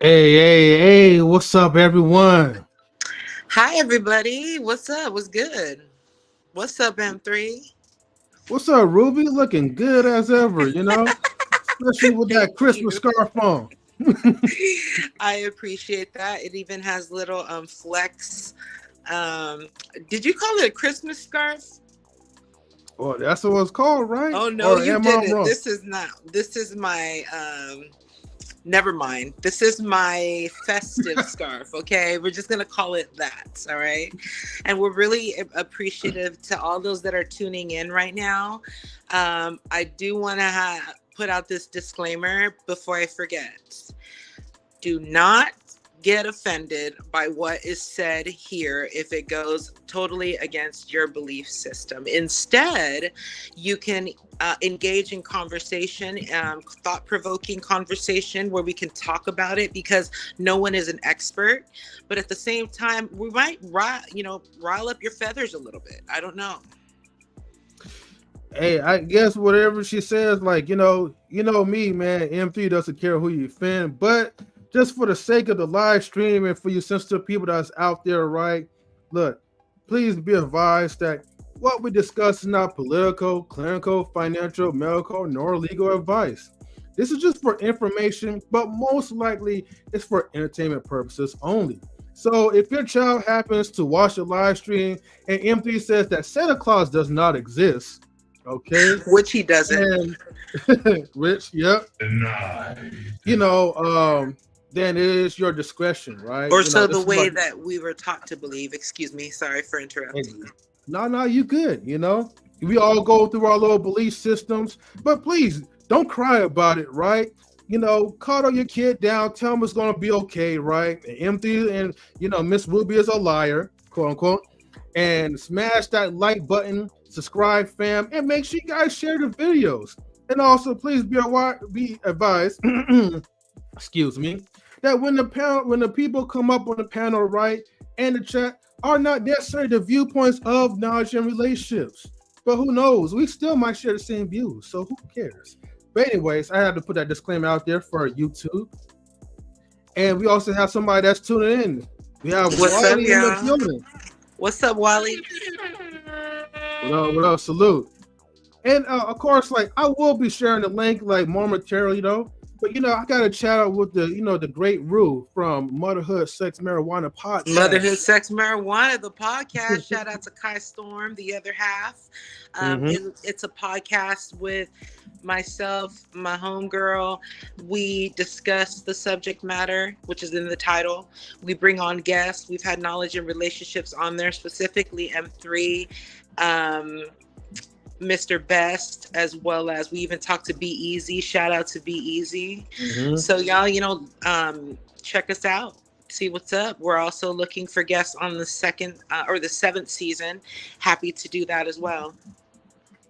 Hey, what's up, everyone? Hi, everybody. What's up? What's good? What's up, M3? What's up, Ruby? Looking good as ever, especially with that Thank Christmas you. scarf on. I appreciate that. It even has little flex. Um, did you call it a Christmas scarf? Oh, that's what it's called, right? Oh no, Or you am I didn't. wrong? This is not. This is my never mind. This is my festive scarf, okay? We're just going to call it that, all right? And we're really appreciative to all those that are tuning in right now. I do want to put out this disclaimer before I forget. Do not get offended by what is said here if it goes totally against your belief system. Instead, you can engage in conversation, thought-provoking conversation where we can talk about it because no one is an expert. But at the same time, we might rile up your feathers a little bit. I don't know. Hey, I guess whatever she says, like, me, man, M3 doesn't care who you offend, but just for the sake of the live stream and for you sensitive people that's out there, right? Look, please be advised that what we discuss is not political, clinical, financial, medical, nor legal advice. This is just for information, but most likely it's for entertainment purposes only. So if your child happens to watch the live stream and M3 says that Santa Claus does not exist, okay, Which he doesn't. and Rich, yep, Denied. you know, then it is your discretion, right? Or so This the is way like, that we were taught to believe. Excuse me. Sorry for hey, interrupting. no, you good, We all go through our little belief systems, but please don't cry about it, right? Cuddle your kid down, tell him it's gonna be okay, right? And empty, and Miss Ruby is a liar, quote unquote. And smash that like button, subscribe, fam, and make sure you guys share the videos. And also, please be advised, excuse me, that when the people come up on the panel, right, and the chat are not necessarily the viewpoints of knowledge and relationships. But who knows? We still might share the same views, so who cares? But anyways, I had to put that disclaimer out there for YouTube. And we also have somebody that's tuning in. We have What's up, Wiley in the y'all? building. What's up, Wally? What up, salute. And of course, like, I will be sharing the link like momentarily, But I gotta chat out with the great Rue from Motherhood Sex Marijuana Podcast. Motherhood Sex Marijuana, the podcast. Shout out to Kai Storm, the other half. It's a podcast with myself, my homegirl. We discuss the subject matter, which is in the title. We bring on guests. We've had knowledge and relationships on there, specifically M3. Mr. Best, as well as we even talked to B-Eazy. Shout out to B-Eazy. So y'all, check us out. See what's up. We're also looking for guests on the second or the 7th season. Happy to do that as well.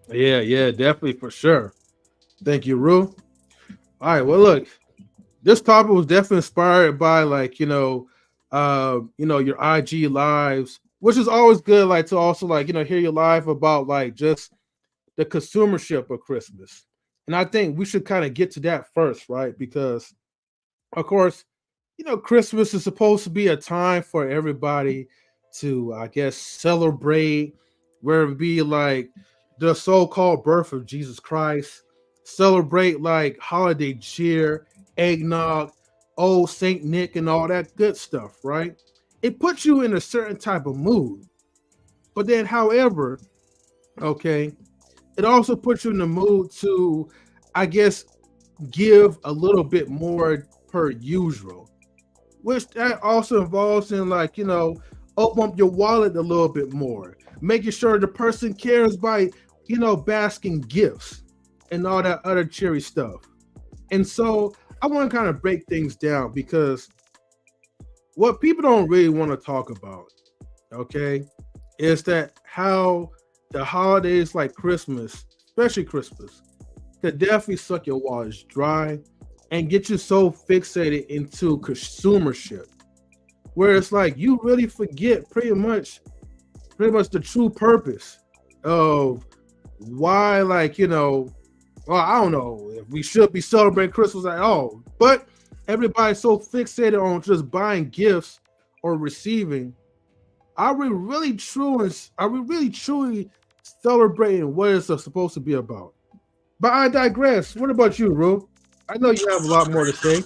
Yeah, definitely, for sure. Thank you, Rue. All right, well, look, this topic was definitely inspired by your IG lives, which is always good, like to also hear your live about like just the consumership of Christmas. And I think we should kind of get to that first, right? Because, of course, Christmas is supposed to be a time for everybody to, I guess, celebrate, where it be like the so-called birth of Jesus Christ, celebrate like holiday cheer, eggnog, old Saint Nick, and all that good stuff, right? It puts you in a certain type of mood. But then, however, okay, it also puts you in the mood to, I guess, give a little bit more per usual, which that also involves in open up your wallet a little bit more, making sure the person cares by, basking gifts and all that other cheery stuff. And so I want to kind of break things down because what people don't really want to talk about, okay, is that how the holidays like Christmas, especially Christmas, could definitely suck your wallets dry and get you so fixated into consumership, where it's like you really forget pretty much the true purpose of why, well, I don't know if we should be celebrating Christmas at all, but everybody's so fixated on just buying gifts or receiving. Are we really truly celebrating what it's supposed to be about? But I digress. What about you, Ru? I know you have a lot more to say.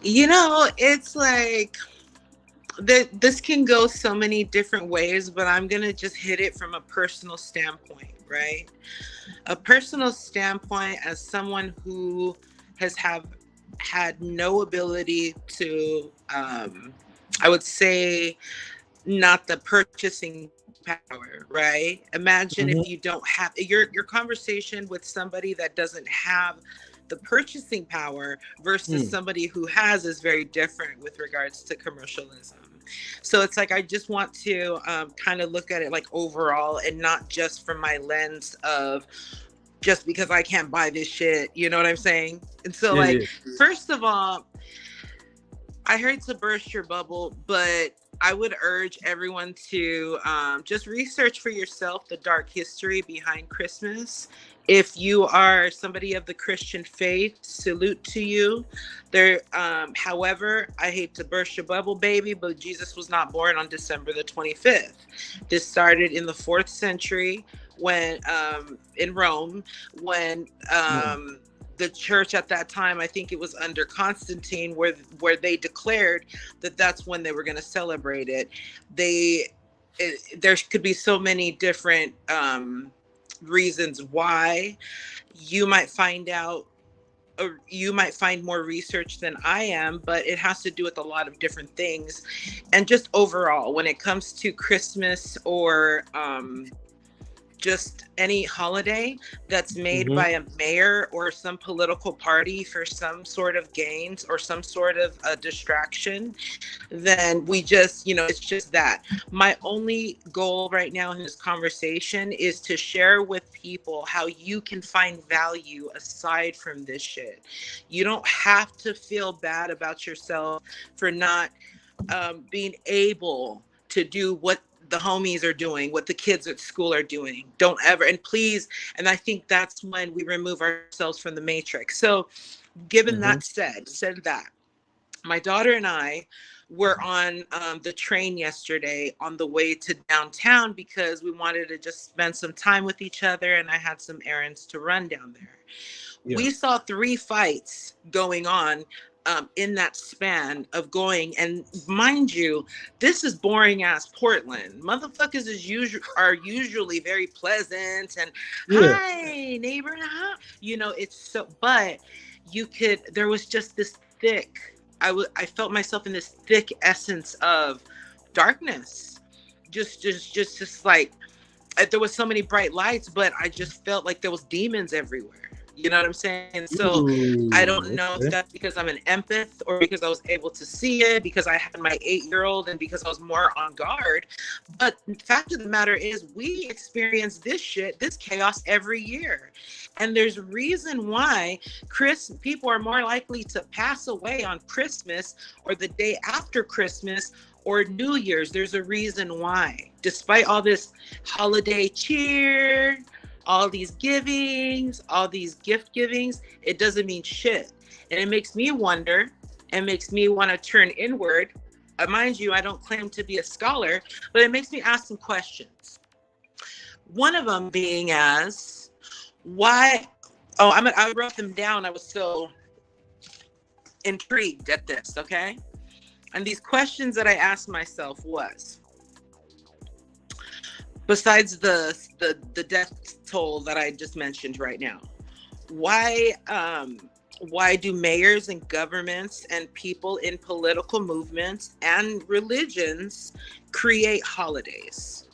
It's like this can go so many different ways, but I'm going to just hit it from a personal standpoint, right? A personal standpoint as someone who has have had no ability to I would say not the purchasing power, right? Imagine if Mm-hmm. you don't have your conversation with somebody that doesn't have the purchasing power versus Mm. somebody who has is very different with regards to commercialism. So it's like I just want to kind of look at it like overall and not just from my lens of just because I can't buy this shit. You know what I'm saying? And so, Yeah, like, yeah. first of all, I hate to burst your bubble, but I would urge everyone to just research for yourself the dark history behind Christmas. If you are somebody of the Christian faith, salute to you. However, I hate to burst your bubble, baby, but Jesus was not born on December the 25th. This started in the 4th century when in Rome, when Mm. the church at that time, I think it was under Constantine, where they declared that that's when they were going to celebrate it. There could be so many different reasons why. You might find out, or you might find more research than I am, but it has to do with a lot of different things. And just overall, when it comes to Christmas or just any holiday that's made Mm-hmm. by a mayor or some political party for some sort of gains or some sort of a distraction, then we just, it's just that. My only goal right now in this conversation is to share with people how you can find value aside from this shit. You don't have to feel bad about yourself for not being able to do what the homies are doing, what the kids at school are doing. Don't ever, and please, and I think that's when we remove ourselves from the matrix. So, given Mm-hmm. that said that, my daughter and I were on the train yesterday on the way to downtown because we wanted to just spend some time with each other, and I had some errands to run down there. Yeah. We saw 3 fights going on in that span of going. And mind you, this is boring ass Portland. Motherfuckers are usually very pleasant and Yeah. hi neighbor, huh? It's so. But there was just this thick. I felt myself in this thick essence of darkness. Just like there was so many bright lights, but I just felt like there was demons everywhere. You know what I'm saying? So I don't Ooh. know if Okay. that's because I'm an empath or because I was able to see it, because I had my 8-year-old and because I was more on guard. But the fact of the matter is we experience this chaos every year. And there's a reason why people are more likely to pass away on Christmas or the day after Christmas or New Year's. There's a reason why. Despite all this holiday cheer, all these givings, all these gift givings, it doesn't mean shit. And it makes me wonder and makes me want to turn inward. Mind you, I don't claim to be a scholar, but it makes me ask some questions. One of them being as, why? Oh, I wrote them down. I was so intrigued at this, okay? And these questions that I asked myself was, besides the death toll that I just mentioned right now, why do mayors and governments and people in political movements and religions create holidays?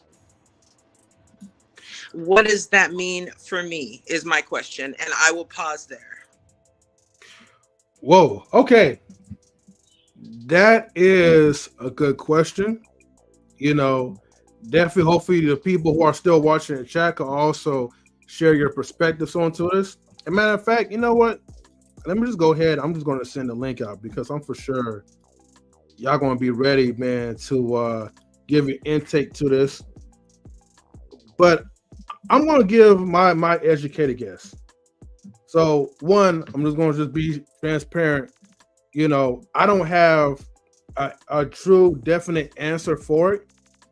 What does that mean for me is my question, and I will pause there. Whoa. Okay. That is a good question. You know, definitely, hopefully, the people who are still watching the chat can also share your perspectives onto this. And matter of fact, you know what? Let me just go ahead. I'm just going to send the link out because I'm for sure y'all going to be ready, man, to give your intake to this. But I'm going to give my educated guess. So one, I'm just going to just be transparent. I don't have a true definite answer for it.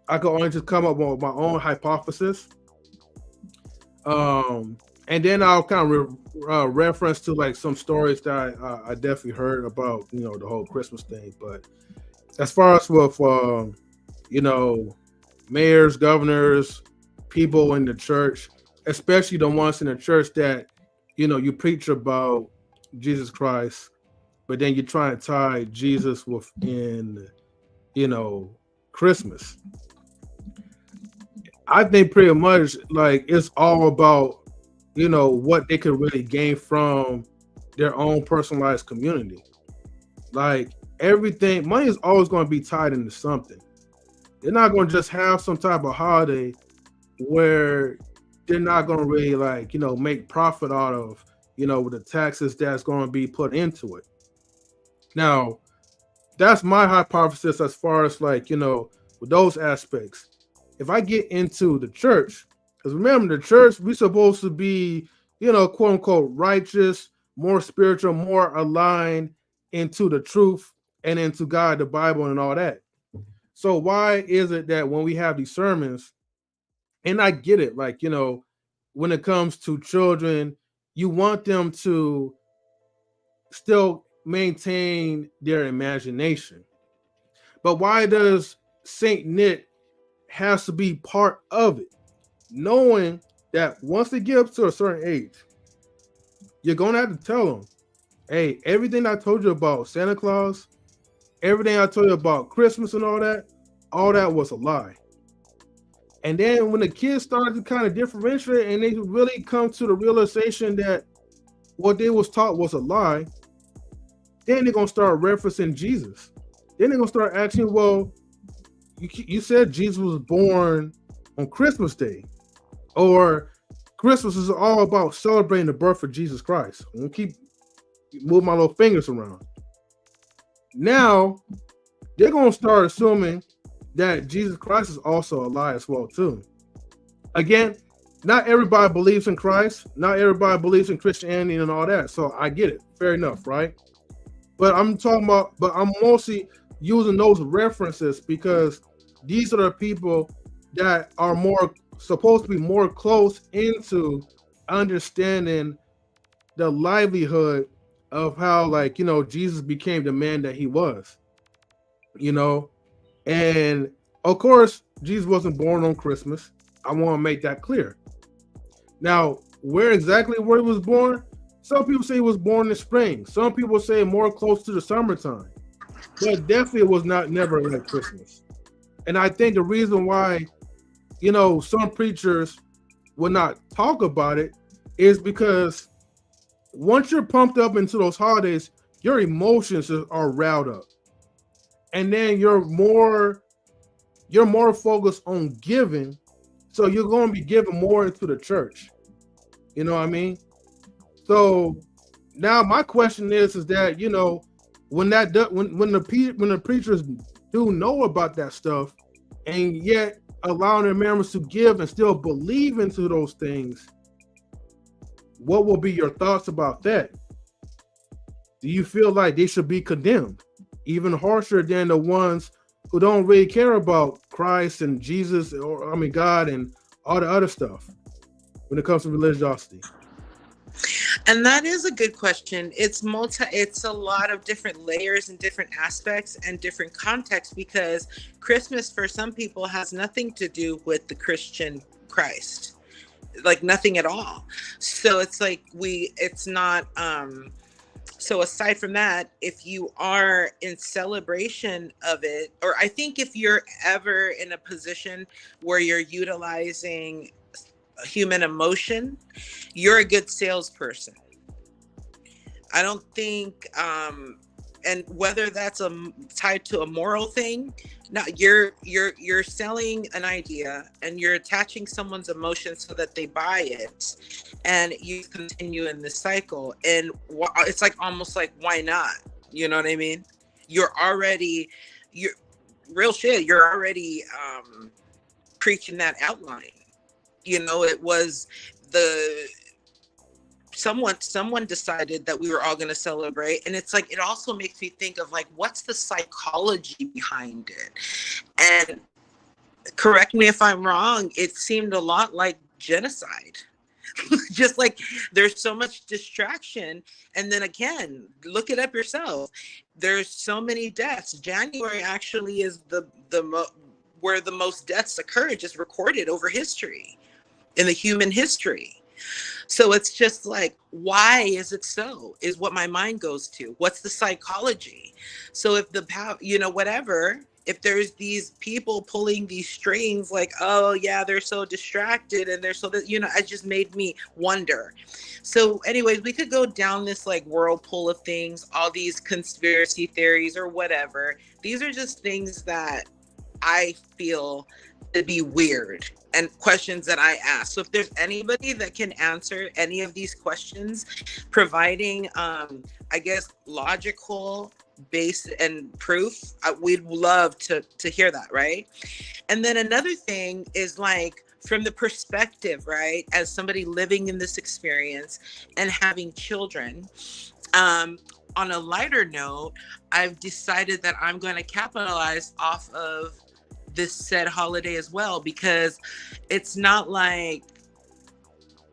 I could only just come up with my own hypothesis. And then I'll kind of reference to like some stories that I definitely heard about, the whole Christmas thing. But as far as with, you know, mayors, governors, people in the church, especially the ones in the church that, you preach about Jesus Christ, but then you try and tie Jesus within, you know, Christmas. I think pretty much like it's all about, what they could really gain from their own personalized community. Like everything, money is always going to be tied into something. They're not going to just have some type of holiday where they're not going to really like, make profit out of, with the taxes that's going to be put into it. Now, that's my hypothesis as far as like, with those aspects. If I get into the church, because remember, the church, we supposed to be, quote unquote, righteous, more spiritual, more aligned into the truth and into God, the Bible, and all that. So why is it that when we have these sermons, and I get it, like, when it comes to children, you want them to still maintain their imagination. But why does Saint Nick has to be part of it? Knowing that once they get up to a certain age, you're gonna have to tell them, hey, everything I told you about Santa Claus, everything I told you about Christmas and all that was a lie. And then when the kids started to kind of differentiate and they really come to the realization that what they was taught was a lie, then they're gonna start referencing Jesus. Then they're gonna start asking, well, you said Jesus was born on Christmas Day, or Christmas is all about celebrating the birth of Jesus Christ. I'm gonna keep moving my little fingers around. Now they're gonna start assuming that Jesus Christ is also a lie as well too. Again, not everybody believes in Christ. Not everybody believes in Christianity and all that. So I get it. Fair enough, right? But I'm mostly using those references because these are the people that are more supposed to be more close into understanding the livelihood of how, like, Jesus became the man that he was, and of course, Jesus wasn't born on Christmas. I want to make that clear. Now, where he was born, some people say he was born in spring. Some people say more close to the summertime. But definitely it was never like Christmas. And I think the reason why, some preachers will not talk about it is because once you're pumped up into those holidays, your emotions are riled up. And then you're more focused on giving. So you're going to be giving more into the church. You know what I mean? So now my question is that, when the preachers do know about that stuff, and yet allowing their members to give and still believe into those things, what will be your thoughts about that? Do you feel like they should be condemned even harsher than the ones who don't really care about Christ and Jesus, or God and all the other stuff when it comes to religiosity? And that is a good question. It's a lot of different layers and different aspects and different contexts, because Christmas for some people has nothing to do with the Christian Christ. Like nothing at all. So it's like it's not so aside from that, if you are in celebration of it, or I think if you're ever in a position where you're utilizing human emotion, you're a good salesperson. I don't think and whether that's tied to a moral thing, no, you're selling an idea and you're attaching someone's emotion so that they buy it, and you continue in this cycle. And it's like almost like, why not? You know what I mean? You're real shit. You're already preaching that outline. It was the someone decided that we were all going to celebrate, and it's like it also makes me think of like what's the psychology behind it. And correct me if I'm wrong, it seemed a lot like genocide. Just like there's so much distraction, and then again, look it up yourself, there's so many deaths. January actually is where the most deaths occur, just recorded over history, in the human history. So it's just like, why is it so? Is what my mind goes to. What's the psychology? So if the power, whatever, if there's these people pulling these strings, like, oh yeah, they're so distracted and they're so that, it just made me wonder. So anyways, we could go down this like whirlpool of things, all these conspiracy theories or whatever. These are just things that I feel to be weird and questions that I ask. So if there's anybody that can answer any of these questions, providing, I guess, logical base and proof, we'd love to hear that, right? And then another thing is like, from the perspective, right, as somebody living in this experience and having children, on a lighter note, I've decided that I'm going to capitalize off of this said holiday as well, because it's not like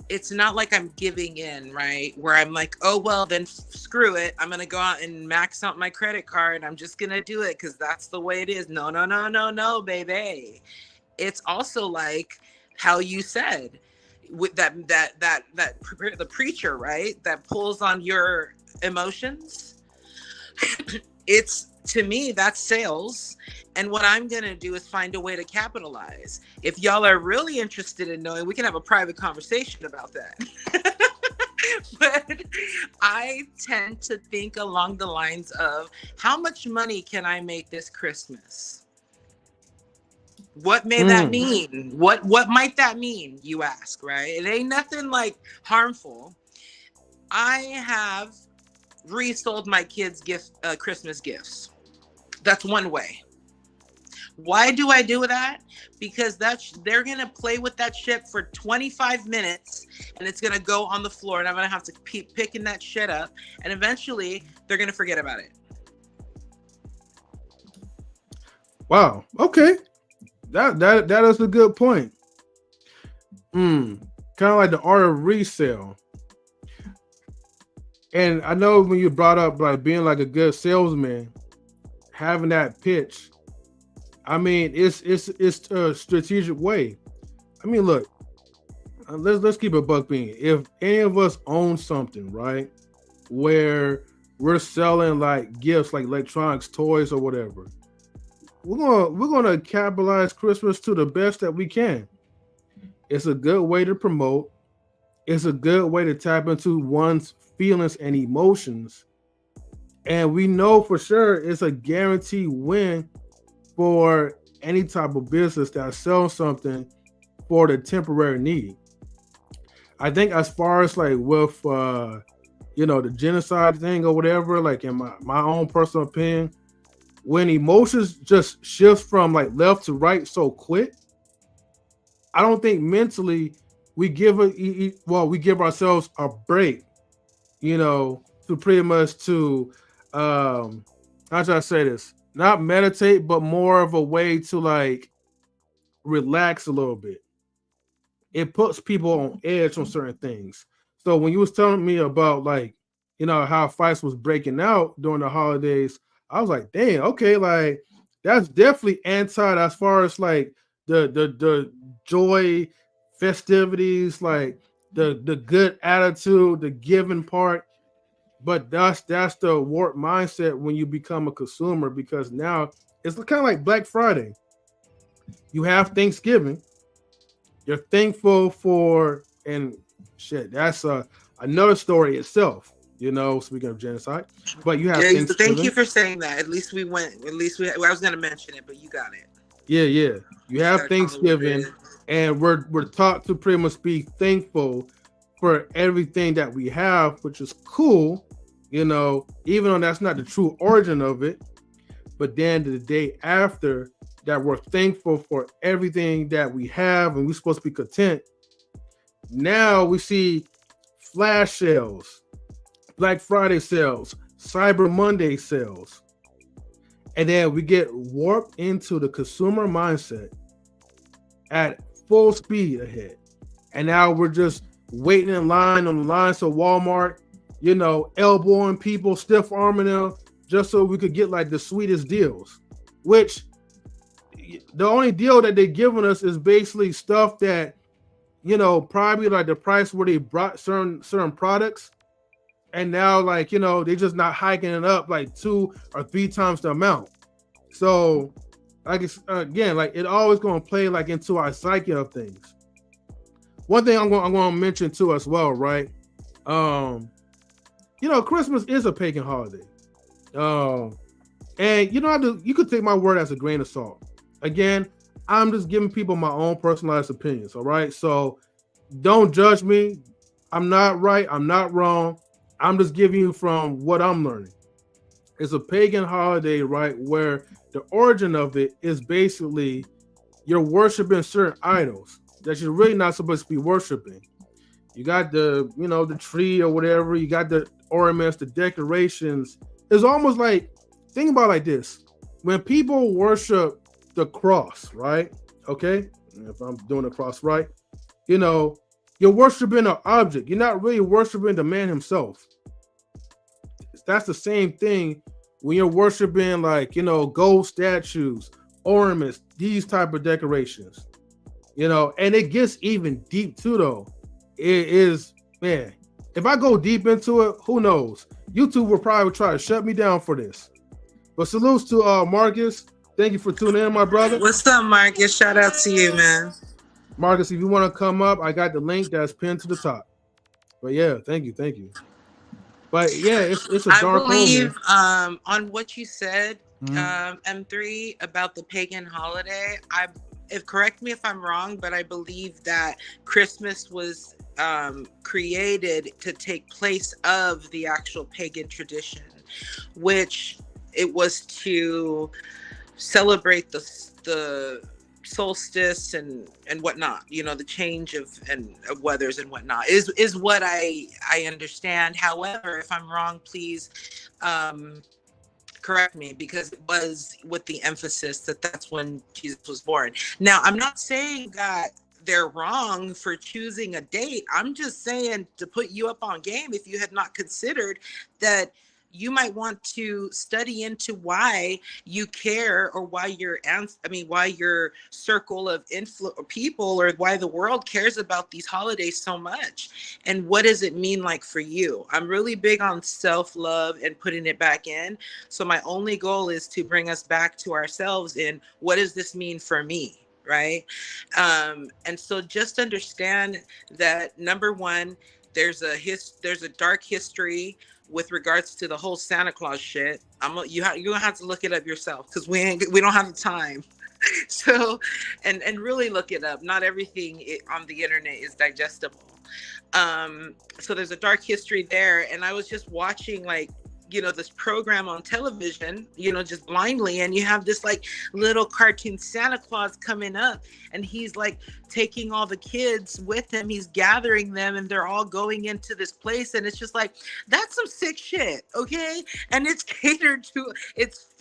I'm giving in, right? Where I'm like, oh, well, then screw it. I'm going to go out and max out my credit card. I'm just going to do it because that's the way it is. No, no, no, no, no, baby. It's also like how you said with the preacher, right? That pulls on your emotions. It's, to me, that's sales. And what I'm going to do is find a way to capitalize. If y'all are really interested in knowing, we can have a private conversation about that. But I tend to think along the lines of, how much money can I make this Christmas? What may that mean? What might that mean, you ask, right? It ain't nothing like harmful. I have resold my kids' Christmas gifts. That's one way. Why do I do that? Because they're gonna play with that shit for 25 minutes, and it's gonna go on the floor, and I'm gonna have to keep picking that shit up, and eventually they're gonna forget about it. Wow. Okay. That is a good point. Kind of like the art of resale. And I know when you brought up like being like a good salesman, having that pitch, I mean, it's a strategic way. I mean, look, let's keep it buck bean. If any of us own something, right, where we're selling like gifts, like electronics, toys, or whatever, we're gonna capitalize Christmas to the best that we can. It's a good way to promote. It's a good way to tap into one's feelings and emotions. And we know for sure it's a guaranteed win for any type of business that sells something for the temporary need. I think as far as like with the genocide thing or whatever, like in my own personal opinion, when emotions just shift from like left to right so quick, I don't think mentally we give ourselves a break, to pretty much to how should I say this? Not meditate, but more of a way to like relax a little bit. It puts people on edge on certain things. So when you was telling me about like, how fights was breaking out during the holidays, I was like, damn, okay, like that's definitely anti as far as like the joy, festivities, like the good attitude, the giving part. But that's the warped mindset when you become a consumer, because now it's kind of like Black Friday. You have Thanksgiving. You're thankful for, and shit, that's another story itself. Speaking of genocide, but you have Yeah, Thanksgiving. thank you for saying that. At least we went. At least I was gonna mention it, but you got it. Yeah. You have Gotta call it what it Thanksgiving, is. and we're taught to pretty much be thankful for everything that we have, which is cool. Even though that's not the true origin of it, but then the day after that, we're thankful for everything that we have, and we're supposed to be content. Now we see flash sales, Black Friday sales, Cyber Monday sales. And then we get warped into the consumer mindset at full speed ahead. And now we're just waiting in line on the lines of Walmart, elbowing people, stiff arming them, just so we could get like the sweetest deals. Which the only deal that they're giving us is basically stuff that, probably like the price where they brought certain products. And now, like, they're just not hiking it up like 2 or 3 times the amount. So, like, it's, again, like, it always going to play like into our psyche of things. One thing I'm going to mention too as well, right? Christmas is a pagan holiday. And you could take my word as a grain of salt. Again, I'm just giving people my own personalized opinions, all right? So don't judge me. I'm not right. I'm not wrong. I'm just giving you from what I'm learning. It's a pagan holiday, right? Where the origin of it is basically you're worshiping certain idols that you're really not supposed to be worshiping. You got the tree or whatever. You got the ornaments, the decorations. It's almost like, think about it like this. When people worship the cross, right? Okay? If I'm doing the cross right, you're worshiping an object. You're not really worshiping the man himself. That's the same thing when you're worshiping gold statues, ornaments, these type of decorations. And it gets even deep too though. It is, man, if I go deep into it, who knows? YouTube will probably try to shut me down for this. But salutes to Marcus. Thank you for tuning in, my brother. What's up, Marcus? Shout out to you, man. Marcus, if you want to come up, I got the link that's pinned to the top. But yeah, thank you. But yeah, it's a dark believe on what you said, M3, about the pagan holiday. Correct me if I'm wrong, but I believe that Christmas was created to take place of the actual pagan tradition, which it was to celebrate the solstice and whatnot, the change of weathers and whatnot is what I understand. However, if I'm wrong, please correct me, because it was with the emphasis that that's when Jesus was born. Now, I'm not saying that they're wrong for choosing a date. I'm just saying to put you up on game if you had not considered that you might want to study into why you care, or why why your circle of people, or why the world cares about these holidays so much, and what does it mean like for you. I'm really big on self-love and putting it back in. So my only goal is to bring us back to ourselves in what does this mean for me, right? And so just understand that, number one, there's a dark history with regards to the whole Santa Claus shit. You're gonna have to look it up yourself, because we don't have the time. So, and really look it up. Not everything on the internet is digestible. So there's a dark history there, and I was just watching this program on television, just blindly, and you have this little cartoon Santa Claus coming up, and he's taking all the kids with him. He's gathering them, and they're all going into this place, and it's just that's some sick shit, okay? And it's catered to, it's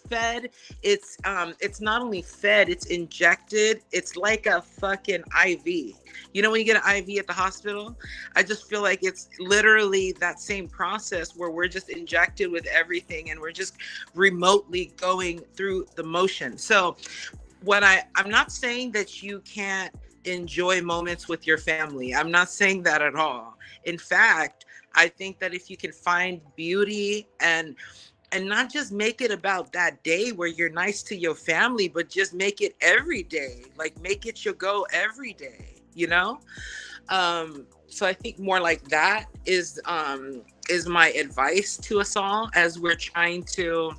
fed, it's not only fed, it's injected. It's like a fucking IV. When you get an IV at the hospital, I just feel like it's literally that same process where we're just injected with everything, and we're just remotely going through the motion. So I'm not saying that you can't enjoy moments with your family. I'm not saying that at all. In fact, I think that if you can find beauty and not just make it about that day where you're nice to your family, but just make it every day. Make it your go every day. So I think more like that is my advice to us all as we're trying to,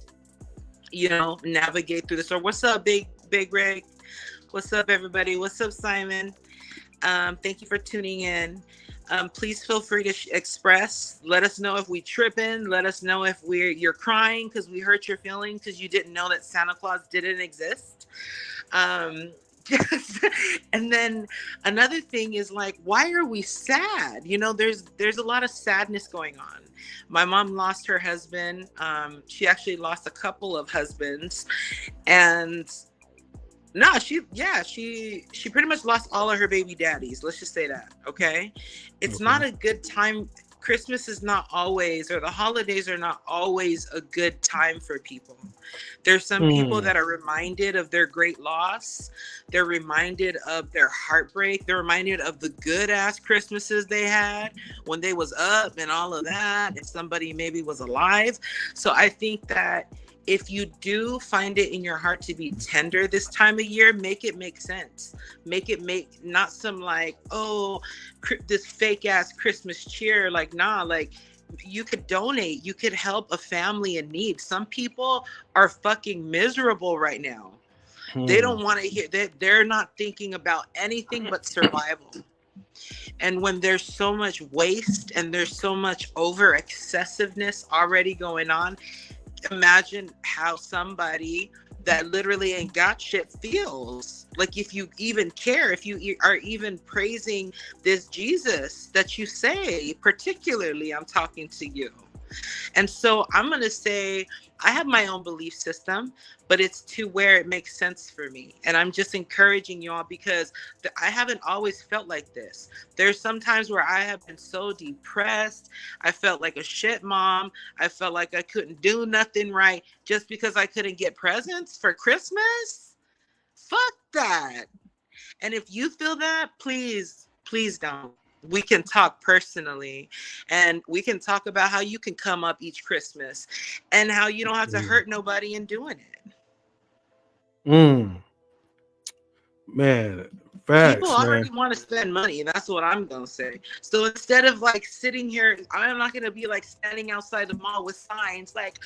navigate through this. Or what's up, Big Rig? What's up, everybody? What's up, Simon? Thank you for tuning in. Please feel free to express. Let us know if we tripping. Let us know if you're crying because we hurt your feelings because you didn't know that Santa Claus didn't exist. Just, and then another thing is like, why are we sad? There's a lot of sadness going on. My mom lost her husband. She actually lost a couple of husbands, and no, she pretty much lost all of her baby daddies. Let's just say that, okay? It's Okay. not a good time. Christmas is not always, or the holidays are not always a good time for people. There's some people Mm. that are reminded of their great loss. They're reminded of their heartbreak. They're reminded of the good ass Christmases they had when they was up and all of that, and somebody maybe was alive. So I think that if you do find it in your heart to be tender this time of year, make it make sense. Make it make not some like, oh, this fake ass Christmas cheer. Like, nah, like you could donate, you could help a family in need. Some people are fucking miserable right now. They Hmm. don't want to hear that. They're not thinking about anything but survival. And when there's so much waste and there's so much over excessiveness already going on, imagine how somebody that literally ain't got shit feels. Like, if you even care, if you are even praising this Jesus that you say, particularly, I'm talking to you. And so I'm going to say I have my own belief system, but it's to where it makes sense for me. And I'm just encouraging y'all because I haven't always felt like this. There's some times where I have been so depressed. I felt like a shit mom. I felt like I couldn't do nothing right just because I couldn't get presents for Christmas. Fuck that. And if you feel that, please, please don't. We can talk personally, and we can talk about how you can come up each Christmas and how you don't have to hurt nobody in doing it. Mm. Man, People facts, man. already want to spend money. That's what I'm gonna say. So instead of like sitting here, I'm not gonna be like standing outside the mall with signs like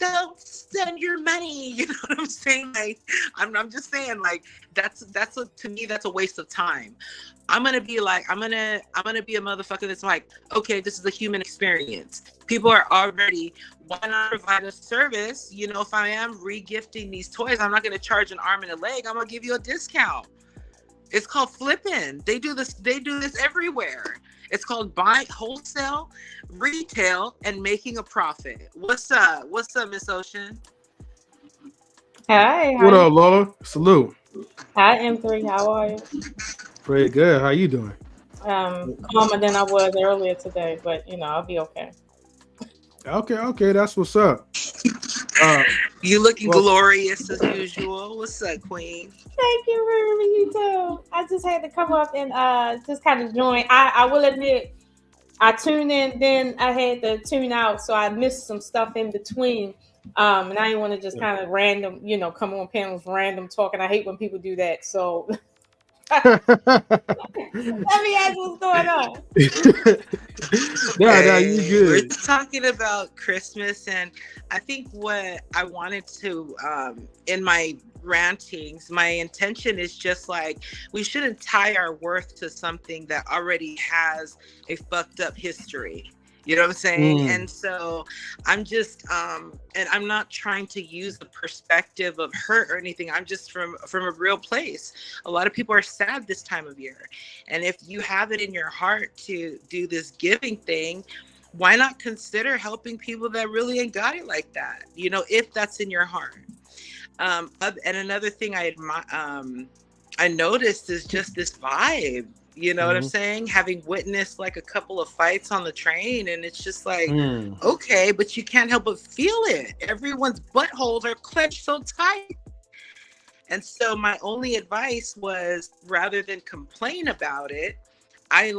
"Don't spend your money." You know what I'm saying? Like, I'm just saying, like, to me that's a waste of time. I'm gonna be like, I'm gonna be a motherfucker that's like, okay, this is a human experience. People are already, why not provide a service? If I am re-gifting these toys, I'm not gonna charge an arm and a leg. I'm gonna give you a discount. It's called flipping. They do this. They do this everywhere. It's called buy wholesale, retail, and making a profit. What's up? What's up, Miss Ocean? Hi, how What you? up, Lola? Salute. Hi, M3. How are you? Pretty good. How you doing? Calmer than I was earlier today, but I'll be okay. Okay, okay, that's what's up. Uh, You looking well, glorious as usual. What's up, Queen? Thank you, Ruby. You too. I just had to come up and just kind of join. I will admit, I tuned in, then I had to tune out, so I missed some stuff in between. And I didn't want to just kind of random, come on panels, random talking. I hate when people do that. So let me ask what's going on. nah, you Hey, we're good. talking about Christmas, and I think what I wanted to, in my rantings, my intention is just like, we shouldn't tie our worth to something that already has a fucked up history. You know what I'm saying? Mm. And so I'm just, and I'm not trying to use the perspective of hurt or anything. I'm just from a real place. A lot of people are sad this time of year, and if you have it in your heart to do this giving thing, why not consider helping people that really ain't got it like that? If that's in your heart. And another thing I noticed is just this vibe. You know what I'm Mm. saying? Having witnessed like a couple of fights on the train, and it's just like, Mm. okay, but you can't help but feel it. Everyone's buttholes are clenched so tight. And so my only advice was, rather than complain about it, I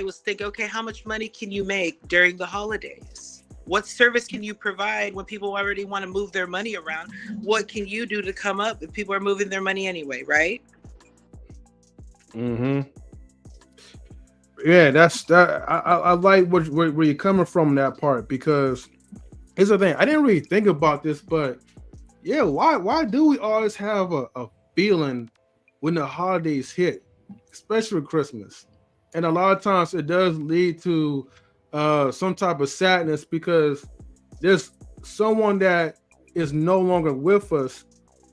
was thinking, okay, how much money can you make during the holidays? What service can you provide when people already want to move their money around? What can you do to come up if people are moving their money anyway, right? Hmm. Yeah, that's that. I like where you're coming from in that part, because here's the thing. I didn't really think about this, but yeah, why do we always have a feeling when the holidays hit, especially Christmas? And a lot of times it does lead to some type of sadness, because there's someone that is no longer with us,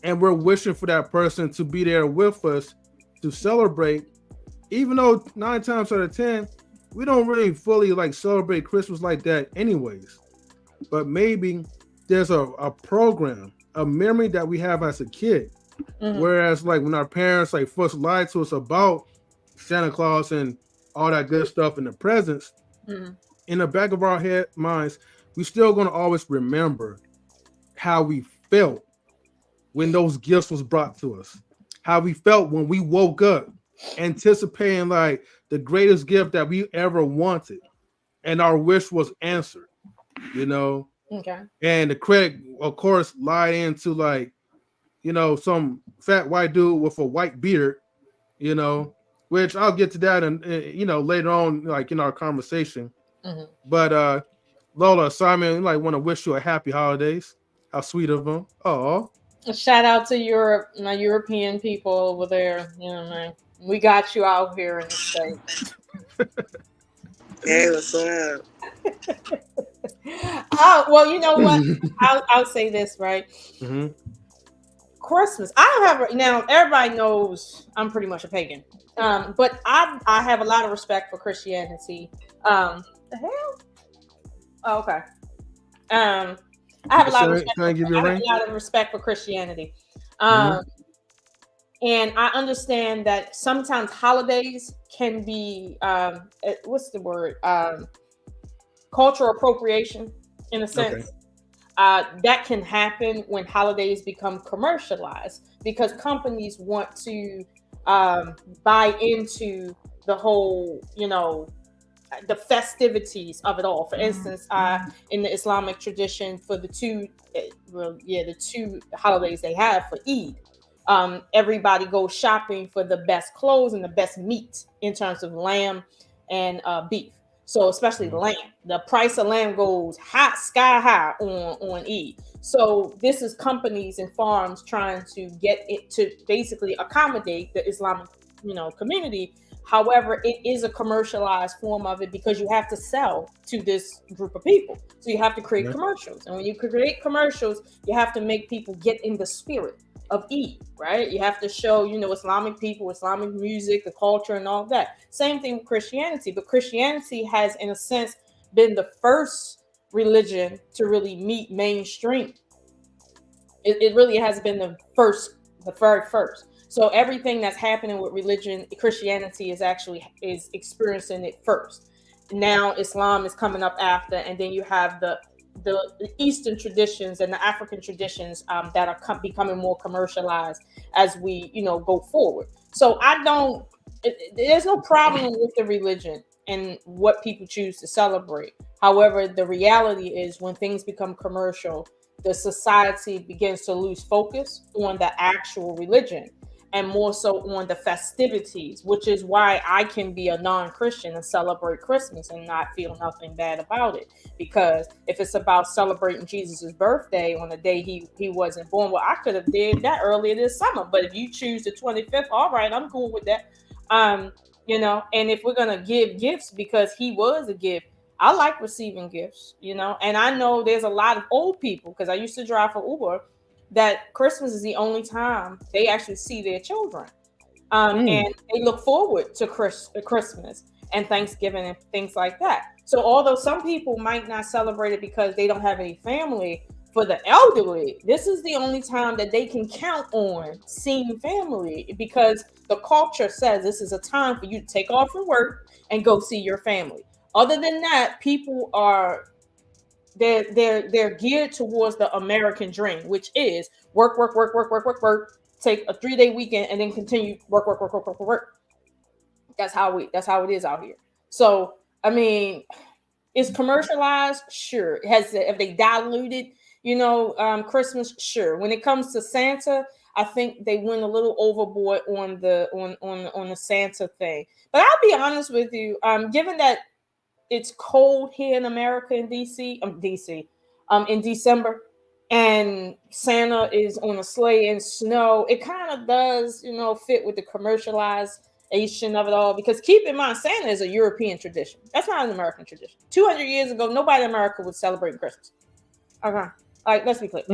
and we're wishing for that person to be there with us to celebrate, even though 9 times out of 10 we don't really fully like celebrate Christmas like that anyways. But maybe there's a program, a memory that we have as a kid. Whereas like when our parents like first lied to us about Santa Claus and all that good stuff and the presents, in the back of our head minds, we still gonna always remember how we felt when those gifts was brought to us. How we felt when we woke up anticipating like the greatest gift that we ever wanted and our wish was answered, you know. Okay. And the critic, of course, lied into like, some fat white dude with a white beard, which I'll get to that and later on, like in our conversation. But Lola, Simon, like want to wish you a happy holidays. How sweet of them. Oh, A shout out to Europe, my European people over there. Man, we got you out here in the States. Hey, what's up? Oh, well, you know what? I'll say this, right? Christmas. I don't have now. Everybody knows I'm pretty much a pagan, but I have a lot of respect for Christianity. The hell? Oh, okay. I have a lot of respect. I have a lot of respect for Christianity, and I understand that sometimes holidays can be what's the word? Cultural appropriation, in a sense. Okay. That can happen when holidays become commercialized because companies want to buy into the whole, the festivities of it all. For instance, in the Islamic tradition, for the two holidays they have for Eid, everybody goes shopping for the best clothes and the best meat in terms of lamb and beef. So especially lamb, the price of lamb goes sky high on Eid. So this is companies and farms trying to get it to basically accommodate the Islamic, community. However, it is a commercialized form of it because you have to sell to this group of people. So you have to create commercials. And when you create commercials, you have to make people get in the spirit of Eid, right? You have to show, Islamic people, Islamic music, the culture and all that. Same thing with Christianity, but Christianity has, in a sense, been the first religion to really meet mainstream. It really has been the very first. So everything that's happening with religion, Christianity is experiencing it first. Now Islam is coming up after, and then you have the Eastern traditions and the African traditions that are becoming more commercialized as we, go forward. So there's no problem with the religion and what people choose to celebrate. However, the reality is when things become commercial, the society begins to lose focus on the actual religion and more so on the festivities, which is why I can be a non-Christian and celebrate Christmas and not feel nothing bad about it. Because if it's about celebrating Jesus's birthday on the day he wasn't born, well, I could have did that earlier this summer. But if you choose the 25th, all right, I'm cool with that. And if we're gonna give gifts because he was a gift, I like receiving gifts, and I know there's a lot of old people because I used to drive for Uber that Christmas is the only time they actually see their children. And they look forward to Christmas and Thanksgiving and things like that. So although some people might not celebrate it because they don't have any family, for the elderly, this is the only time that they can count on seeing family because the culture says this is a time for you to take off from work and go see your family. Other than that, people are they're geared towards the American dream, which is work, take a 3-day weekend and then continue work. That's how it is out here. So, I mean, it's commercialized, sure. Have they diluted, Christmas? Sure. When it comes to Santa, I think they went a little overboard on the Santa thing. But I'll be honest with you, given that it's cold here in America in in December, and Santa is on a sleigh in snow, it kind of does, fit with the commercialization of it all. Because keep in mind, Santa is a European tradition. That's not an American tradition. 200 years ago, nobody in America was celebrating Christmas. Okay, all right, let's be clear.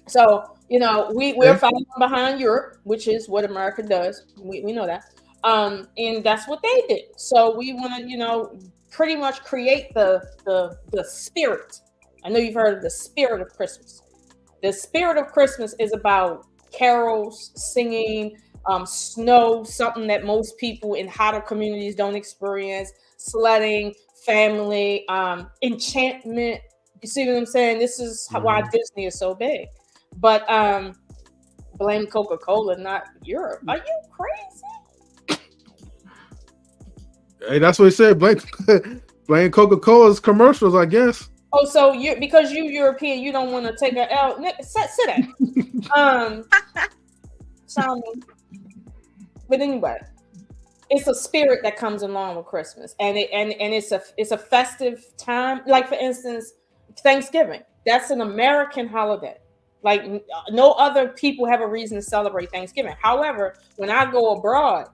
So, we're following behind Europe, which is what America does. We know that. And that's what they did. So we want to, pretty much create the spirit. I know you've heard of the spirit of Christmas. The spirit of Christmas is about carols, singing, snow, something that most people in hotter communities don't experience, sledding, family, enchantment. You see what I'm saying? This is why Disney is so big. But blame Coca-Cola, not Europe. Are you crazy? Hey, that's what he said. Blame Coca-Cola's commercials, I guess. Oh, so because you European, you don't want to take a L. Sit down. So, but anyway, it's a spirit that comes along with Christmas, and it's a festive time. Like for instance, Thanksgiving. That's an American holiday. Like no other people have a reason to celebrate Thanksgiving. However, when I go abroad,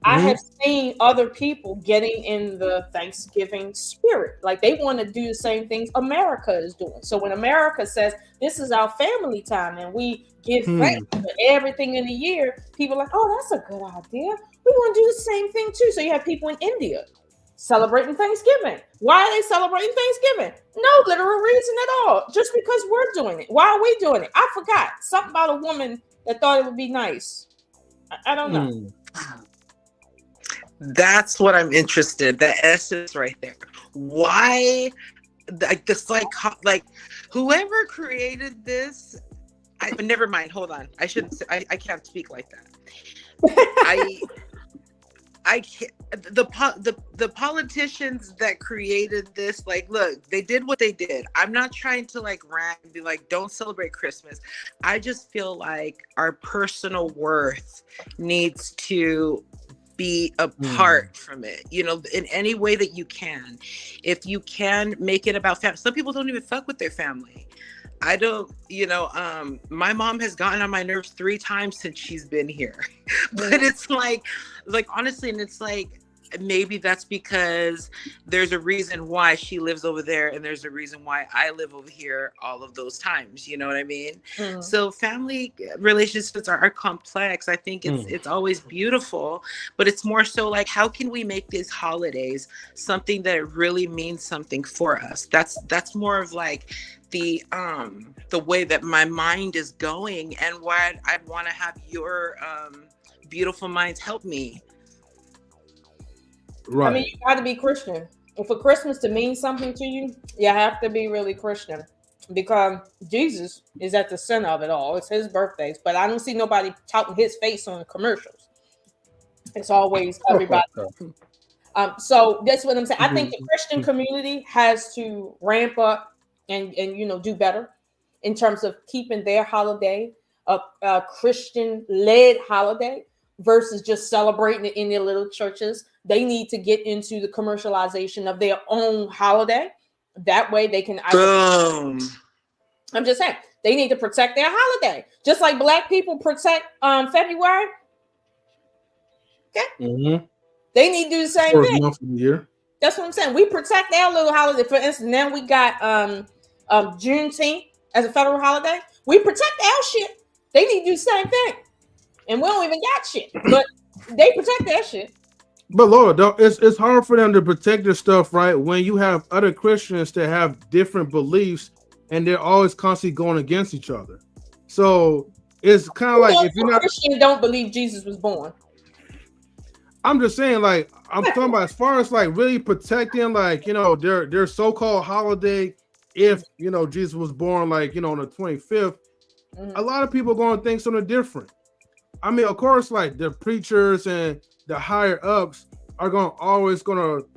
I have seen other people getting in the Thanksgiving spirit. Like they want to do the same things America is doing. So when America says this is our family time and we give thanks for everything in the year, people are like, oh, that's a good idea. We want to do the same thing too. So you have people in India celebrating Thanksgiving. Why are they celebrating Thanksgiving? No literal reason at all. Just because we're doing it. Why are we doing it? I forgot. Something about a woman that thought it would be nice. I don't know. That's what I'm interested. The essence right there. Why, like this, like whoever created this. Never mind. Hold on. I shouldn't. I can't speak like that. I can't. The politicians that created this, like, look, they did what they did. I'm not trying to like rant and be like, don't celebrate Christmas. I just feel like our personal worth needs to be apart from it, in any way that you can. If you can make it about family. Some people don't even fuck with their family. I don't, my mom has gotten on my nerves 3 times since she's been here. But it's like honestly, and it's like, maybe that's because there's a reason why she lives over there and there's a reason why I live over here all of those times. You know what I mean? So family relationships are complex. I think it's always beautiful, but it's more so like, how can we make these holidays something that really means something for us? That's more of like the way that my mind is going, and why I'd want to have your beautiful minds help me. Right. I mean, you got to be Christian. And for Christmas to mean something to you, you have to be really Christian, because Jesus is at the center of it all. It's his birthdays, but I don't see nobody touting his face on the commercials. It's always everybody. So that's what I'm saying. I think the Christian community has to ramp up and do better in terms of keeping their holiday a Christian-led holiday versus just celebrating it in their little churches. They need to get into the commercialization of their own holiday. That way they can. I'm just saying, they need to protect their holiday. Just like Black people protect February. Okay. They need to do the same thing. Month of the year. That's what I'm saying. We protect our little holiday. For instance, now we got Juneteenth as a federal holiday. We protect our shit. They need to do the same thing. And we don't even got shit. But they protect their shit. But Lola, it's hard for them to protect their stuff, right? When you have other Christians that have different beliefs and they're always constantly going against each other. So it's kind of like, if you're not Christian, don't believe Jesus was born. I'm just saying, like, I'm talking about as far as like really protecting, like, their so-called holiday. If Jesus was born, like, on the 25th, a lot of people are going to think something different. I mean, of course, like the preachers and the higher ups are always going to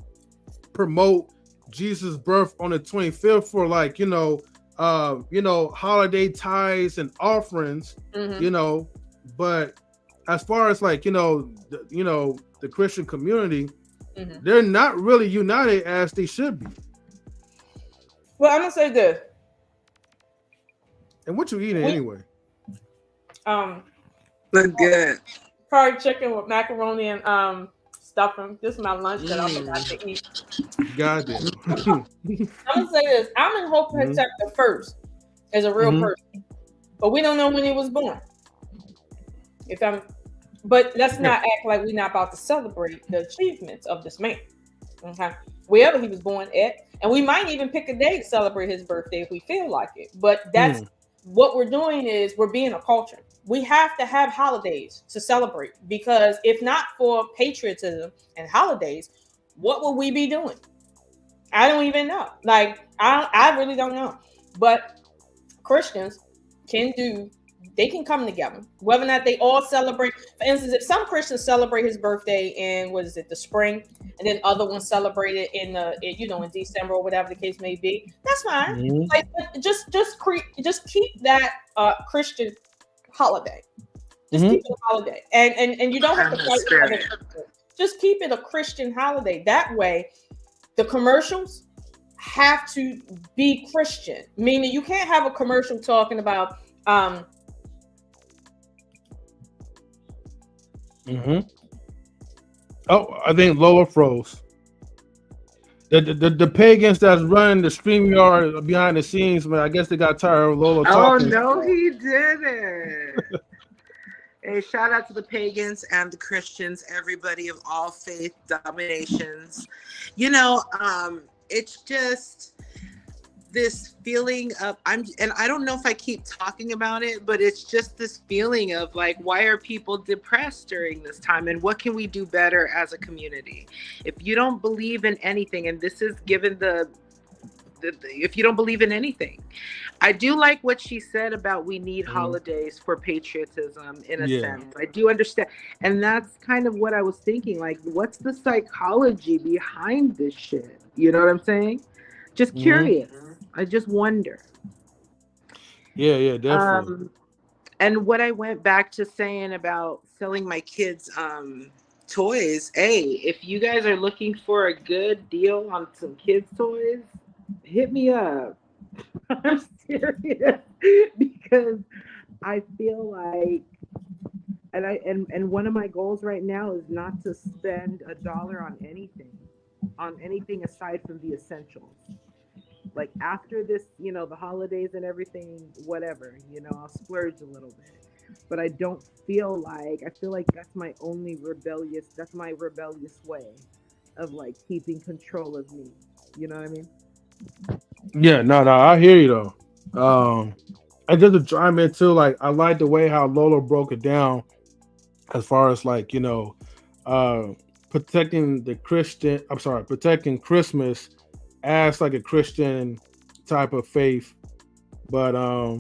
promote Jesus' birth on the 25th for like, holiday tithes and offerings, but as far as like, the Christian community, they're not really united as they should be. Well, I'm gonna say this. And what you eating anyway? Look good. Curry chicken with macaroni and stuffing. This is my lunch that I forgot to eat. Goddamn. I'm gonna say this. I'm in Hope Protector first as a real person. but we don't know when he was born. If I'm, but let's Yeah. not act like we're not about to celebrate the achievements of this man. Okay, wherever he was born at, and we might even pick a day to celebrate his birthday if we feel like it. But that's what we're doing is we're being a culture. We have to have holidays to celebrate because if not for patriotism and holidays, what will we be doing? I don't even know. Like I really don't know. But Christians can do they can come together. Whether or not they all celebrate, for instance, if some Christians celebrate his birthday in what is it, the spring, and then other ones celebrate it in December or whatever the case may be, that's fine. Mhm. Like just keep that Christian holiday. Just Mhm. keep it a holiday. And you don't have to I'm in fight each other. spirit. Just keep it a Christian holiday. That way the commercials have to be Christian, meaning you can't have a commercial talking about Mhm. Oh, I think Lola froze. The pagans that's running the stream yard behind the scenes, man. I guess they got tired of Lola Oh talking. no, he didn't. Hey, shout out to the pagans and the Christians, everybody of all faith dominations. It's just this feeling of and I don't know if I keep talking about it, but it's just this feeling of like, why are people depressed during this time, and what can we do better as a community? If you don't believe in anything, and this is given if you don't believe in anything, I do like what she said about we need Mhm. holidays for patriotism in a Yeah. sense. I do understand. And that's kind of what I was thinking. Like, what's the psychology behind this shit? You know what I'm saying? Just Mhm. curious. I just wonder. Yeah. Yeah. Definitely. Um, and what I went back to saying about selling my kids toys, hey, if you guys are looking for a good deal on some kids' toys, hit me up. I'm serious because I feel like, and one of my goals right now is not to spend a dollar on anything aside from the essentials. Like after this, the holidays and everything, whatever, I'll splurge a little bit. But I feel like that's my rebellious way of like keeping control of me. You know what I mean? Yeah. No. No. I hear you though. And just to chime in too, like I like the way how Lola broke it down as far as like uh, protecting the Christian. I'm sorry, protecting Christmas as like a Christian type of faith. But I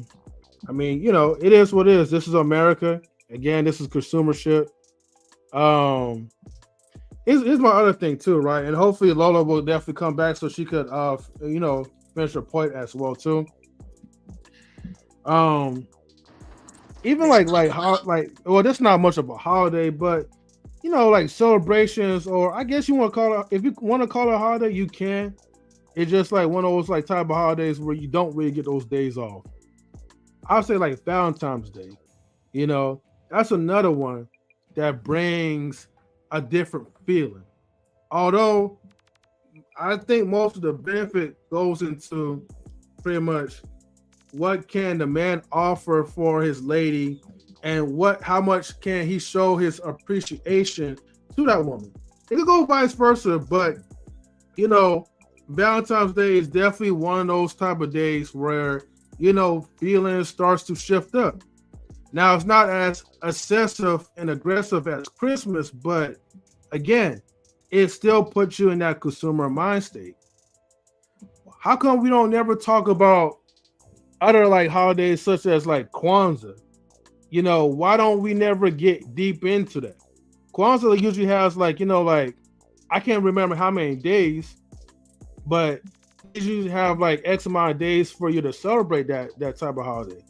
mean, it is what it is. This is America. Again, this is consumership. Um, here's my other thing too, right? And hopefully Lola will definitely come back so she could, finish her point as well too. Um, even like how like well, that's not much of a holiday, but like celebrations, or I guess you want to call it, if you want to call it a holiday, you can. It's just like one of those like type of holidays where you don't really get those days off. I'll say like Valentine's Day. You know, that's another one that brings a different feeling. Although I think most of the benefit goes into pretty much what can the man offer for his lady, and how much can he show his appreciation to that woman. It could go vice versa, but you know, Valentine's Day is definitely one of those type of days where feelings starts to shift up. Now it's not as excessive and aggressive as Christmas, but again, it still puts you in that consumer mind state. How come we don't never talk about other like holidays such as like Kwanzaa? Why don't we never get deep into that? Kwanzaa usually has like, like I can't remember how many days, but they usually have like X amount of days for you to celebrate that type of holiday.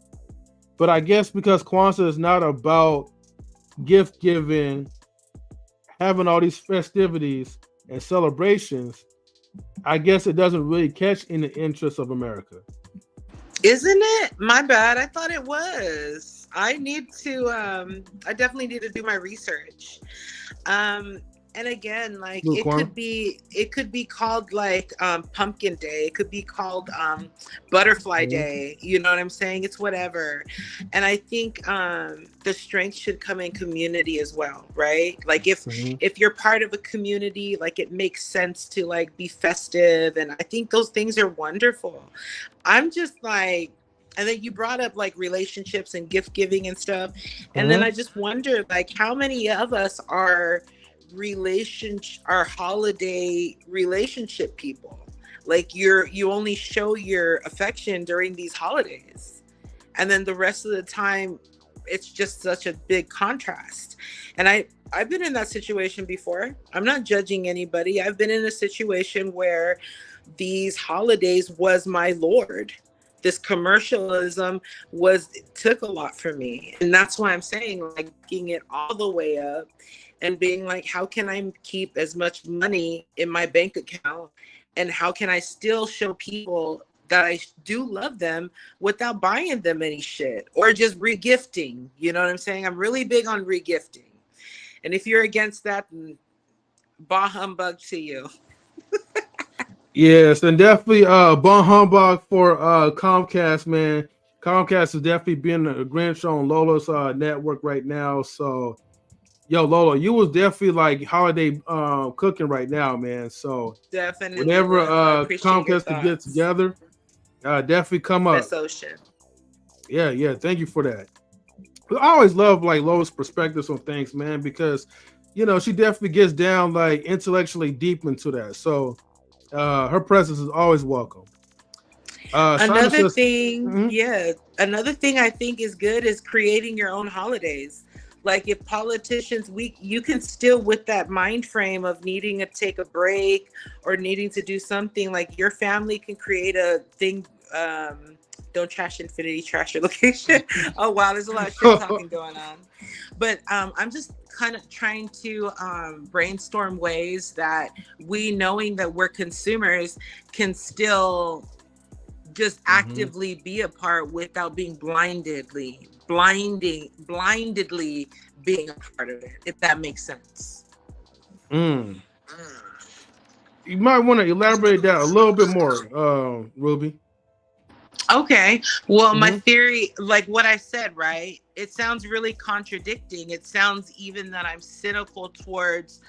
But I guess because Kwanzaa is not about gift giving, having all these festivities and celebrations, I guess it doesn't really catch in the interest of America. Isn't it? My bad. I thought it was. I definitely need to do my research. Um And again, like Salute, Quantum. it could be called like pumpkin day, it could be called butterfly Mhm. day, you know what I'm saying? It's whatever. And I think the strength should come in community as well, right? Like Mhm. if you're part of a community, like it makes sense to like be festive, and I think those things are wonderful. I'm just like, and then you brought up like relationships and gift giving and stuff, and then I Mhm. just wonder like how many of us are holiday relationship people. Like you only show your affection during these holidays, and then the rest of the time it's just such a big contrast. And I've been in that situation before. I'm not judging anybody. I've been in a situation where these holidays was my lord. This commercialism was took a lot from me, and that's why I'm saying like taking it all the way up and being like, how can I keep as much money in my bank account, and how can I still show people that I do love them without buying them any shit or just regifting? You know what I'm saying? I'm really big on regifting, and if you're against that, then bah humbug to you. Yes, and definitely bon humbug for Comcast, man. Comcast is definitely being a Grinch on Lola's network right now. So, yo, Lola, you was definitely like holiday cooking right now, man. So, Definitely whenever was. I appreciate your Comcast could get thoughts. together, definitely come up. Miss Ocean. Yeah, yeah. Thank you for that. I always love like Lola's perspectives on things, man, because she definitely gets down like intellectually deep into that. So her presence is always welcome. Simon Another says, thing, mhm. yeah, another thing I think is good is creating your own holidays. Like if politicians, we you can still with that mind frame of needing to take a break or needing to do something, like your family can create a thing. Don't trash infinity, trash your location. Oh wow, there's a lot of shit talking going on. But I'm just kind of trying to brainstorm ways that we, knowing that we're consumers, can still just Mhm. actively be a part without being blindedly being a part of it, if that makes sense. Mm. You might want to elaborate that a little bit more, Ruby. Okay, well, my Hmm. theory, like what I said, right, it sounds really contradicting. It sounds even that I'm cynical towards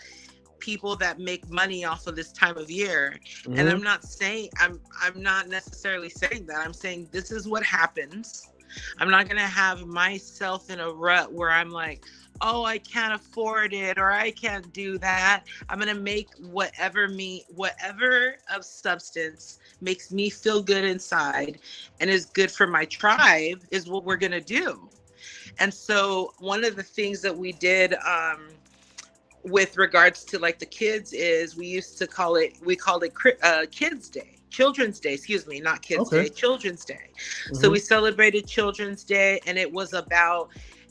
people that make money off of this time of year. And Hmm. I'm not necessarily saying that. I'm saying this is what happens. I'm not going to have myself in a rut where I'm like, oh, I can't afford it or I can't do that. I'm going to make whatever of substance makes me feel good inside and is good for my tribe is what we're going to do. And so one of the things that with regards to like the kids is we called it kids day, children's day, excuse me, not kids Okay. day, children's day. So Hmm. we celebrated children's day, and it was about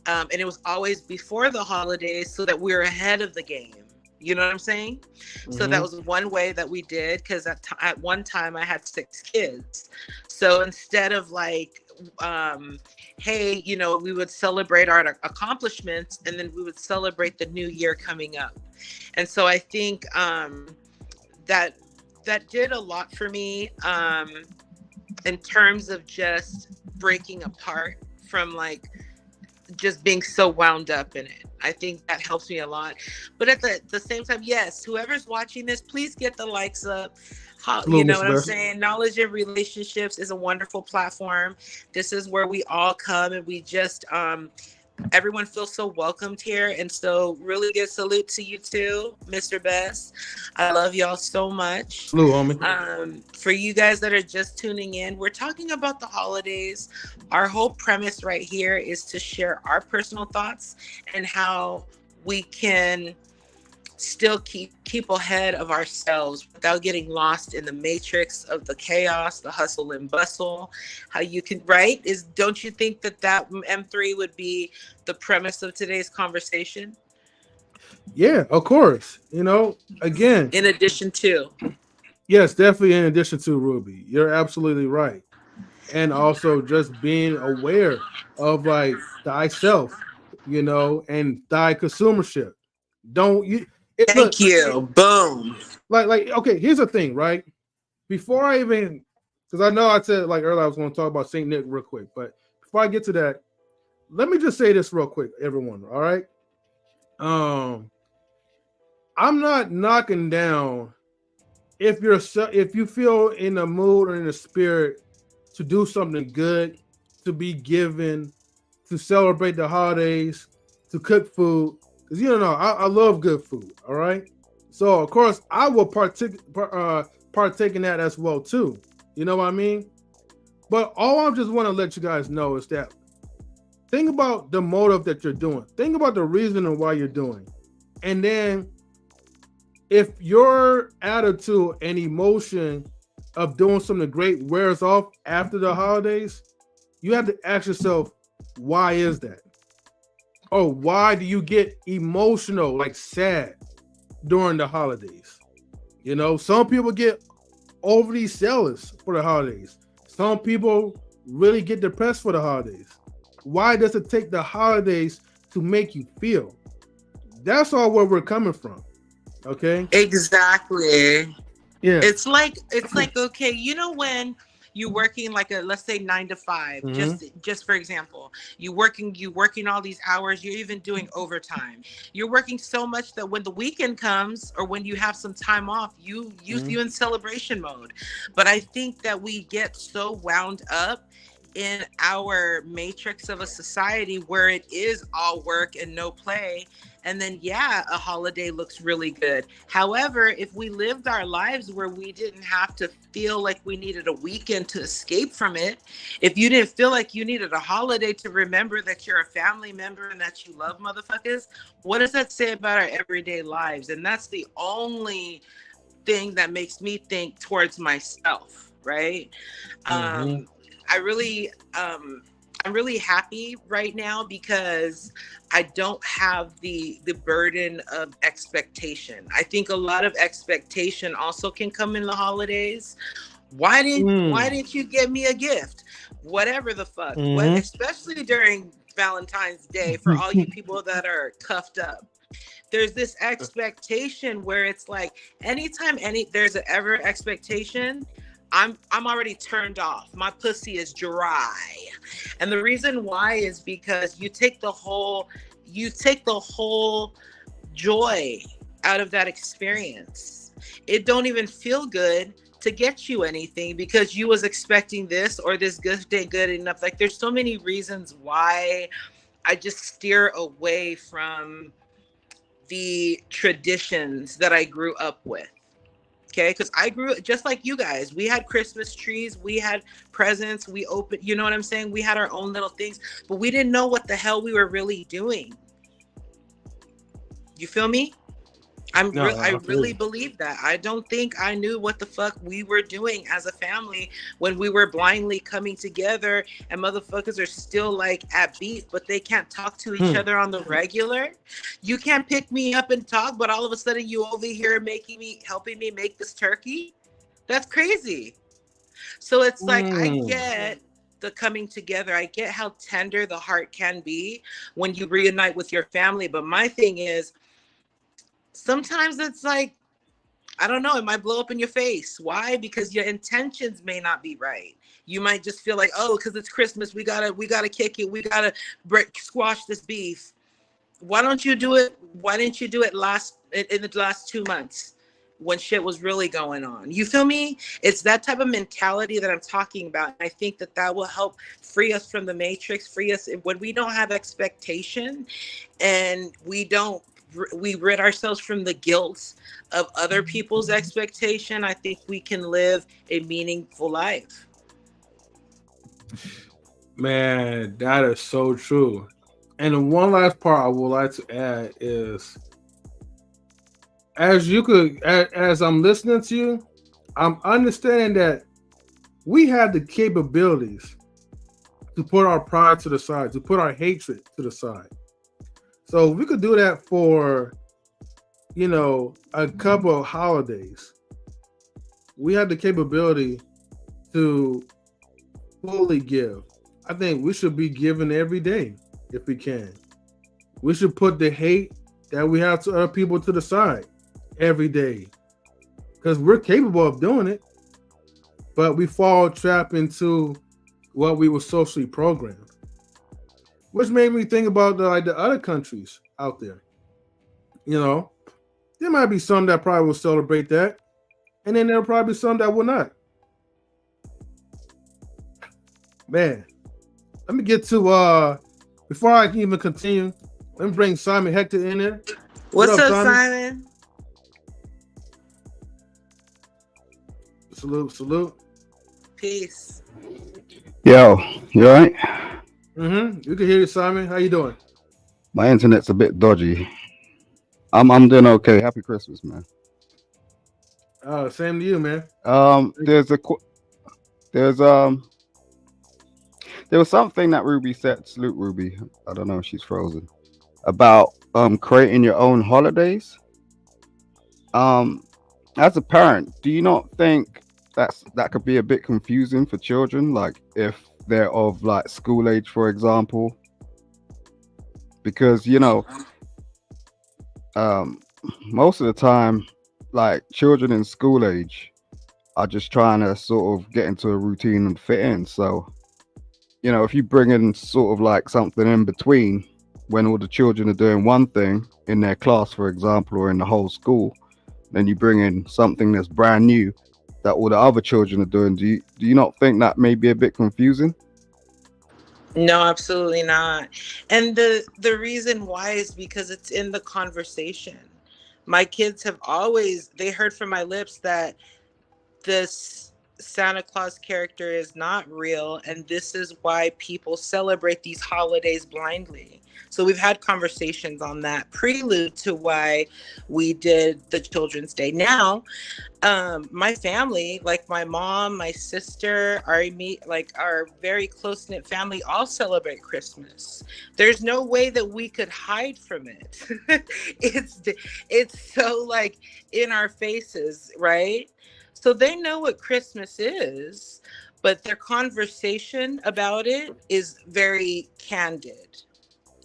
and it was always before the holidays so that we were ahead of the game. You know what I'm saying? So that Hmm. was one way that we did, because at one time I had 6 kids. So instead of like hey, we would celebrate our accomplishments, and then we would celebrate the new year coming up. And so I think that that did a lot for me in terms of just breaking apart from like just being so wound up in it. I think that helps me a lot. But at the same time, yes, whoever's watching this, please get the likes up. You Salute, know Mr. what I'm Best. saying? Knowledge and Relationships is a wonderful platform. This is where we all come and we just everyone feels so welcomed here. And so really good salute to you too, Mr. Best. I love y'all so much. Salute, homie. For you guys that are just tuning in, we're talking about the holidays. Our whole premise right here is to share our personal thoughts and how we can still keep ahead of ourselves without getting lost in the matrix of the chaos, the hustle and bustle. How you can, right, is, don't you think that M3 would be the premise of today's conversation, Yeah, of course. Again, in addition to yes, definitely. In addition to Ruby, you're absolutely right, and also just being aware of like thyself, and thy consumership. Don't you? Look, Thank you. Boom. okay, here's the thing, right? Before I even, because I know I said like earlier I was going to talk about Saint Nick real quick, but before I get to that, let me just say this real quick, everyone. All right, um, I'm not knocking down if you feel in the mood or in the spirit to do something good, to be given, to celebrate the holidays, to cook food, because you know I love good food. All right, so of course I will partake in that as well too. You know what I mean? But all I just want to let you guys know is that think about the motive that you're doing. Think about the reason and why you're doing, and then if your attitude and emotion of doing something great wears off after the holidays, you have to ask yourself, why is that? Or why do you get emotional, like sad during the holidays? You know, some people get overly zealous for the holidays. Some people really get depressed for the holidays. Why does it take the holidays to make you feel? That's all where we're coming from. Okay. Exactly. Yeah. It's like okay, when you're working like a, let's say, 9 to 5, Mm-hmm. just for example, you working all these hours, you're even doing overtime, you're working so much that when the weekend comes or when you have some time off, you in celebration mode. But I think that we get so wound up in our matrix of a society where it is all work and no play. And then, yeah, a holiday looks really good. However, if we lived our lives where we didn't have to feel like we needed a weekend to escape from it, if you didn't feel like you needed a holiday to remember that you're a family member and that you love motherfuckers, what does that say about our everyday lives? And that's the only thing that makes me think towards myself, right? Mm-hmm. I really, I'm really happy right now because I don't have the burden of expectation. I think a lot of expectation also can come in the holidays. Why didn't you get me a gift? Whatever the fuck. What, Mm-hmm. especially during Valentine's Day, for all you people that are cuffed up. There's this expectation where it's like anytime there's a ever expectation, I'm already turned off. My pussy is dry. And the reason why is because you take the whole joy out of that experience. It don't even feel good to get you anything because you was expecting this, or this gift ain't good enough. Like, there's so many reasons why I just steer away from the traditions that I grew up with. Okay, because I grew up just like you guys. We had Christmas trees, we had presents, we opened, you know what I'm saying? We had our own little things, but we didn't know what the hell we were really doing. You feel me? No, I I feel really you. believe that. I don't think I knew what the fuck we were doing as a family when we were blindly coming together, and motherfuckers are still like at beef, but they can't talk to each Hmm. other on the regular. You can't pick me up and talk, but all of a sudden you over here helping me make this turkey. That's crazy. So it's like I Mm. get the coming together. I get how tender the heart can be when you reunite with your family. But my thing is, sometimes it's like, I don't know, it might blow up in your face. Why? Because your intentions may not be right. You might just feel like, oh, because it's Christmas, we gotta kick it, we gotta squash this beef. Why don't you do it? Why didn't you do it in the last 2 months when shit was really going on? You feel me? It's that type of mentality that I'm talking about. And I think that that will help free us from the matrix, free us when we don't have expectation, and we rid ourselves from the guilt of other people's expectation. I think we can live a meaningful life. Man, that is so true. And the one last part I would like to add is, as I'm listening to you, I'm understanding that we have the capabilities to put our pride to the side, to put our hatred to the side. So we could do that for, a couple of holidays. We have the capability to fully give. I think we should be giving every day if we can. We should put the hate that we have to other people to the side every day because we're capable of doing it, but we fall trap into what we were socially programmed, which made me think about the other countries out there. You know, there might be some that probably will celebrate that, and then there'll probably be some that will not. Man, let me get to before I can even continue. Let me bring Simon Hector in there. What What's up, up, Simon? Simon? Salute, salute. Peace. Yo, you alright? You can hear you, Simon. How you doing? My internet's a bit dodgy. I'm doing okay. Happy Christmas, man. Same to you, man. There's a there's there was something that Ruby said. Salute, Ruby. I don't know if she's frozen. About creating your own holidays. Um, as a parent, do you not think that could be a bit confusing for children? Like if they're of like school age, for example, because um, most of the time, like children in school age are just trying to sort of get into a routine and fit in. So, if you bring in sort of like something in between when all the children are doing one thing in their class, for example, or in the whole school, then you bring in something that's brand new that all the other children are doing. Do you not think that may be a bit confusing? No, absolutely not. And the reason why is because it's in the conversation. My kids have always they heard from my lips that this Santa Claus character is not real, and this is why people celebrate these holidays blindly. So we've had conversations on that prelude to why we did the Children's Day. Now, my family, like my mom, my sister, our very close knit family, all celebrate Christmas. There's no way that we could hide from it. it's so like in our faces, right? So they know what Christmas is, but their conversation about it is very candid.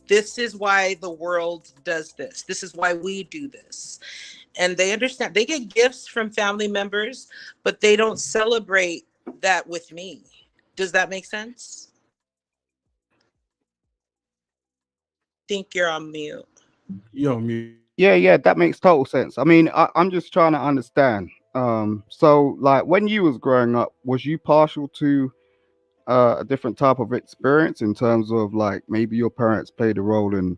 This is why the world does this. This is why we do this. And they understand. They get gifts from family members, but they don't celebrate that with me. Does that make sense? Think you're on mute. You on mute. Yeah, that makes total sense. I mean, I'm just trying to understand. So like when you was growing up, was you partial to a different type of experience in terms of like maybe your parents played a role in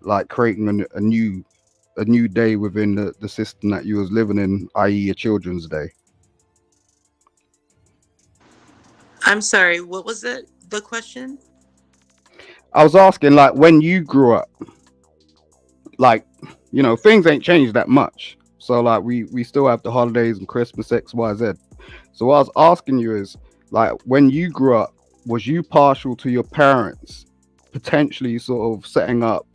like creating a new day within the system that you was living in, i.e. a children's day? I'm sorry, what was it? The question? I was asking like when you grew up, like things ain't changed that much. So like we still have the holidays and Christmas XYZ. So what I was asking you is like when you grew up, was you partial to your parents potentially sort of setting up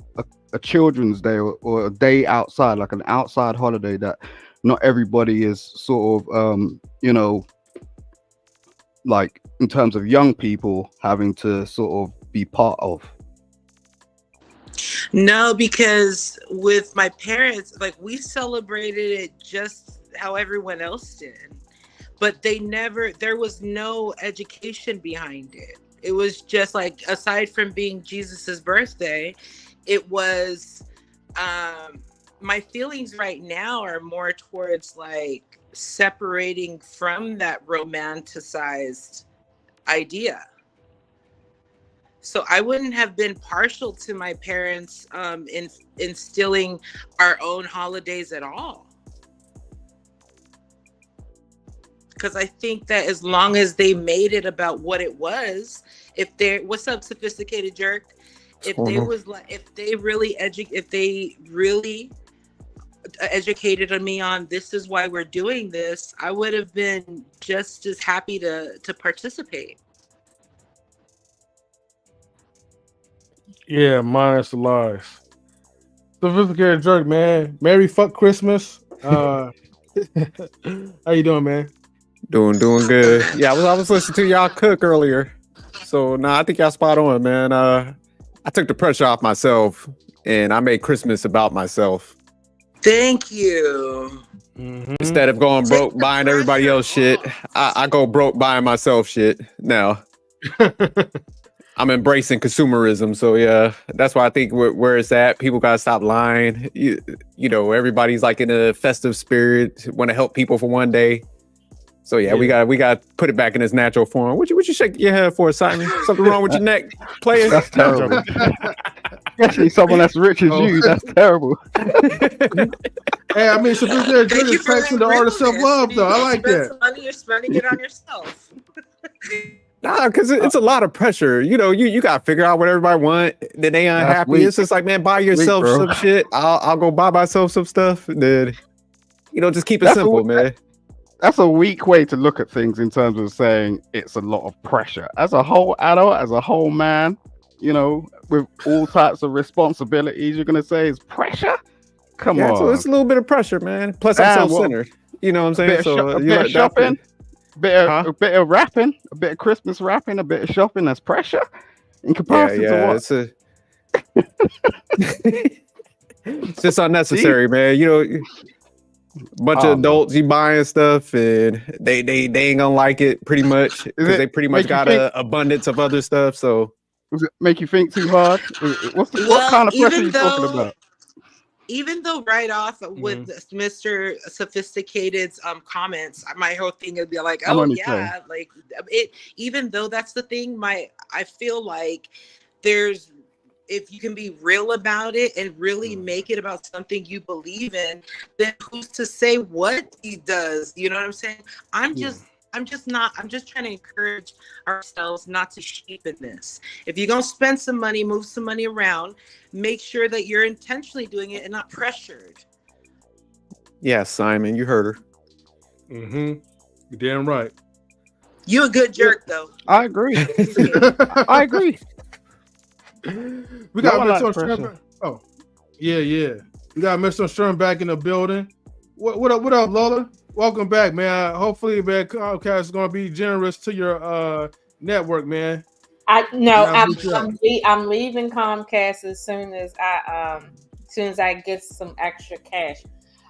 a children's day or a day outside, like an outside holiday that not everybody is sort of like in terms of young people having to sort of be part of? No, because with my parents, like we celebrated it just how everyone else did. But there was no education behind it. It was just like, aside from being Jesus's birthday, it was, my feelings right now are more towards like separating from that romanticized idea. So I wouldn't have been partial to my parents in instilling our own holidays at all. Because I think that as long as they made it about what it was, what's up, sophisticated jerk? If they was like, if they really educated me on this is why we're doing this, I would have been just as happy to participate. Yeah, minus the lies. Sophisticated jerk, man. Merry fuck Christmas. How you doing, man? Doing good. Yeah, I was listening to y'all cook earlier. So I think y'all spot on, man. I took the pressure off myself, and I made Christmas about myself. Thank you. Instead of going Take broke the buying everybody else shit, pressure I go broke buying myself shit now. I'm embracing consumerism, so yeah, that's why I think where it's at. People gotta stop lying. You know, everybody's like in a festive spirit, want to help people for one day. So yeah, we got to put it back in its natural form. What you shake your head for, Simon? Something wrong with your neck, player? That's terrible. Especially someone that's rich as you. That's terrible. Hey, I mean, Sophisticated Dude Thank you is for practicing the that art of self-love, though. I like spend that. some money, you're spending it on yourself. Nah, because it's a lot of pressure. You know, you got to figure out what everybody want. Then they unhappy. weak. It's just like, man, buy yourself bro. some shit. I'll go buy myself some stuff. And then, just keep it simple, man. That's a weak way to look at things in terms of saying it's a lot of pressure. As a whole adult, as a whole man, with all types of responsibilities, you're going to say is pressure? Come on. So it's a little bit of pressure, man. Plus, I'm self-centered. You know what I'm saying? A bit of shopping, a bit of rapping, a bit of Christmas rapping, a bit of shopping. That's pressure in comparison to what? It's just unnecessary, man. Bunch of adults you buying stuff and they ain't gonna like it pretty much because they pretty much got an abundance of other stuff. So does it make you think too hard? What kind of pressure are you talking about? Even though right off with Mr. Sophisticated's comments, my whole thing would be like, oh yeah, like it. Even though that's the thing, I feel like if you can be real about it and really make it about something you believe in, then who's to say what he does? You know what I'm saying? I'm just trying to encourage ourselves not to sheep in this. If you're going to spend some money, move some money around, make sure that you're intentionally doing it and not pressured. Yeah, Simon, you heard her. You're damn right. You a good jerk, though. I agree. I agree. We got Mr. Sherman. Oh, yeah. We got Mr. Sherman back in the building. What up, Lola? Welcome back, man. Hopefully, man, Comcast is gonna be generous to your network, man. I'm leaving Comcast as soon as I get some extra cash.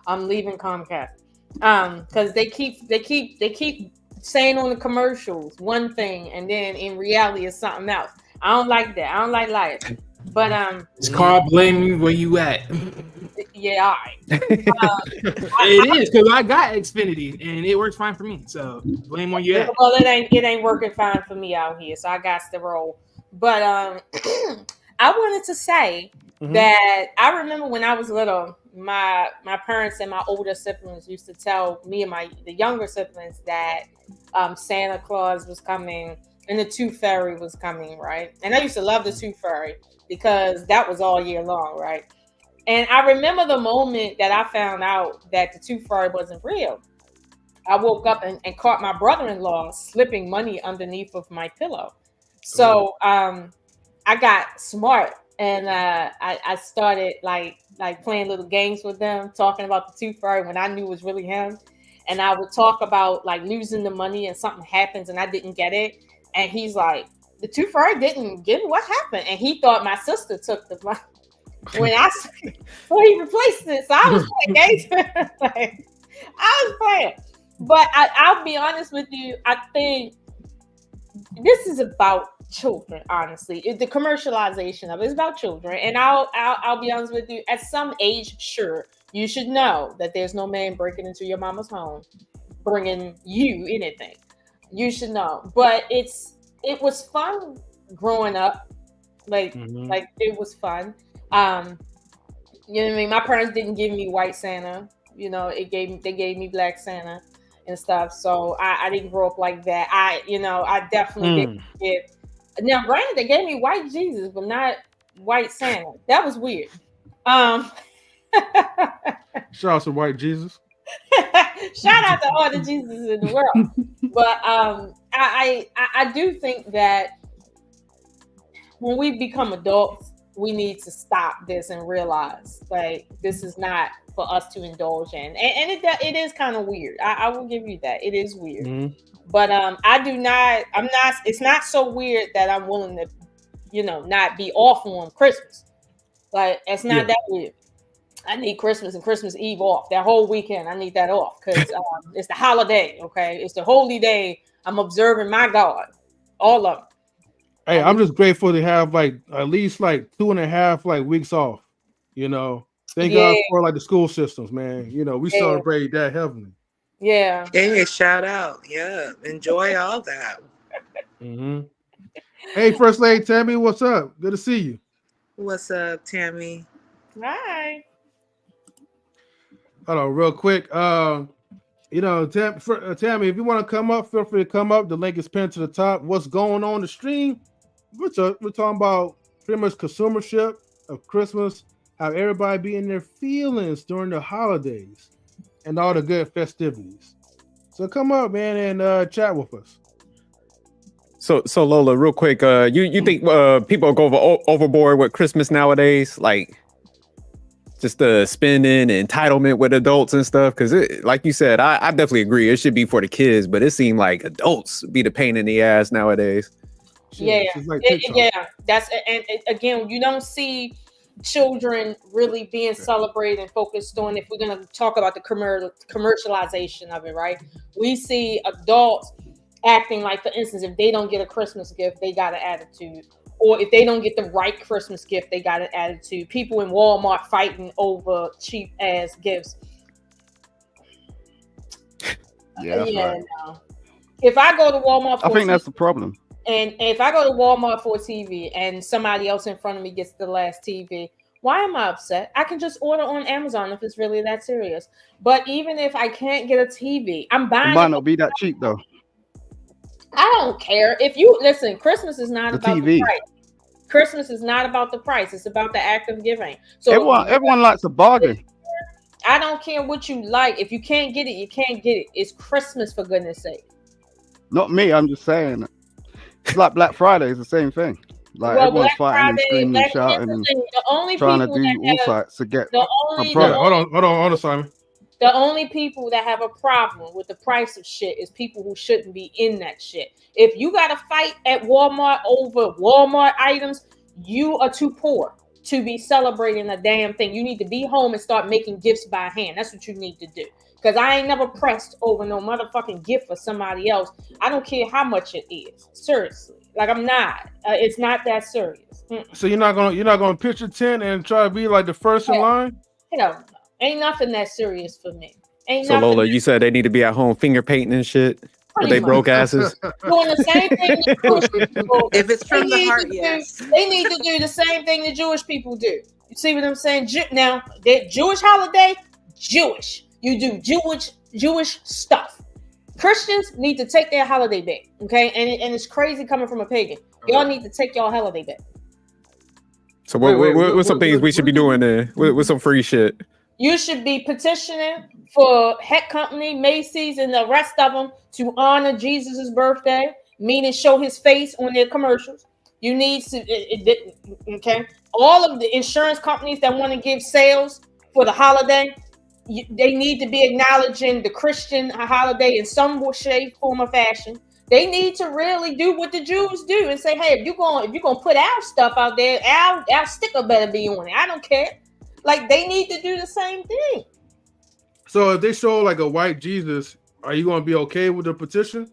I'm leaving Comcast because they keep saying on the commercials one thing and then in reality it's something else. I don't like that. I don't like life. But it's called blame me where you at. Yeah, all right. It is because I got Xfinity and it works fine for me. So blame where you at. Well, it ain't working fine for me out here, so I got to roll. But I wanted to say that I remember when I was little, my parents and my older siblings used to tell me and the younger siblings that Santa Claus was coming and the Tooth Fairy was coming, right? And I used to love the Tooth Fairy because that was all year long, right? And I remember the moment that I found out that the Tooth Fairy wasn't real. I woke up and caught my brother-in-law slipping money underneath of my pillow. So I got smart and I started like playing little games with them, talking about the Tooth Fairy when I knew it was really him. And I would talk about like losing the money and something happens and I didn't get it. And he's like, the Tooth Fairy didn't get it. What happened? And he thought my sister took the money. When he replaced it. So I was playing games. Like, I was playing. But I'll be honest with you. I think this is about children, honestly. The commercialization of it is about children. And I'll be honest with you. At some age, sure, you should know that there's no man breaking into your mama's home, bringing you anything. You should know. But it was fun growing up. Like it was fun. You know what I mean? My parents didn't give me white Santa. You know, they gave me black Santa and stuff. So I didn't grow up like that. I definitely didn't get. Now, granted, they gave me white Jesus, but not white Santa. That was weird. Shout out to white Jesus. Shout out to all the Jesus in the world. But I do think that when we become adults, we need to stop this and realize like this is not for us to indulge in. And it is kind of weird. I will give you that. It is weird. But it's not so weird that I'm willing to not be off on Christmas. Like, it's not Yeah. that weird. I need Christmas and Christmas Eve off. That whole weekend, I need that off because it's the holiday. Okay, it's the holy day. I'm observing my God. All of them. Hey, I'm just grateful to have like at least like 2.5 like weeks off. Thank God for like the school systems, man. We celebrate that heavily. Yeah. Hey, shout out. Yeah. Enjoy all that. Mm-hmm. Hey, First Lady Tammy, what's up? Good to see you. What's up, Tammy? Hi. Hold on, real quick. Tammy, if you want to come up, feel free to come up. The link is pinned to the top. What's going on the stream? We're talking about pretty much consumership of Christmas, how everybody be in their feelings during the holidays and all the good festivities. So come up, man, and chat with us. So Lola, real quick, you think people go overboard with Christmas nowadays? Like just the spending and entitlement with adults and stuff? Because like you said, I definitely agree. It should be for the kids, but it seemed like adults be the pain in the ass nowadays. Yeah, like that's and again, you don't see children really being celebrated and focused on. If we're going to talk about the commercialization of it, right? We see adults acting like, for instance, if they don't get a Christmas gift, they got an attitude. Or if they don't get the right Christmas gift, they got an attitude. People in Walmart fighting over cheap ass gifts. Yeah, that's right. No. If I go to Walmart, I think that's the problem. And if I go to Walmart for a TV and somebody else in front of me gets the last TV, why am I upset? I can just order on Amazon if it's really that serious. But even if I can't get a TV, I'm buying it. Might not be that cheap though. I don't care. If you listen, Christmas is not about the price. Christmas is not about the price. It's about the act of giving. So everyone likes a bargain. I don't care what you like. If you can't get it, you can't get it. It's Christmas, for goodness sake. Not me. I'm just saying. It's like Black Friday is the same thing. Like everyone's fighting and screaming and shouting and trying to do all sides to get a product. Hold on, Simon. The only people that have a problem with the price of shit is people who shouldn't be in that shit. If you got to fight at Walmart over Walmart items, you are too poor to be celebrating a damn thing. You need to be home and start making gifts by hand. That's what you need to do. Because I ain't never pressed over no motherfucking gift for somebody else. I don't care how much it is. Seriously. Like, I'm not. It's not that serious. So you're not gonna pitch a tent and try to be like the first in line? No. Ain't nothing that serious for me. So Lola, you said they need to be at home finger painting and shit. But they broke asses. Doing the same thing the Jewish people. If it's from the heart, yes. They need to do the same thing the Jewish people do. You see what I'm saying? Now, that Jewish holiday, Jewish. You do Jewish stuff. Christians need to take their holiday back, okay? And it's crazy coming from a pagan. Y'all need to take y'all holiday back. So what's some things we should be doing there? With some free shit? You should be petitioning for Heck Company, Macy's, and the rest of them to honor Jesus' birthday, meaning show his face on their commercials. You need to, okay? All of the insurance companies that want to give sales for the holiday, they need to be acknowledging the Christian holiday in some shape, form, or fashion. They need to really do what the Jews do and say, hey, if you're gonna put our stuff out there, our sticker better be on it. I don't care. Like, they need to do the same thing. So if they show like a white Jesus, are you going to be okay with the petition?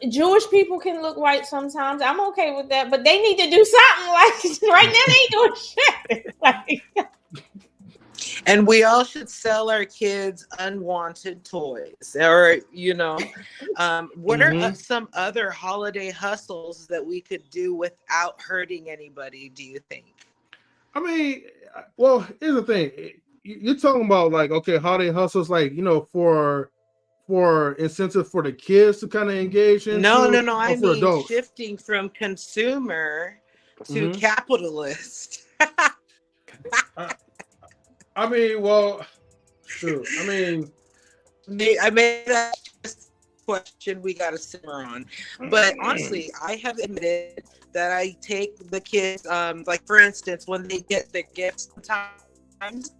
Jewish people can look white sometimes. I'm okay with that, but they need to do something. Like, right now, they ain't doing shit. Like, and we all should sell our kids unwanted toys, or what are some other holiday hustles that we could do without hurting anybody? Do you think? I mean, well, here's the thing. You're talking about like, okay, holiday hustles, like, for incentive for the kids to kind of engage in. No. I mean, adults? Shifting from consumer to capitalist. I mean, well, sure. I mean, I made that question we got to simmer on, but honestly, I have admitted that I take the kids, like for instance, when they get their gifts sometimes,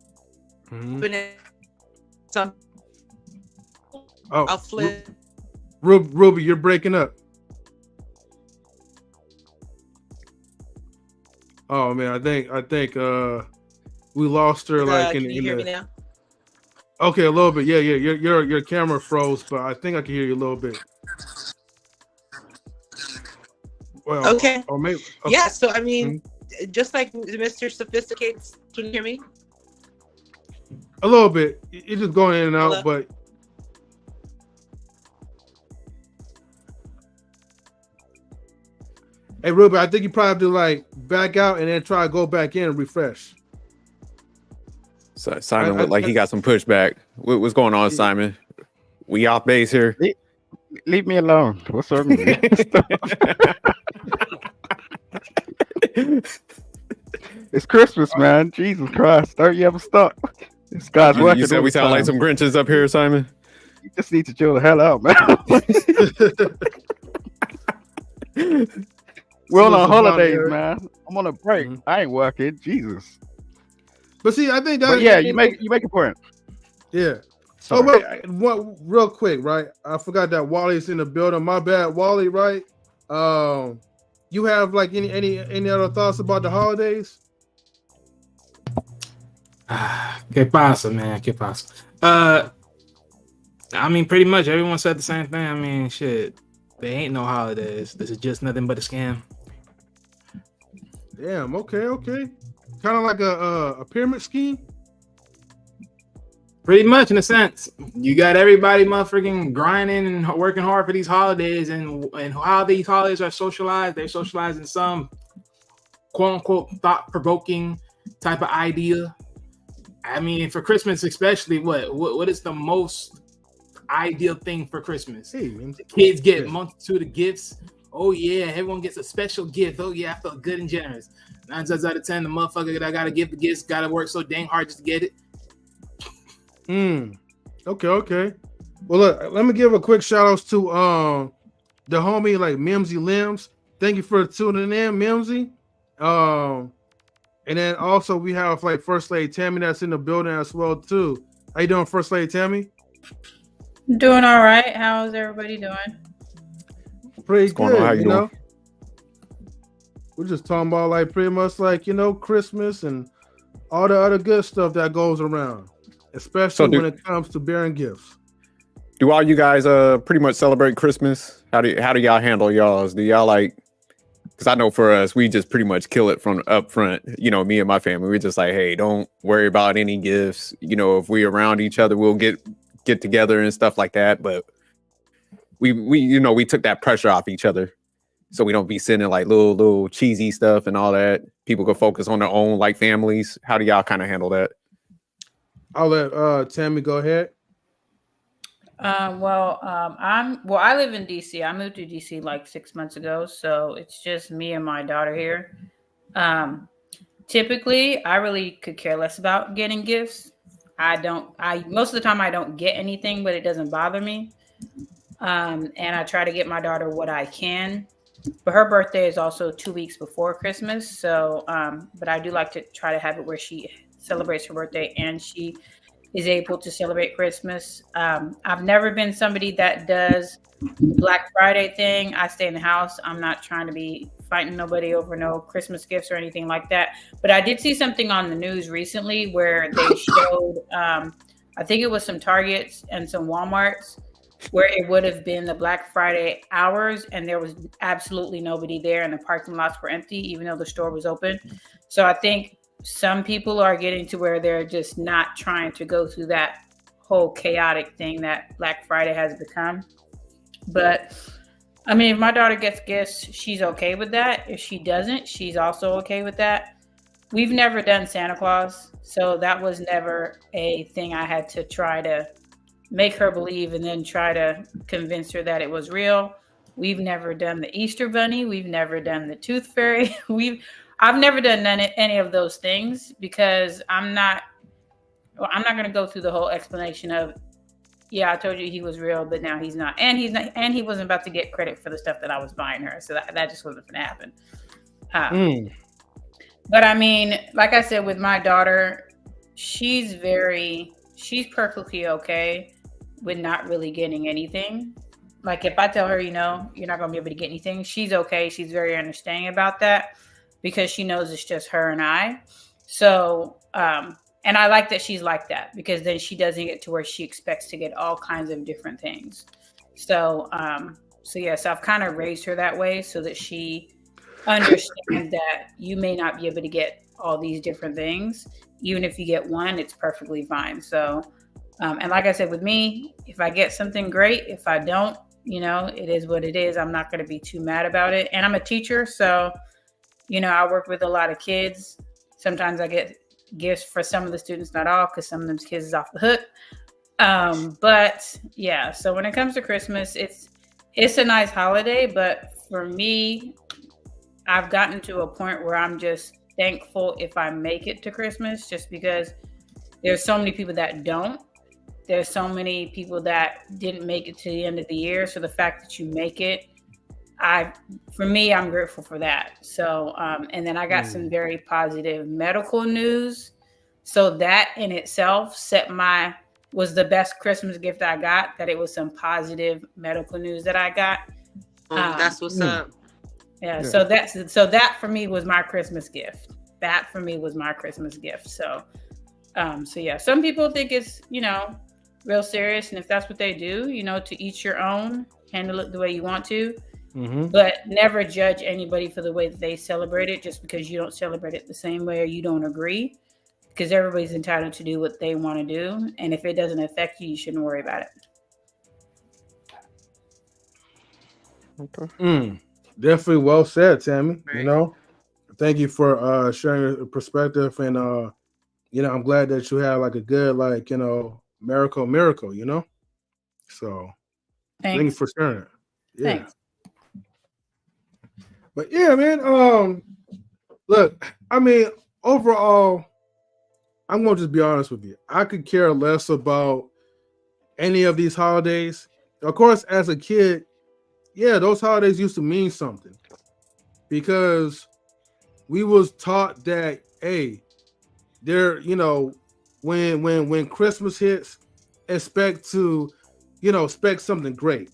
I'll flip. Ruby, you're breaking up. Oh man, I think we lost her like Can you hear me now? Okay, a little bit. Yeah, yeah. Your camera froze, but I think I can hear you a little bit. Well, Okay. or maybe. Okay. Yeah. So I mean, just like Mr. Sophisticates, can you hear me? A little bit. It's just going in and out, Hello? but. Hey, Ruben, I think you probably have to like back out and then try to go back in and refresh. So Simon looked like he got some pushback. What's going on, Simon? We off base here. Leave me alone. What's wrong with you? It's Christmas, man. Jesus Christ. Don't you ever stop? This guy's working. You said we sound like some Grinches up here, Simon. You just need to chill the hell out, man. We're on our holidays, man. I'm on a break. I ain't working. Jesus. But see, I think that. But yeah, you make a point. Yeah. Sorry. Oh, well, real quick, right? I forgot that Wally's in the building. My bad, Wally. Right? You have like any other thoughts about the holidays? Que pasa, man? Que pasa? I mean, pretty much everyone said the same thing. I mean, shit, there ain't no holidays. This is just nothing but a scam. Damn. Okay. Kind of like a pyramid scheme. Pretty much, in a sense, you got everybody motherfucking grinding and working hard for these holidays, and how these holidays are socialized. They're socialized in some quote unquote thought provoking type of idea. I mean, for Christmas especially, what is the most ideal thing for Christmas? Hey, the kids get a multitude of gifts. Oh yeah, everyone gets a special gift. Oh yeah, I feel good and generous. 9 times out of 10, the motherfucker that I gotta give the gifts gotta work so dang hard just to get it. Okay. Well, look, let me give a quick shout outs to the homie like Mimsy Limbs. Thank you for tuning in, Mimsy. And then also we have like First Lady Tammy that's in the building as well too. How you doing, First Lady Tammy? Doing all right. How's everybody doing? Pretty good. How you doing? We're just talking about like pretty much like Christmas and all the other good stuff that goes around, especially when it comes to bearing gifts. Do all you guys pretty much celebrate Christmas? How do y'all handle y'all's? Do y'all like? Because I know for us, we just pretty much kill it from up front. Me and my family, we're just like, hey, don't worry about any gifts. If we're around each other, we'll get together and stuff like that. But we took that pressure off each other, so we don't be sending like little cheesy stuff and all that. People can focus on their own like families. How do y'all kind of handle that? I'll let Tammy go ahead. I live in DC. I moved to DC like 6 months ago, so it's just me and my daughter here. Typically, I really could care less about getting gifts. Most of the time I don't get anything, but it doesn't bother me. And I try to get my daughter what I can. But her birthday is also 2 weeks before Christmas, so but I do like to try to have it where she celebrates her birthday and she is able to celebrate Christmas. I've never been somebody that does Black Friday thing. I stay in the house. I'm not trying to be fighting nobody over no Christmas gifts or anything like that. But I did see something on the news recently where they showed, I think it was some Targets and some Walmarts, where it would have been the Black Friday hours and there was absolutely nobody there and the parking lots were empty, even though the store was open. So I think some people are getting to where they're just not trying to go through that whole chaotic thing that Black Friday has become. But I mean, if my daughter gets gifts, she's okay with that. If she doesn't, she's also okay with that. We've never done Santa Claus, so that was never a thing I had to try to make her believe and then try to convince her that it was real. We've never done the Easter Bunny. We've never done the Tooth Fairy. I've never done any of those things because I'm not going to go through the whole explanation of, yeah, I told you he was real, but now he's not. And he wasn't about to get credit for the stuff that I was buying her. So that just wasn't going to happen. But I mean, like I said, with my daughter, she's perfectly okay with not really getting anything. Like if I tell her, you're not going to be able to get anything, she's okay. She's very understanding about that. because she knows it's just her and I. So, and I like that she's like that, because then she doesn't get to where she expects to get all kinds of different things. So, so yes, I've kind of raised her that way so that she understands that you may not be able to get all these different things. Even if you get one, it's perfectly fine. So, and like I said, with me, if I get something, great. If I don't, you know, it is what it is. I'm not going to be too mad about it. And I'm a teacher, so, you know, I work with a lot of kids. Sometimes I get gifts for some of the students, not all, because some of them kids is off the hook. But yeah, so when it comes to Christmas, it's a nice holiday, but for me, I've gotten to a point where I'm just thankful if I make it to Christmas, just because there's so many people that don't. There's so many people that didn't make it to the end of the year. So the fact that you make it, for me, I'm grateful for that. So, and then I got some very positive medical news. So that in itself was the best Christmas gift I got, that it was some positive medical news that I got. That's what's up. Yeah. So that for me was my Christmas gift. That for me was my Christmas gift. So, so yeah, some people think it's, you know, real serious. And if that's what they do, you know, to each your own, handle it the way you want to. But never judge anybody for the way that they celebrate it, just because you don't celebrate it the same way or you don't agree, because everybody's entitled to do what they want to do. And if it doesn't affect you, you shouldn't worry about it. Okay. Definitely well said, Tammy. Right. You know, thank you for sharing your perspective. And, you know, I'm glad that you had like a good, like, you know, miracle, you know? So thank you for sharing it. Yeah. Thanks. But yeah, man. Look, I mean, overall, I'm gonna just be honest with you. I could care less about any of these holidays. Of course, as a kid, yeah, those holidays used to mean something, because we was taught that, hey, there, you know, when Christmas hits, expect something great.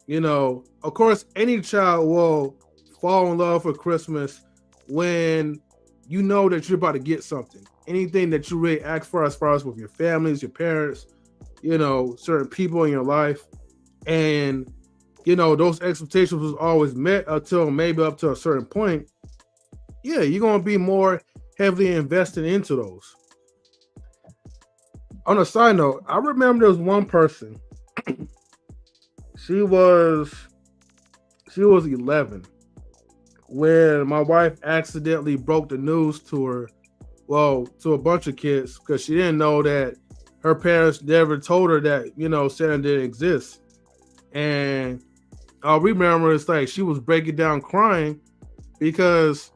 You know, of course, any child will fall in love for Christmas when you know that you're about to get something. Anything that you really ask for, as far as with your families, your parents, you know, certain people in your life. And, you know, those expectations was always met until maybe up to a certain point. Yeah, you're going to be more heavily invested into those. On a side note, I remember there was one person. She was 11 when my wife accidentally broke the news to her, well, to a bunch of kids, because she didn't know that her parents never told her that, you know, Santa didn't exist. And I remember it's like she was breaking down crying, because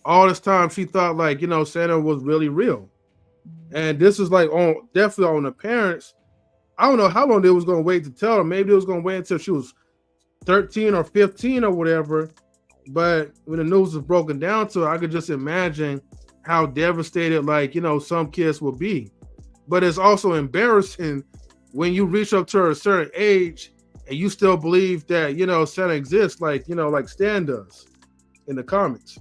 all this time she thought, like, you know, Santa was really real. And this is like definitely on the parents. I don't know how long they was going to wait to tell her. Maybe it was going to wait until she was 13 or 15 or whatever. But when the news was broken down to her, I could just imagine how devastated, like, you know, some kids will be. But it's also embarrassing when you reach up to a certain age and you still believe that, you know, Santa exists, like, you know, like Stan does in the comics.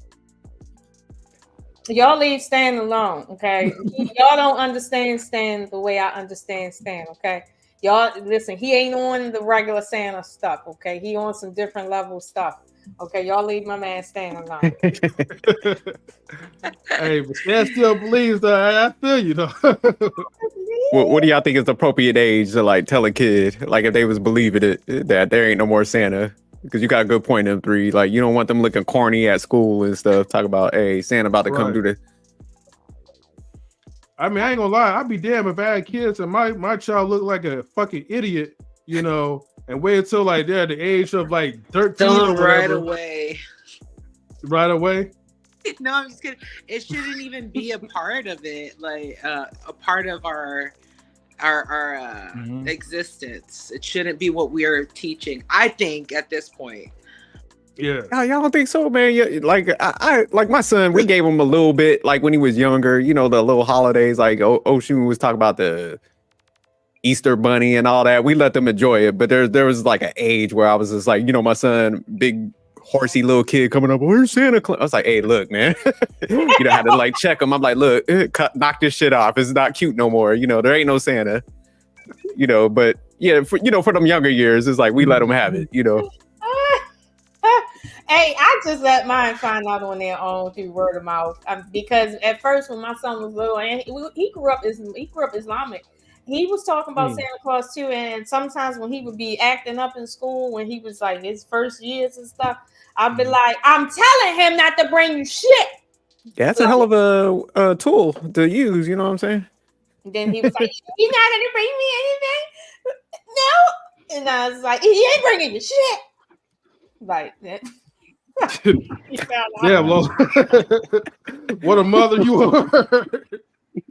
Y'all leave Stan alone, okay? Y'all don't understand Stan the way I understand Stan, okay? Y'all listen, he ain't on the regular Santa stuff, okay? He on some different level stuff. Okay, y'all leave my man Stan alone. Hey, but Stan still believes that. I feel you, though. What do y'all think is the appropriate age to like tell a kid, like if they was believing it, that there ain't no more Santa? Because you got a good point in them three. Like, you don't want them looking corny at school and stuff. Talk about, hey, Santa about to come do this. I mean, I ain't gonna lie. I'd be damn if I had kids and my child looked like a fucking idiot, you know, and wait until like they're at the age of like 13 Tell or him whatever. right away. Right away? No, I'm just kidding. It shouldn't even be a part of it, like a part of our existence. It shouldn't be what we are teaching, I think, at this point. Yeah. Y'all don't think so, man? Yeah, like I like my son, we gave him a little bit, like when he was younger, you know, the little holidays, like Oshun was talking about the Easter bunny and all that. We let them enjoy it, but there was like an age where I was just like, you know, my son, big horsey little kid coming up, where's Santa Claus? I was like, hey, look, man. You know, I had to like check him. I'm like, look, knock this shit off. It's not cute no more. You know, there ain't no Santa. You know, but yeah, for them younger years, it's like we let them have it, you know. Hey, I just let mine find out on their own through word of mouth. Because at first, when my son was little, and he grew up Islamic, he was talking about Santa Claus too. And sometimes when he would be acting up in school, when he was like his first years and stuff, I'd be like, I'm telling him not to bring you shit. Yeah, that's a hell of a tool to use. You know what I'm saying? And then he was like, "You're not gonna bring me anything? No." And I was like, "He ain't bringing you shit." Like that. Damn, Lola. What a mother you are.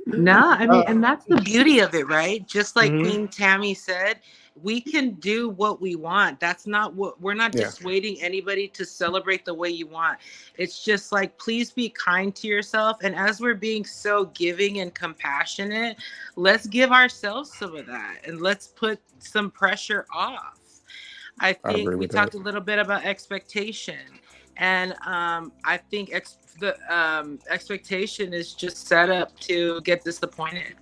No, I mean, and that's the beauty of it, right? Just like Mhm. Queen Tammy said, we can do what we want. That's not what we're not dissuading anybody to celebrate the way you want. It's just like, please be kind to yourself. And as we're being so giving and compassionate, let's give ourselves some of that and let's put some pressure off. I think we talked a little bit about expectation. And I think the expectation is just set up to get disappointed.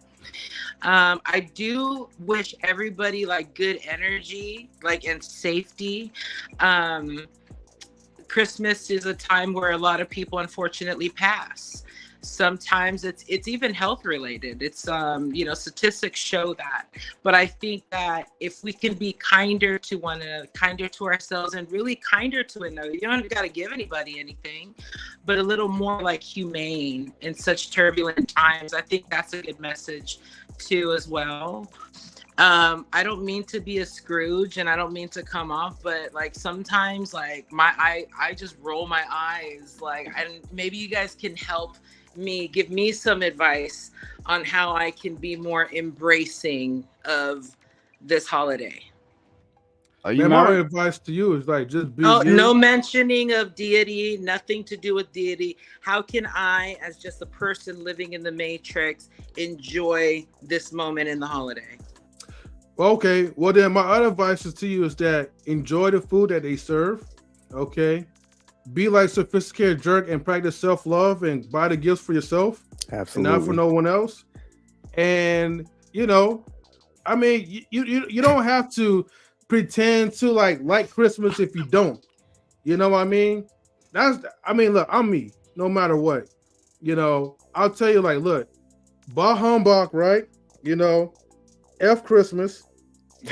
I do wish everybody like good energy, like, and safety. Christmas is a time where a lot of people unfortunately pass. Sometimes it's even health related. It's statistics show that. But I think that if we can be kinder to one another, kinder to ourselves, and really kinder to another, you don't got to give anybody anything, but a little more like humane in such turbulent times. I think that's a good message too as well. I don't mean to be a Scrooge and I don't mean to come off, but like sometimes like I just roll my eyes, like, and maybe you guys can help me, give me some advice on how I can be more embracing of this holiday. Are you Man, my married? advice to you is like just be Oh, you. no mentioning of deity, nothing to do with deity. How can I, as just a person living in the matrix, enjoy this moment in the holiday? Okay, well then my other advice to you is that enjoy the food that they serve. Okay, be like sophisticated jerk and practice self-love and buy the gifts for yourself. Absolutely. And not for no one else. And I mean, you don't have to pretend to like Christmas if you don't. You know what I mean? Look, I'm me, no matter what. I'll tell you, like, look, bah humbug, right? F Christmas.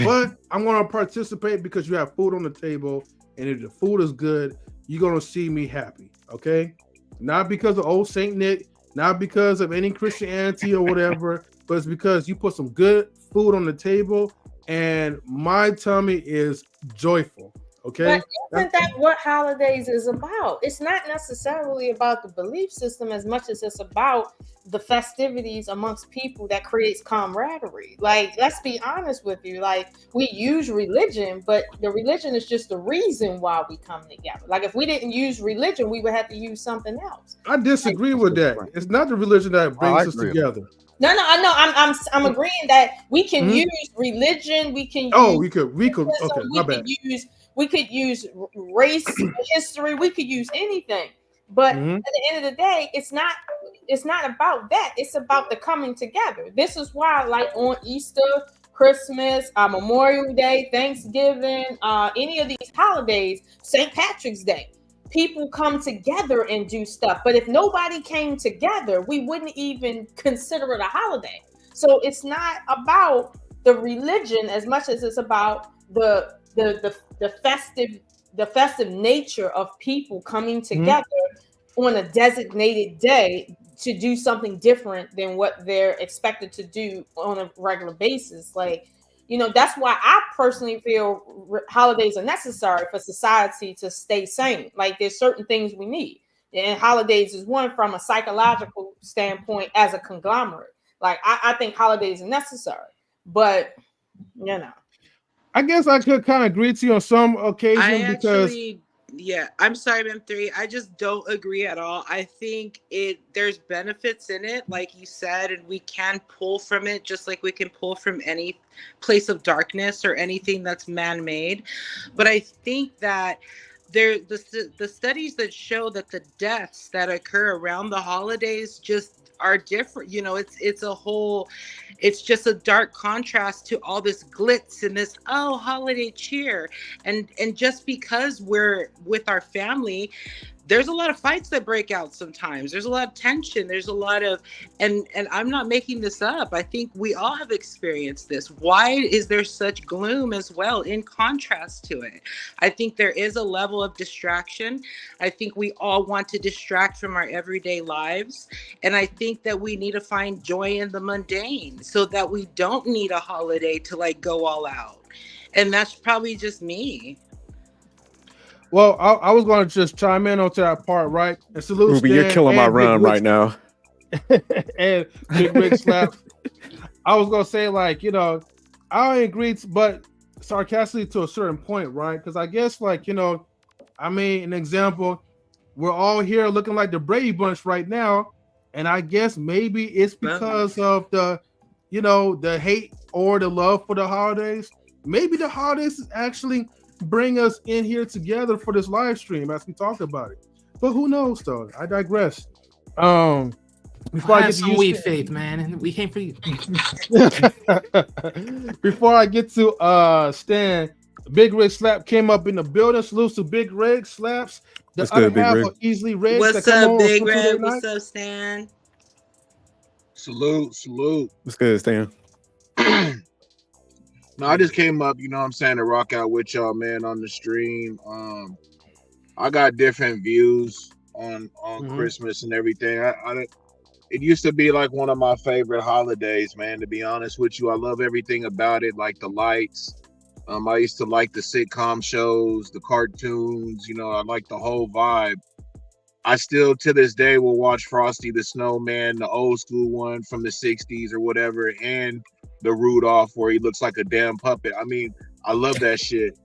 But I'm gonna participate because you have food on the table, and if the food is good, you're gonna see me happy. Okay? Not because of old Saint Nick, not because of any Christianity or whatever, but it's because you put some good food on the table and my tummy is joyful. Okay. But isn't that what holidays is about? It's not necessarily about the belief system as much as it's about the festivities amongst people that creates camaraderie. Like, let's be honest with you. Like, we use religion, but the religion is just the reason why we come together. Like, if we didn't use religion, we would have to use something else. I disagree with that. It's not the religion that brings us together. No, I know. I'm agreeing that we can use religion. We can. We could. Okay, my bad. We could use race, history. We could use anything. But at the end of the day, it's not about that. It's about the coming together. This is why, like on Easter, Christmas, Memorial Day, Thanksgiving, any of these holidays, St. Patrick's Day, people come together and do stuff. But if nobody came together, we wouldn't even consider it a holiday. So it's not about the religion as much as it's about the festive nature of people coming together on a designated day to do something different than what they're expected to do on a regular basis. Like, that's why I personally feel holidays are necessary for society to stay sane. Like, there's certain things we need. And holidays is one from a psychological standpoint as a conglomerate. Like, I think holidays are necessary. But, I guess I could kind of agree to you on some occasion because I'm sorry, M3. I just don't agree at all. I think there's benefits in it, like you said, and we can pull from it just like we can pull from any place of darkness or anything that's man-made. But I think that the studies that show that the deaths that occur around the holidays just are different. It's a whole, it's just a dark contrast to all this glitz and this holiday cheer. And just because we're with our family, there's a lot of fights that break out sometimes. There's a lot of tension. There's a lot of, and I'm not making this up. I think we all have experienced this. Why is there such gloom as well in contrast to it? I think there is a level of distraction. I think we all want to distract from our everyday lives. And I think that we need to find joy in the mundane so that we don't need a holiday to like go all out. And that's probably just me. Well, I was going to just chime in onto that part, right? And salute Ruby, you're Stan killing my and run Big right now. and Big Rick Slap. I was going to say, like, I agree, but sarcastically to a certain point, right? Because I guess, like, I mean, an example, we're all here looking like the Brady Bunch right now. And I guess maybe it's because of the, the hate or the love for the holidays. Maybe the holidays is actually bring us in here together for this live stream as we talk about it. But who knows, though? I digress. Before I get some weed faith, man. We came for you. Before I get to Stan, Big Rig Slap came up in the building. Salute to Big Rig Slaps. The What's other good, Big half Rig? of Easily Rig. What's up, Big Red? What's up, Stan? Salute. What's good, Stan? No, I just came up, to rock out with y'all, man, on the stream. I got different views on Christmas and everything. It used to be like one of my favorite holidays, man, to be honest with you. I love everything about it, like the lights. I used to like the sitcom shows, the cartoons, I like the whole vibe. I still, to this day, will watch Frosty the Snowman, the old school one from the 60s or whatever, and the Rudolph where he looks like a damn puppet. I mean, I love that shit.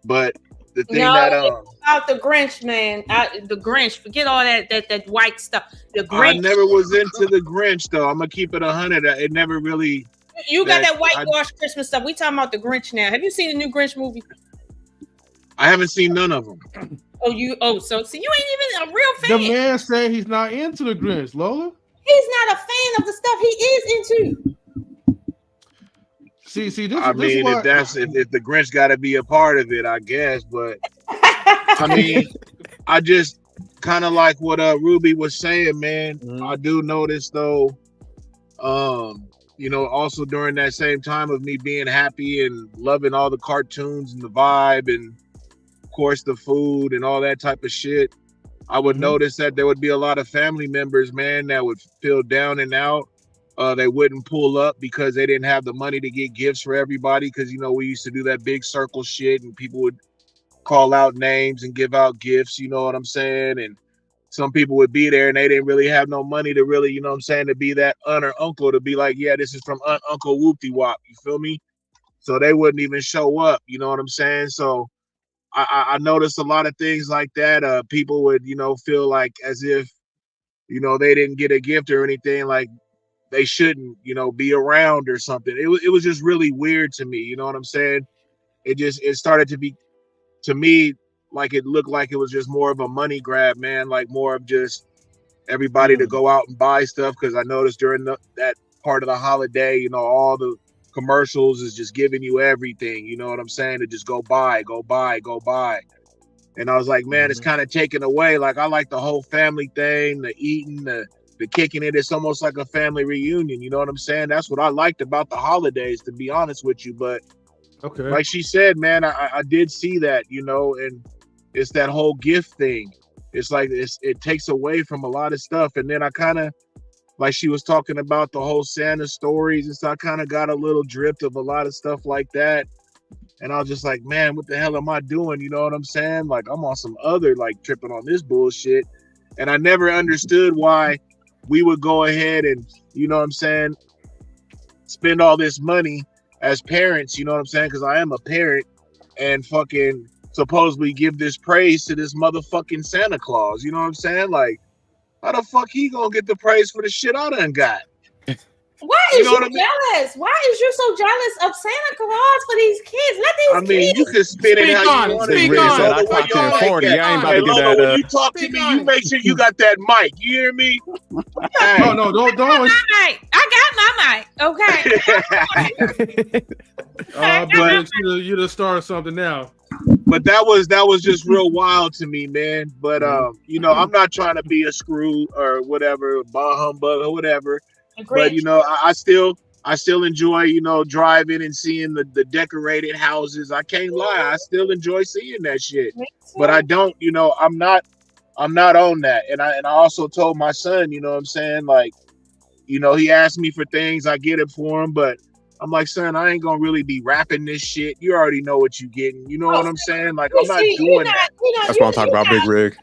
But the thing about the Grinch, man. The Grinch, forget all that white stuff. The Grinch. I never was into the Grinch, though. I'm gonna keep it 100. It never really. You got that whitewash Christmas stuff. We talking about the Grinch now. Have you seen the new Grinch movie? I haven't seen none of them. So you ain't even a real fan. The man said he's not into the Grinch, Lola. He's not a fan of the stuff he is into. See, if the Grinch got to be a part of it, I guess. But I mean, I just kind of like what Ruby was saying, man. I do notice though, also during that same time of me being happy and loving all the cartoons and the vibe and of course the food and all that type of shit, I would notice that there would be a lot of family members, man, that would feel down and out. They wouldn't pull up because they didn't have the money to get gifts for everybody. Because, we used to do that big circle shit and people would call out names and give out gifts. You know what I'm saying? And some people would be there and they didn't really have no money to really, to be that aunt or uncle to be like, yeah, this is from Aunt Uncle Whoopty Wop. You feel me? So they wouldn't even show up. You know what I'm saying? So I noticed a lot of things like that. People would, feel like as if, they didn't get a gift or anything, like they shouldn't, be around or something. It was just really weird to me. You know what I'm saying? It started to be, to me, like it looked like it was just more of a money grab, man. Like more of just everybody to go out and buy stuff. Because I noticed during that part of the holiday, all the commercials is just giving you everything. You know what I'm saying? To just go buy. And I was like, man, it's kind of taken away. Like I like the whole family thing, the eating, the kicking it. It's almost like a family reunion. You know what I'm saying? That's what I liked about the holidays, to be honest with you. But okay, like she said, man, I did see that, and it's that whole gift thing. It's like it takes away from a lot of stuff. And then I kind of, like she was talking about the whole Santa stories and stuff, I kind of got a little drift of a lot of stuff like that. And I was just like, man, what the hell am I doing? You know what I'm saying? Like I'm on some other, like tripping on this bullshit. And I never understood why we would go ahead and, spend all this money as parents, you know what I'm saying? Because I am a parent, and fucking supposedly give this praise to this motherfucking Santa Claus. You know what I'm saying? Like, how the fuck he gonna get the praise for the shit I done got? Why You is know you what I mean? jealous? Why is you so jealous of Santa Claus for these kids? Let these I mean, kids. you can spin it Speak how on you it. want Big Speak it. Rig on said it. I Lola, where clocked you in like 40. that? I ain't about Hey, to do Lola, when that. you talk to Speak me, on you it. make sure you got that mic. You hear me? Hey. No, don't. My mic. I got my mic. Okay. But you to start something now. But that was just real wild to me, man. But you know, I'm not trying to be a screw or whatever, bah humbug or whatever. But you know, I still enjoy, you know, driving and seeing the decorated houses. I can't lie, I still enjoy seeing that shit. But I don't, you know, I'm not on that. And I also told my son, you know what I'm saying, like, you know, he asked me for things, I get it for him, but I'm like, son, I ain't gonna really be rapping this shit. You already know what you getting. You know what I'm saying? Like, I'm not doing that. That's what I'm talking about, Big Rig.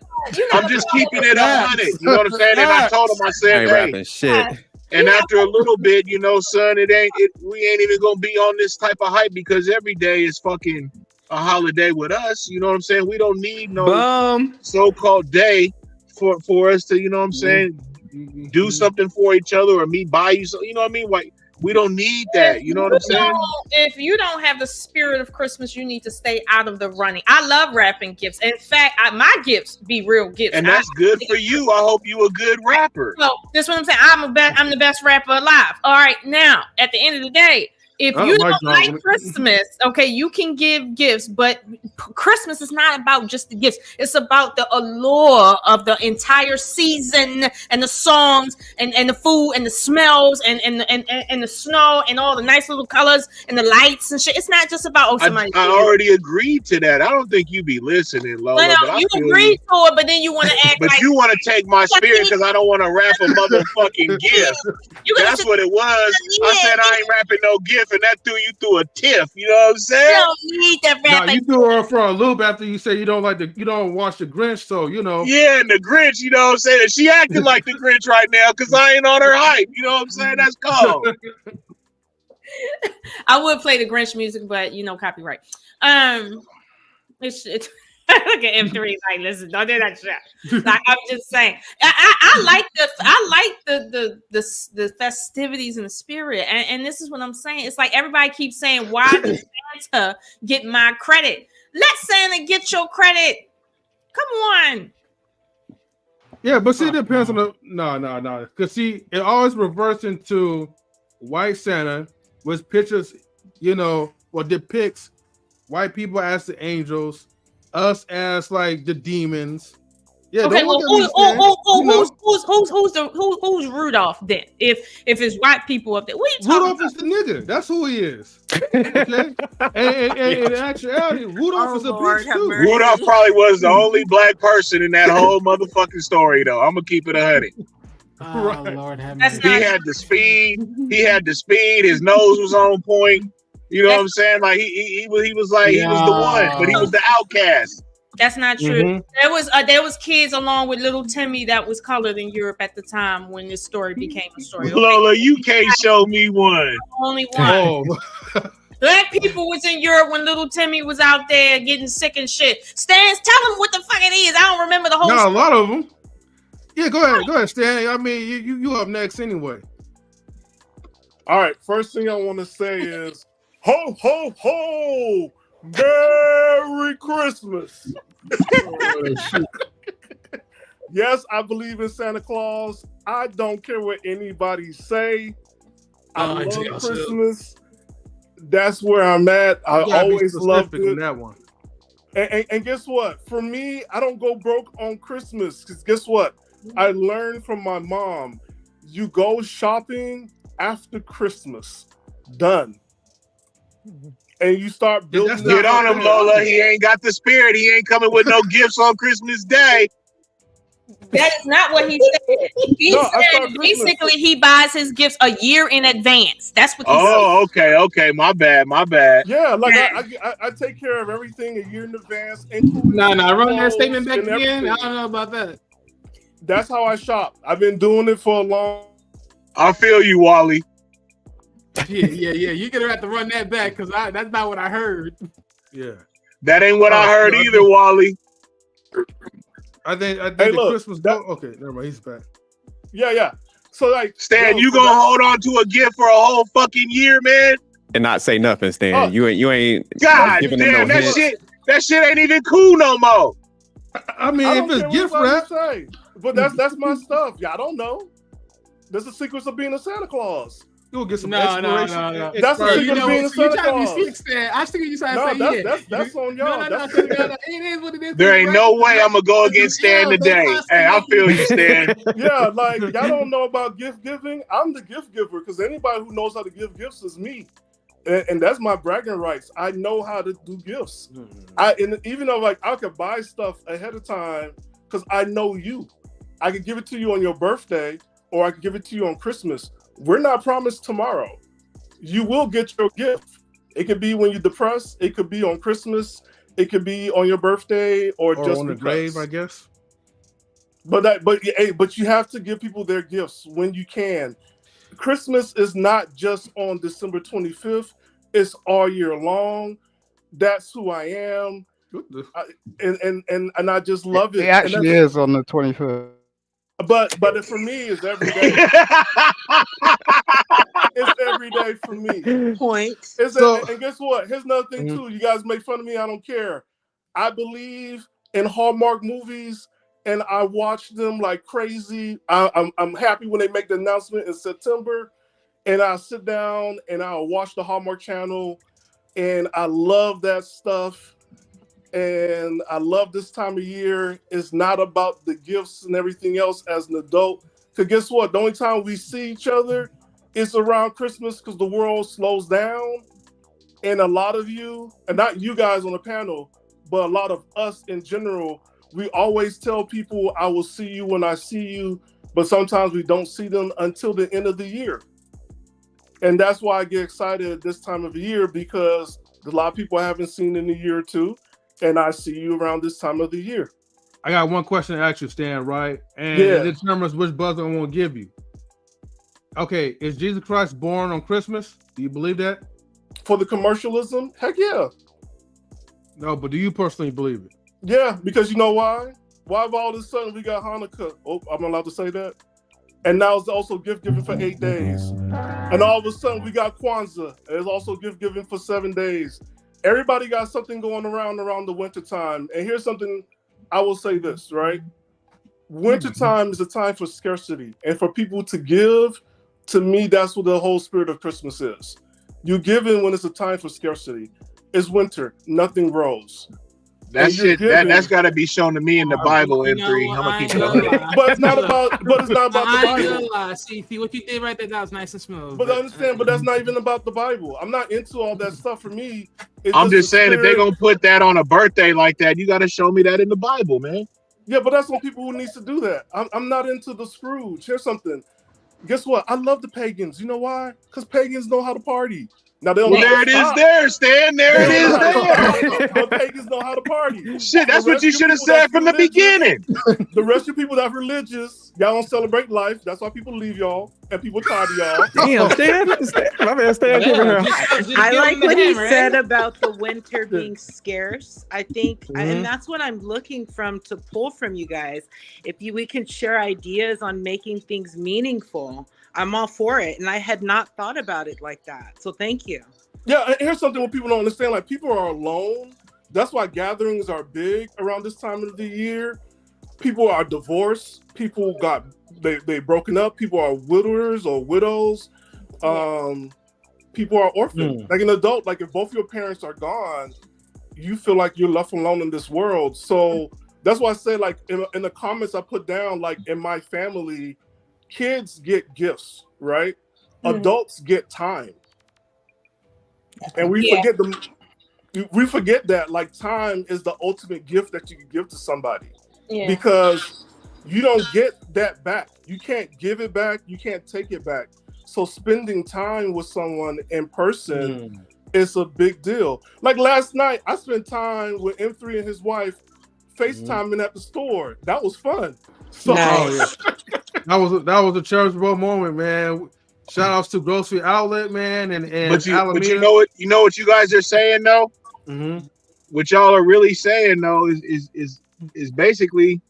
I'm just keeping it 100. You know what I'm saying? And I told him, I I said, ain't hey. rapping shit. And after a little bit, you know, son, we ain't even gonna be on this type of hype because every day is fucking a holiday with us. You know what I'm saying? We don't need no so-called day for us to, you know what I'm saying, do something for each other or me buy you something. You know what I mean? Like, we don't need that. You know what I'm saying? If you don't have the spirit of Christmas, you need to stay out of the running. I love wrapping gifts. In fact, my gifts be real gifts. And that's good for you. I hope you a good rapper. So this is what I'm saying. I'm the best rapper alive. All right, now at the end of the day, if you don't like Christmas, okay, you can give gifts, but Christmas is not about just the gifts. It's about the allure of the entire season and the songs and the food and the smells and the snow and all the nice little colors and the lights and shit. It's not just about somebody. I already agreed to that. I don't think you be listening, Lola. But you agreed to it, but then you want to act but like you want to take my spirit because I don't want to rap a motherfucking gift. That's what it was. I said I ain't rapping no gift, and that threw you through a tiff. You know what I'm saying? You don't need that rap. No, you threw her for a loop after you say you don't watch the Grinch, so you know. Yeah, and the Grinch, you know what I'm saying? She acting like the Grinch right now because I ain't on her hype. You know what I'm saying? That's cold. I would play the Grinch music, but you know, copyright. It's look at M3 like, listen, don't do that shit. Like, I'm just saying, I like the festivities and the spirit, and this is what I'm saying. It's like everybody keeps saying, why does Santa get my credit? Let Santa get your credit. Come on. Yeah, but see, it depends on the no. Because see, it always reverts into white Santa, which pictures, you know, or depicts white people as the angels, us as like the demons. Yeah. Okay. Well, who's Rudolph then? If it's white people up there, what are you talking Rudolph is the nigga. That's who he is. Okay. and in actuality, Rudolph is a bitch too. Rudolph probably was the only black person in that whole motherfucking story, though. I'm gonna keep it 100. Oh, Lord have mercy. He had the speed. His nose was on point. You know what I'm saying? Like he was like he was the one, but he was the outcast. That's not true. There was kids along with little Timmy that was colored in Europe at the time when this story became a story. Okay? Lola, you can't show me one. Only one. Black people was in Europe when little Timmy was out there getting sick and shit. Stan, tell him what the fuck it is. I don't remember the whole story. A lot of them. Yeah, go ahead, Stan. I mean, you up next anyway. All right, first thing I want to say is ho, ho, ho! Merry Christmas! Yes, I believe in Santa Claus. I don't care what anybody say. I love Christmas. That's where I'm at. I always loved it. That one. And guess what? For me, I don't go broke on Christmas. Because guess what? I learned from my mom. You go shopping after Christmas. Done. And you start building. Get on him, Lola. He ain't got the spirit. He ain't coming with no gifts on Christmas Day. That is not what he said. He said basically he buys his gifts a year in advance. That's what he said. Okay. My bad. Yeah, like I take care of everything a year in advance. No, run that statement back again. I don't know about that. That's how I shop. I've been doing it for a long. I feel you, Wally. Yeah. You're gonna have to run that back because that's not what I heard. Yeah, that ain't what I heard either, Wally. I think the Christmas. Okay, never mind. He's back. Yeah. So like, Stan, you gonna hold on to a gift for a whole fucking year, man? And not say nothing, Stan. Oh. You ain't God giving damn, them no that hints. shit ain't even cool no more. I mean, I if don't it's care gift what wrap, anybody say, but that's my stuff. Y'all don't know. That's the secrets of being a Santa Claus. you'll get some No. expiration. That's the expired- secret of being a So you Santa trying to be Claus. slick, Stan. I think you trying to No, say that's on y'all. No. That's It is what it is. There ain't no way I'm gonna go against Stan today. Hey, I feel you, Stan. Yeah, like y'all don't know about gift giving. I'm the gift giver because anybody who knows how to give gifts is me, and that's my bragging rights. I know how to do gifts. And even though like I could buy stuff ahead of time because I know you, I could give it to you on your birthday or I could give it to you on Christmas. We're not promised tomorrow. You will get your gift. It could be when you're depressed. It could be on Christmas. It could be on your birthday or just on the grave, I guess. But you have to give people their gifts when you can. Christmas is not just on December 25th. It's all year long. That's who I am. And I just love it. It actually is on the 25th. But for me, it's every day. It's every day for me. Point. And guess what? Here's another thing too. You guys make fun of me. I don't care. I believe in Hallmark movies, and I watch them like crazy. I'm happy when they make the announcement in September, and I sit down and I'll watch the Hallmark Channel, and I love that stuff. And I love this time of year. It's not about the gifts and everything else as an adult. Because guess what? The only time we see each other is around Christmas because the world slows down. And a lot of you, and not you guys on the panel, but a lot of us in general, we always tell people, I will see you when I see you. But sometimes we don't see them until the end of the year. And that's why I get excited at this time of the year because a lot of people I haven't seen in a year or two. And I see you around this time of the year. I got one question to ask you, Stan, right? And Yeah. it determines which buzzer I want to give you. Okay, is Jesus Christ born on Christmas? Do you believe that? For the commercialism? Heck yeah. No, but do you personally believe it? Yeah, because you know why? Why have all of a sudden we got Hanukkah? Oh, I'm allowed to say that? And now it's also gift giving for 8 days. And all of a sudden we got Kwanzaa. And it's also gift giving for 7 days. Everybody got something going around the winter time. And here's something I will say this, right? Winter time is a time for scarcity. And for people to give, to me, that's what the whole spirit of Christmas is. You give in when it's a time for scarcity. It's winter, nothing grows. That shit, that's got to be shown to me in the Bible, M3. I'm gonna keep going. But it's not about the I Bible. See what you did right there, that was nice and smooth. But I understand, but that's not even about the Bible. I'm not into all that stuff. For me, I'm just saying, if they're gonna put that on a birthday like that, you got to show me that in the Bible, man. Yeah, but that's on people who needs to do that. I'm not into the Scrooge. Here's something. Guess what? I love the pagans. You know why? Because pagans know how to party. Now they don't. Well, there it is, there, Stan. There it is, there. But pagans know how to party. Shit, that's what you should have said from the beginning. The rest of people that are religious, y'all don't celebrate life. That's why people leave y'all and people tired of y'all. Damn, Stan. My man Stan over here. I like what he said about the winter being scarce. I think, and that's what I'm looking to pull from you guys. If we can share ideas on making things meaningful, I'm all for it. And I had not thought about it like that. So thank you. Yeah, and here's something what people don't understand. Like, people are alone. That's why gatherings are big around this time of the year. People are divorced. People they broken up. People are widowers or widows. People are orphans. Like an adult, like if both your parents are gone, you feel like you're left alone in this world. So that's why I say, like, in the comments I put down, like, in my family, kids get gifts, right? Adults get time. And we forget we forget that, like, time is the ultimate gift that you can give to somebody. Yeah. Because you don't get that back. You can't give it back. You can't take it back. So spending time with someone in person is a big deal. Like last night, I spent time with M3 and his wife FaceTiming at the store. That was fun. So, nice. That was a charitable moment, man. Shout outs to Grocery Outlet, man, and but you know what you guys are saying though. What y'all are really saying though is basically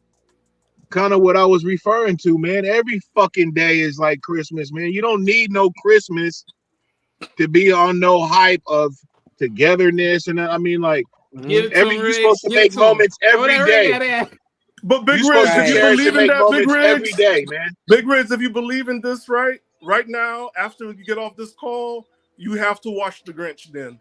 kind of what I was referring to, man. Every fucking day is like Christmas, man. You don't need no Christmas to be on no hype of togetherness. And I mean, like, Give it to him, you're Riggs. supposed to Give it make to him. moments Throw every that ring at day. it. But Big You're Riggs, supposed to if you cherish and believe in make that, Big moments every Riggs, day, man. Big Riggs, if you believe in this right now, after you get off this call, you have to watch The Grinch then.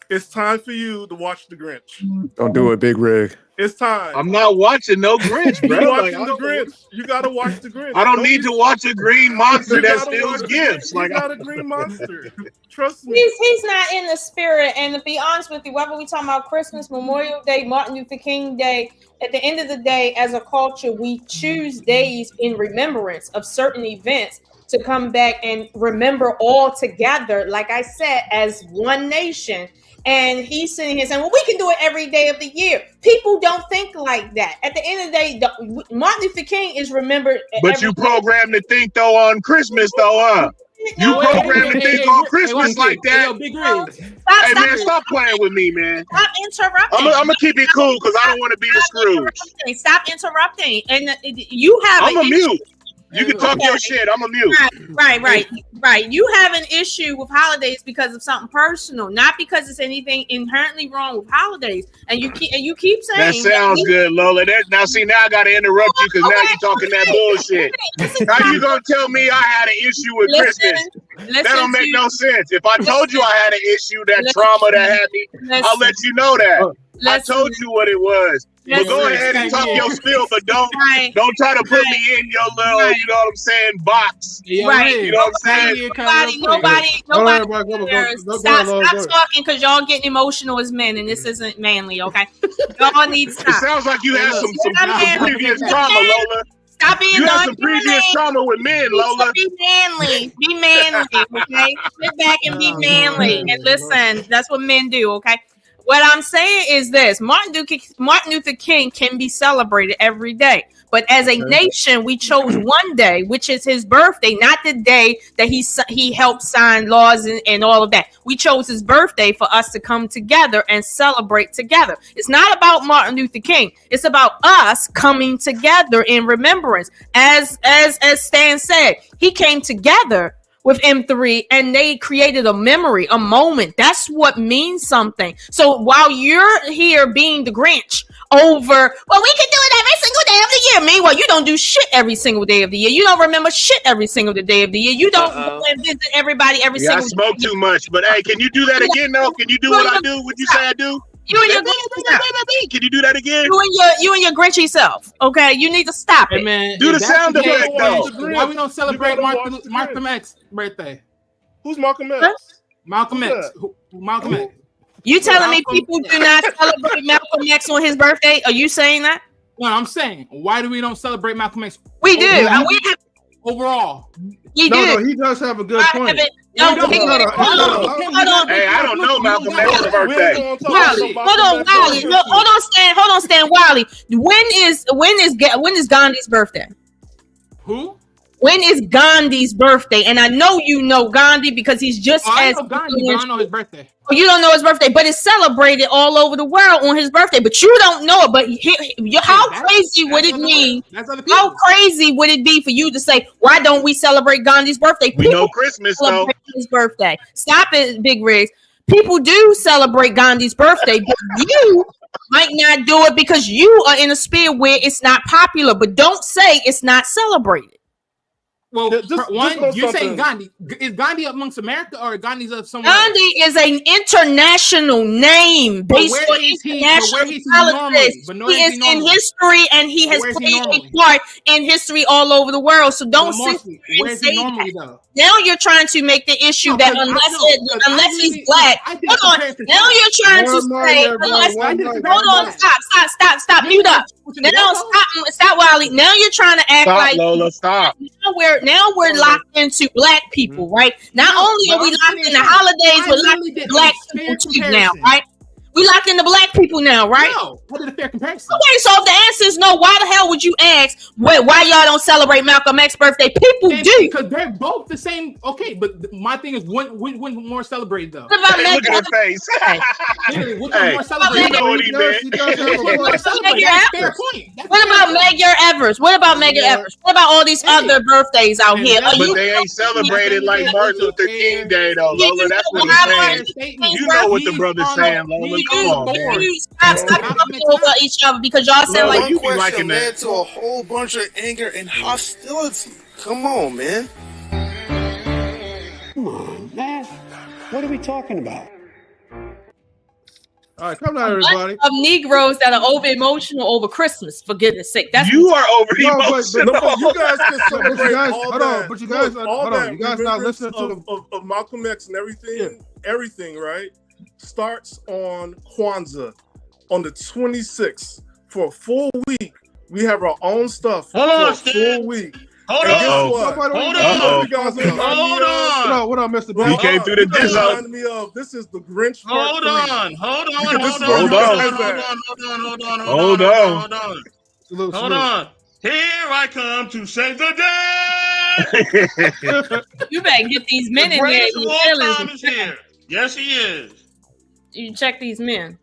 It's time for you to watch The Grinch. Don't do it, Big Rig. It's time. I'm not watching no Grinch, bro. You Like, watching The Grinch. You got to watch The Grinch. I don't need to watch a green monster You that gotta steals watch The gifts. Grinch. Like, He's not a green monster. Trust me. He's not in the spirit. And to be honest with you, whether we talking about Christmas, Memorial Day, Martin Luther King Day, at the end of the day, as a culture, we choose days in remembrance of certain events to come back and remember all together, like I said, as one nation. And he's sitting here saying, well, we can do it every day of the year. People don't think like that. At the end of the day, Martin Luther King is remembered. but you programmed to think, though, on Christmas, though, huh? You programmed to think on Christmas like that. Yo, Big Riggs. Hey, man, stop playing with me, man. Stop interrupting. I'm going to keep it cool because I don't want to be the Scrooge. Stop interrupting. And you have I'm a mute. You can talk your shit. I'm a mute. Right. You have an issue with holidays because of something personal, not because it's anything inherently wrong with holidays. And you keep saying that sounds good, Lola. Now I got to interrupt you because now you're talking that bullshit. How you gonna tell me I had an issue with Christmas? That don't make no sense. If I told you I had an issue, that trauma that had me, I'll let you know that. I told you what it was. But go ahead and talk your spiel, but don't try to put me in your little, you know what I'm saying, box. Right. You know what I'm saying? Nobody. Stop talking because y'all getting emotional as men, and this isn't manly, okay? Y'all need to stop. It sounds like you had some previous trauma, Lola. Stop being you had some previous trauma with men, Lola. Be manly, okay? Sit back and be manly, and listen. That's what men do, okay? What I'm saying is this: Martin Luther King can be celebrated every day, but as a nation, we chose one day, which is his birthday, not the day that he helped sign laws and all of that. We chose his birthday for us to come together and celebrate together. It's not about Martin Luther King; it's about us coming together in remembrance. As Stan said, he came together with M3 and they created a memory, a moment. That's what means something. So while you're here being the Grinch over, well, we can do it every single day of the year. Meanwhile, you don't do shit every single day of the year. You don't remember shit every single day of the year. You don't go and visit everybody every single day. I smoke too much, but hey, can you do that again though? Can you do what I do? Would you say I do? You and your Can you do that again? You and your Grinchy self. Okay, you need to stop it. Hey man, do the sound effect though. Why we don't celebrate Malcolm X's birthday? Who's Malcolm X? Huh? Malcolm X. Malcolm X. You telling me people do not celebrate Malcolm X on his birthday? Are you saying that? No, I'm saying why do we don't celebrate Malcolm X? We do. Overall. No, he does have a good point. Hey, I don't know Malcolm X's birthday. Hold on, Stan Wiley. When is Gandhi's birthday? Who? When is Gandhi's birthday? And I know you know Gandhi because he's just I know Gandhi, but I don't know his birthday. Oh, you don't know his birthday, but it's celebrated all over the world on his birthday. But you don't know it. But how crazy would it be? How crazy would it be for you to say, "Why don't we celebrate Gandhi's birthday?" We know Christmas though. His birthday. Stop it, Big Riggs. People do celebrate Gandhi's birthday, but you might not do it because you are in a sphere where it's not popular. But don't say it's not celebrated. Well, you're saying Gandhi. Is Gandhi amongst America or Gandhi's of somewhere? Gandhi is an international name based on international politics. He is in history and he has played a part in history all over the world. So don't sit there and say that. Now you're trying to make the issue that unless he's black. Hold on. Now you're trying to say, hold on, stop, mute up. Now stop, Wiley. Now you're trying to act like Lola, stop. Now we're locked into black people, right? Not only are we locked into holidays, we're locked into black people too now, right? We locked in the black people now, right? No, what is a fair comparison? Okay, so if the answer is no, why the hell would you ask why y'all don't celebrate Malcolm X's birthday? People do. Because they're both the same. Okay, but my thing is, when more celebrated though? What about Hey, look at her face. Literally, which Hey, one more celebrated? you know what he meant. He does have a Which one more point. celebrated? That's a fair point. That's a What fair about point. Medgar Evers? What about Medgar Evers? What about all these other birthdays out here? Are But you they ain't celebrated like Martin Luther King Day, though, Lola. That's what he's saying. You know what the brother's saying, Lola. Come on, man. stop coming over each other because y'all sound Lola, like you be One liking question led that. to a whole bunch of anger and hostility. Come on, man. Come on, man. What are we talking about? All right, come down, everybody. of Negroes that are over emotional over Christmas. For goodness sake, that's You are over No, but emotional. No, but you guys can celebrate guys- all hold that. on, but you guys- Look, all hold on, that you guys not remembrance listening to of Malcolm X and everything. Everything, right? Starts on Kwanzaa on the 26th for a full week. We have our own stuff Hold for on, a Stan. full week. Hold And guess on. what? Hold You on. know what you guys remind me Hold of? on. What up, Mr. He Bell? came through the You guys dish up. remind me of this is the Grinch part Hold 3. on. Hold on. Because this is Hold where on. you Hold on. guys Hold at. on. Hold on. Hold on. Hold on. Salute, Hold salute. on. Here I come to save the day. you better get these men The in there. greatest in of your all feelings time and is here. Yes, he is. you check these men.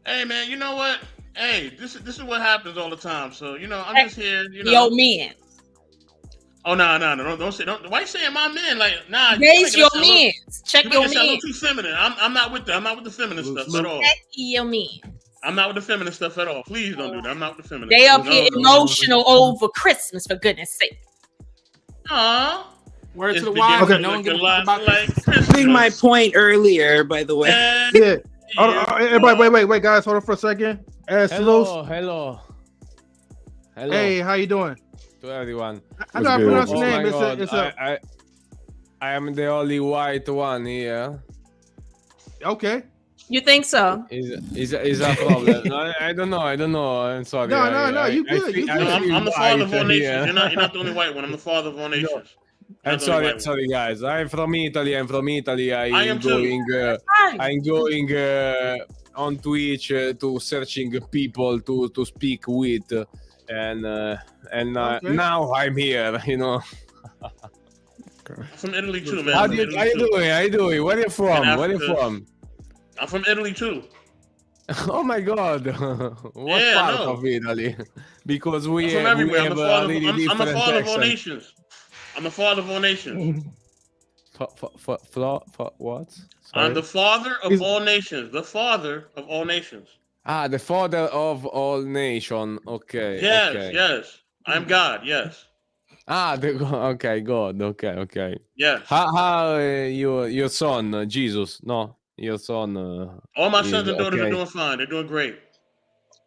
Hey, man, you know what? Hey, this is what happens all the time. So, I'm just here, Your men. Oh, no. Don't say, why you saying my men? Like, nah. Raise your men. Check You your make it sound a men. little too feminine. I'm not with the feminine stuff at all. Check your men. I'm not with the feminine stuff at all. Please don't do that. I'm not with the feminine. They up stuff. here emotional over Christmas, for goodness sake. Aw. Word to It's the wise. beginning No to one give a look fuck about like Christmas. Christmas. Proving my point earlier, by the way. Yeah. Everybody, wait, guys, hold on for a second. Salute. Hello. Hey, how you doing? To everyone. I gotta pronounce your Oh name. my It's God. it's a I am the only white one here. okay. You think so? Is a problem? No, I don't know. I'm sorry. No, you good. You good. I'm the father of all white nations. here. You're not the only white one. I'm the father of all nations. I'm sorry, guys. I'm from Italy. I am too. I'm going on Twitch to searching people to speak with, and now I'm here. I'm from Italy too, man. How you doing? Where you from? I'm from Italy too. Oh my God! What Yeah, part no. of Italy? Because I'm we from have, everywhere. I'm the father. really I'm the different father of all accent. nations. I'm the father of all nations. What? I'm the Sorry? father of all nations. The father of all nations. Ah, the father of all nation. Okay. Yes, Okay. yes. I'm God. Yes, Ah, okay, God. Okay. yes. How your son Jesus? No, your son. All my is sons and daughters are okay. doing fine. They're doing great.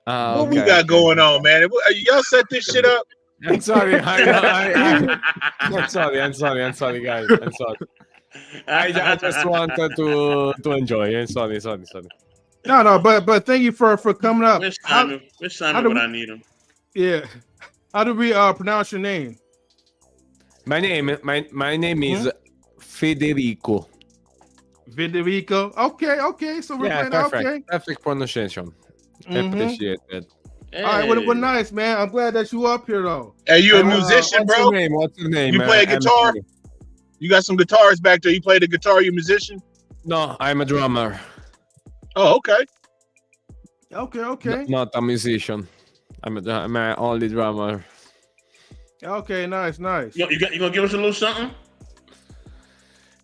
Ah, What okay. we got going on, man? Y'all set this shit up? I'm sorry. I'm sorry. I'm sorry, guys. I'm sorry. I just wanted to enjoy. I'm sorry. No, but thank you for coming up. Which How Simon do would we- I need him? Yeah. How do we pronounce your name? My name is Federico. Federico. Okay. So we're Yeah, playing perfect. okay. Perfect pronunciation. Mhm. Appreciate it. All right, well, nice, man. I'm glad that you up here though. Hey, you a Hey, musician, What's bro? your name? What's your name? You play a guitar? You got some guitars back there. You play the guitar. You a musician? No, I'm a drummer. Oh, okay. Okay. Not a musician. I'm an only drummer. Okay, nice. You gonna give us a little something?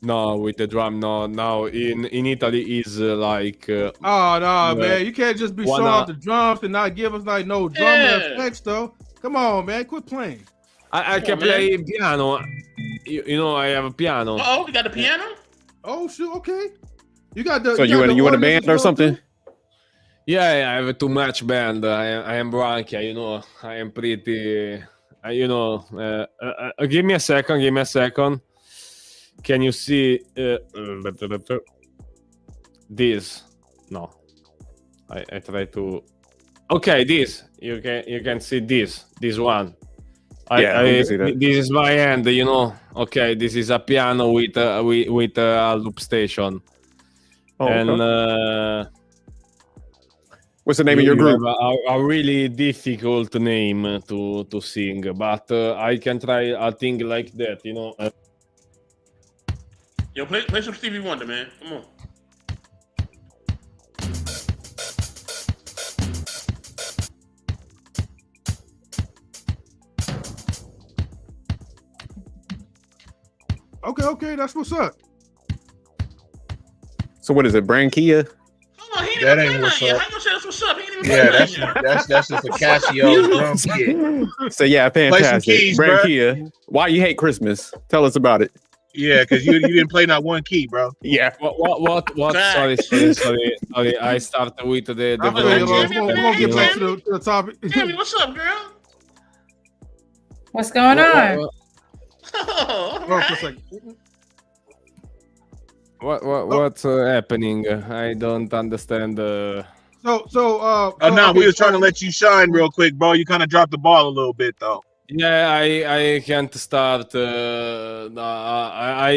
No, with the drum, no. Now in Italy is like. Oh no, Yeah. man! You can't just be Why showing not? off the drums and not give us like no drum effects, though. Come on, man! Quit playing. I can play piano. You know, I have a piano. Oh, we got the piano. Oh shoot! Okay, you got the. So you got the want a organs band as or well, something? too? Yeah, I have a too much band. I am Branchia, I am pretty. Give me a second. Can you see this? No, I try to. Okay, this you can see this one. I can see that. This is my hand, Okay, this is a piano with a loop station. Oh, and what's the name of your you group? have a really difficult name to sing, but I can try a thing like that, you know. Yo, play some Stevie Wonder, man. Come on. Okay, that's what's up. So what is it, Brankia? Hold on, he That ain't ain't even what's play nothing yet. up. How you gonna say that's what's up? He ain't even play Yeah, nothing yet. that's just a Casio drum kit. So yeah, fantastic. keys, bruh. Brankia. Why you hate Christmas? Tell us about it. Yeah, because you didn't play not one key, bro. Yeah. What? Sorry. I started with the I feel you, volume. We're gonna get back to the topic. Tammy, what's up, girl? What's going on? Oh, Hold on for a second. What's happening? I don't understand. So Oh no, okay, we was trying to let you shine real quick, bro. You kind of dropped the ball a little bit, though. Yeah, I can't start. I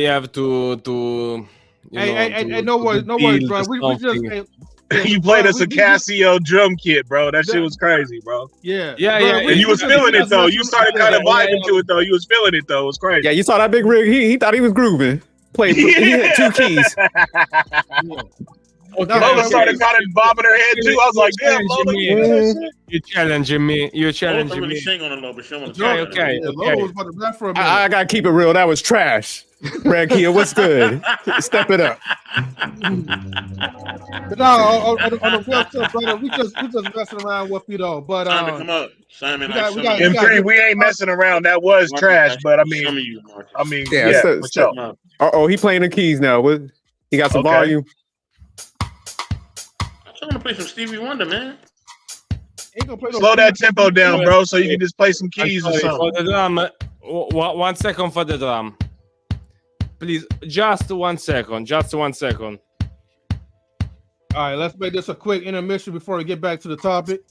have to. Hey, no worries, bro. We just You played us a we- Casio drum kit, bro. That shit was crazy, bro. Yeah, And you was feeling it though. You started kind of vibing to it though. You was feeling it though. It was crazy. Yeah, you saw that big rig. He thought he was grooving. Played. He hit 2 keys. Lola started kind of bobbing her head too. I was like, damn, Lola, you do that shit? You're challenging me. You're I challenging really me. sing on a little bit. She don't wanna Okay, talk about it. Lola was about to rap for a minute. I gotta keep it real. That was trash. Brankia, what's good? Step it up. But no, on the real stuff, brother, we just messing around with you though. But Simon, come up. Simon, we got- M3, we ain't messing around. That was trash, but I mean, Yeah, for sure. Oh, he playing the keys now. What? He got some Okay. volume. I'm gonna play some Stevie Wonder, man. Slow that tempo down, bro, so you can just play some keys or For something. the drum, 1 second for the drum. Please, just 1 second. Just 1 second. All right, let's make this a quick intermission before we get back to the topic.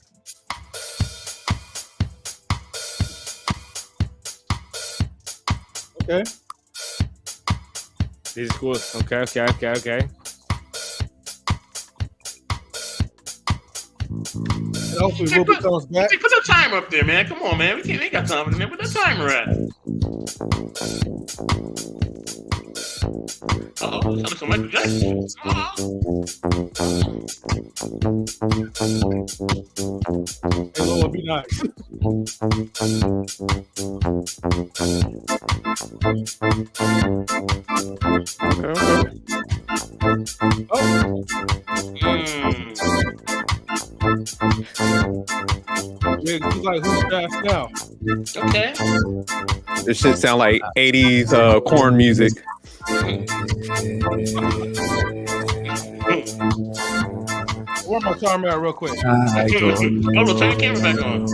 Okay. This is good. Okay. And hopefully Ruby comes back. Put the timer up there, man. Come on, man. We ain't got time for that. Put the timer at. Uh-oh, sounded like Michael Jackson. Hey, Lola, be nice. Yeah, he's like, who's fast now? Okay. This shit sound like 80s corn music. Where my timer at real quick? Oh, look, turn the camera back on.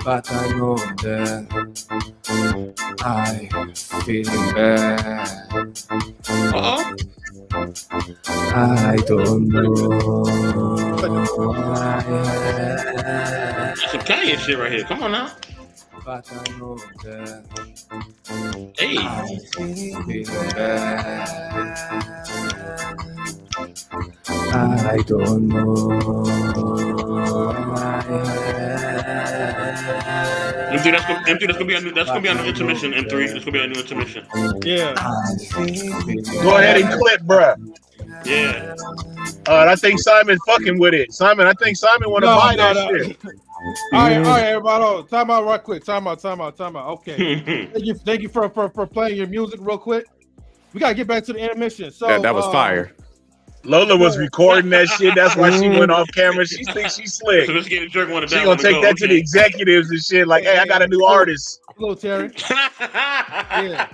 But I know that I'm feeling bad. Uh-oh. I don't know. That's some Kanye shit right here. Come on now. But I know that Hey. I'm feeling bad. I don't know. M3, that's gonna be a new intermission. M3, that's gonna be a new intermission. Yeah. Go ahead and clip, bruh. Yeah. I think Simon fucking with it. Simon, I think Simon want to buy that shit. All right, everybody. Hold on. Time out right quick. Time out. Okay. Thank you for playing your music real quick. We gotta get back to the intermission. So That was fire. Lola was recording that shit. That's why she went off camera. She thinks she's slick. So let's get a jerk one She gonna take that to the executives and shit. Like, hey, I got a new artist. Hello, Terry. Yeah.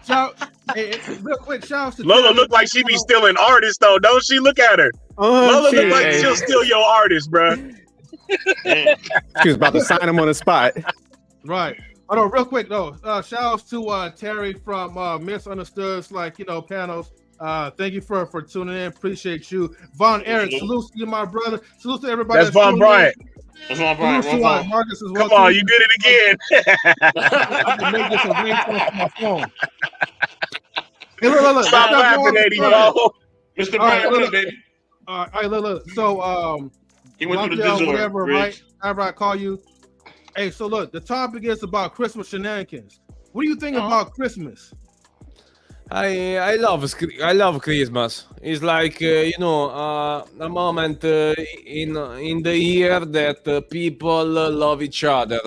Shout, hey, real quick, shout out to Lola Terry. look like she be stealing artists though, don't she? Look at her. Lola look like she'll steal your artist, bro. She was about to sign him on the spot. Right. Oh no, real quick though. Shout outs to Terry from Misunderstood, panels. Thank you for tuning in. Appreciate you. Von Eric, salute to you, my brother. Salute to everybody. That's Von Bryant. That's Von Bryant. Salute to Marcus as well. Come on, you did it again. I can make this a ringtone for my phone. Hey, look. Stop laughing at him, Lo. Mr. All right, Brown, look. baby. All right, look. So, He went through the Lockdown, Discord, whatever, Rich. right? However I call you. Hey, so look, the topic is about Christmas shenanigans. What do you think about Christmas? I love Christmas. It's like a moment in the year that people love each other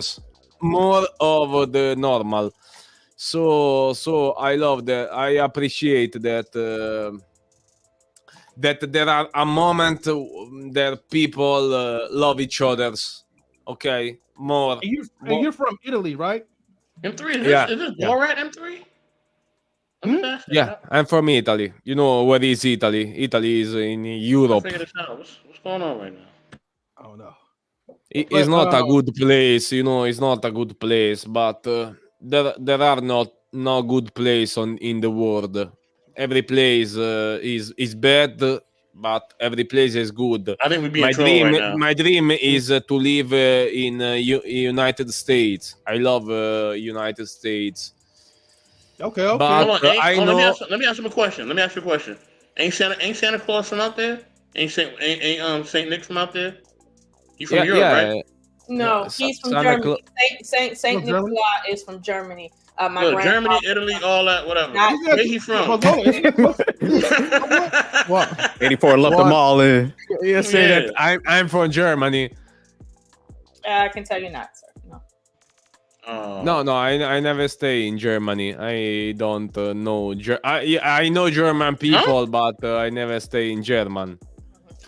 more of the normal. So I love that. I appreciate that that there are a moment that people love each others. Okay, more. And you're from Italy, right? M3, Yeah, is this yeah. Borat M3? Yeah, I'm from Italy. You know where is Italy? Italy is in I Europe. figured this out. What's going on right now? I don't know. It's not a good place, it's not a good place, but there are not no good place in the world. Every place is bad, but every place is good. I think we're being trolled right now. My dream is to live in United States. I love United States. Okay. But Hold on, I know. let me ask him a question. Ain't Santa Claus from out there? Ain't Saint Nick from out there? He from Europe, right? No, he's from Santa Germany. Saint Nicholas is from Germany. My Look, Germany, grandfather- Italy, all that, whatever. Not- Where he from? 84 lumped them all in. You say that I'm from Germany. I can tell you not, sir. No. No, I never stay in Germany. I don't know. I know German people, but I never stay in German.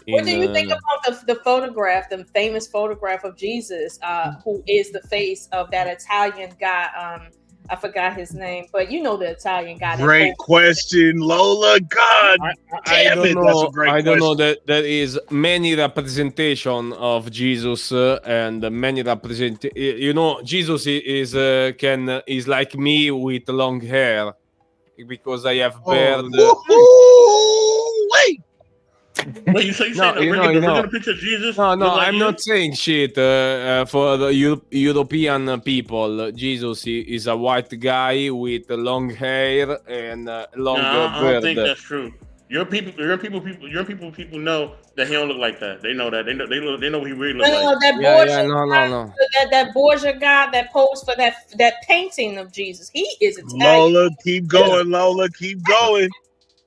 What do you think about the photograph, the famous photograph of Jesus, who is the face of that Italian guy? I forgot his name, but you know the Italian guy. Great question, Lola. God damn it, that's a great I don't know question. that there is many representation of Jesus and many represent. Jesus is like me with long hair because I have beard. Wait. Wait, you saying the original picture of Jesus? No, look like I'm you? not saying shit. For the European people, Jesus is a white guy with long hair and long I beard. don't think that's true. Your people know that he don't look like that. They know that. They know what he really looks like. That no. That Borgia guy that posed for that painting of Jesus. He is Italian. Lola, keep going. Lola, keep going.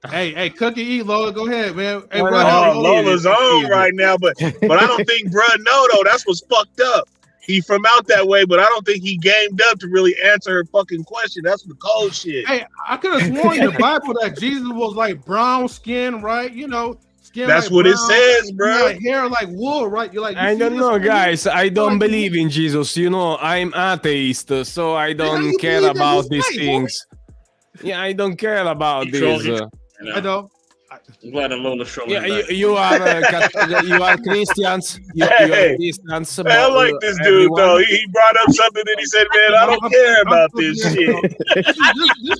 Hey, Cookie eat, Lola. Go ahead, man. Hey, Lola's on right now, but I don't think bruh know though. That's what's fucked up. He from out that way, but I don't think he gamed up to really answer her fucking question. That's the cold shit. Hey, I could have sworn in the Bible that Jesus was like brown skin, right? Skin. That's like what brown, it says, bro. Like hair like wool, right? You're like, I don't know, guys. I don't believe in Jesus. I'm atheist, so I don't care about these things. Yeah, I don't care about this. I know. I'm glad that Lola showed me. Yeah, you are Christians. You are Christians. Hey, I like this dude though. He brought up something and he said, "Man, I don't care about this shit." This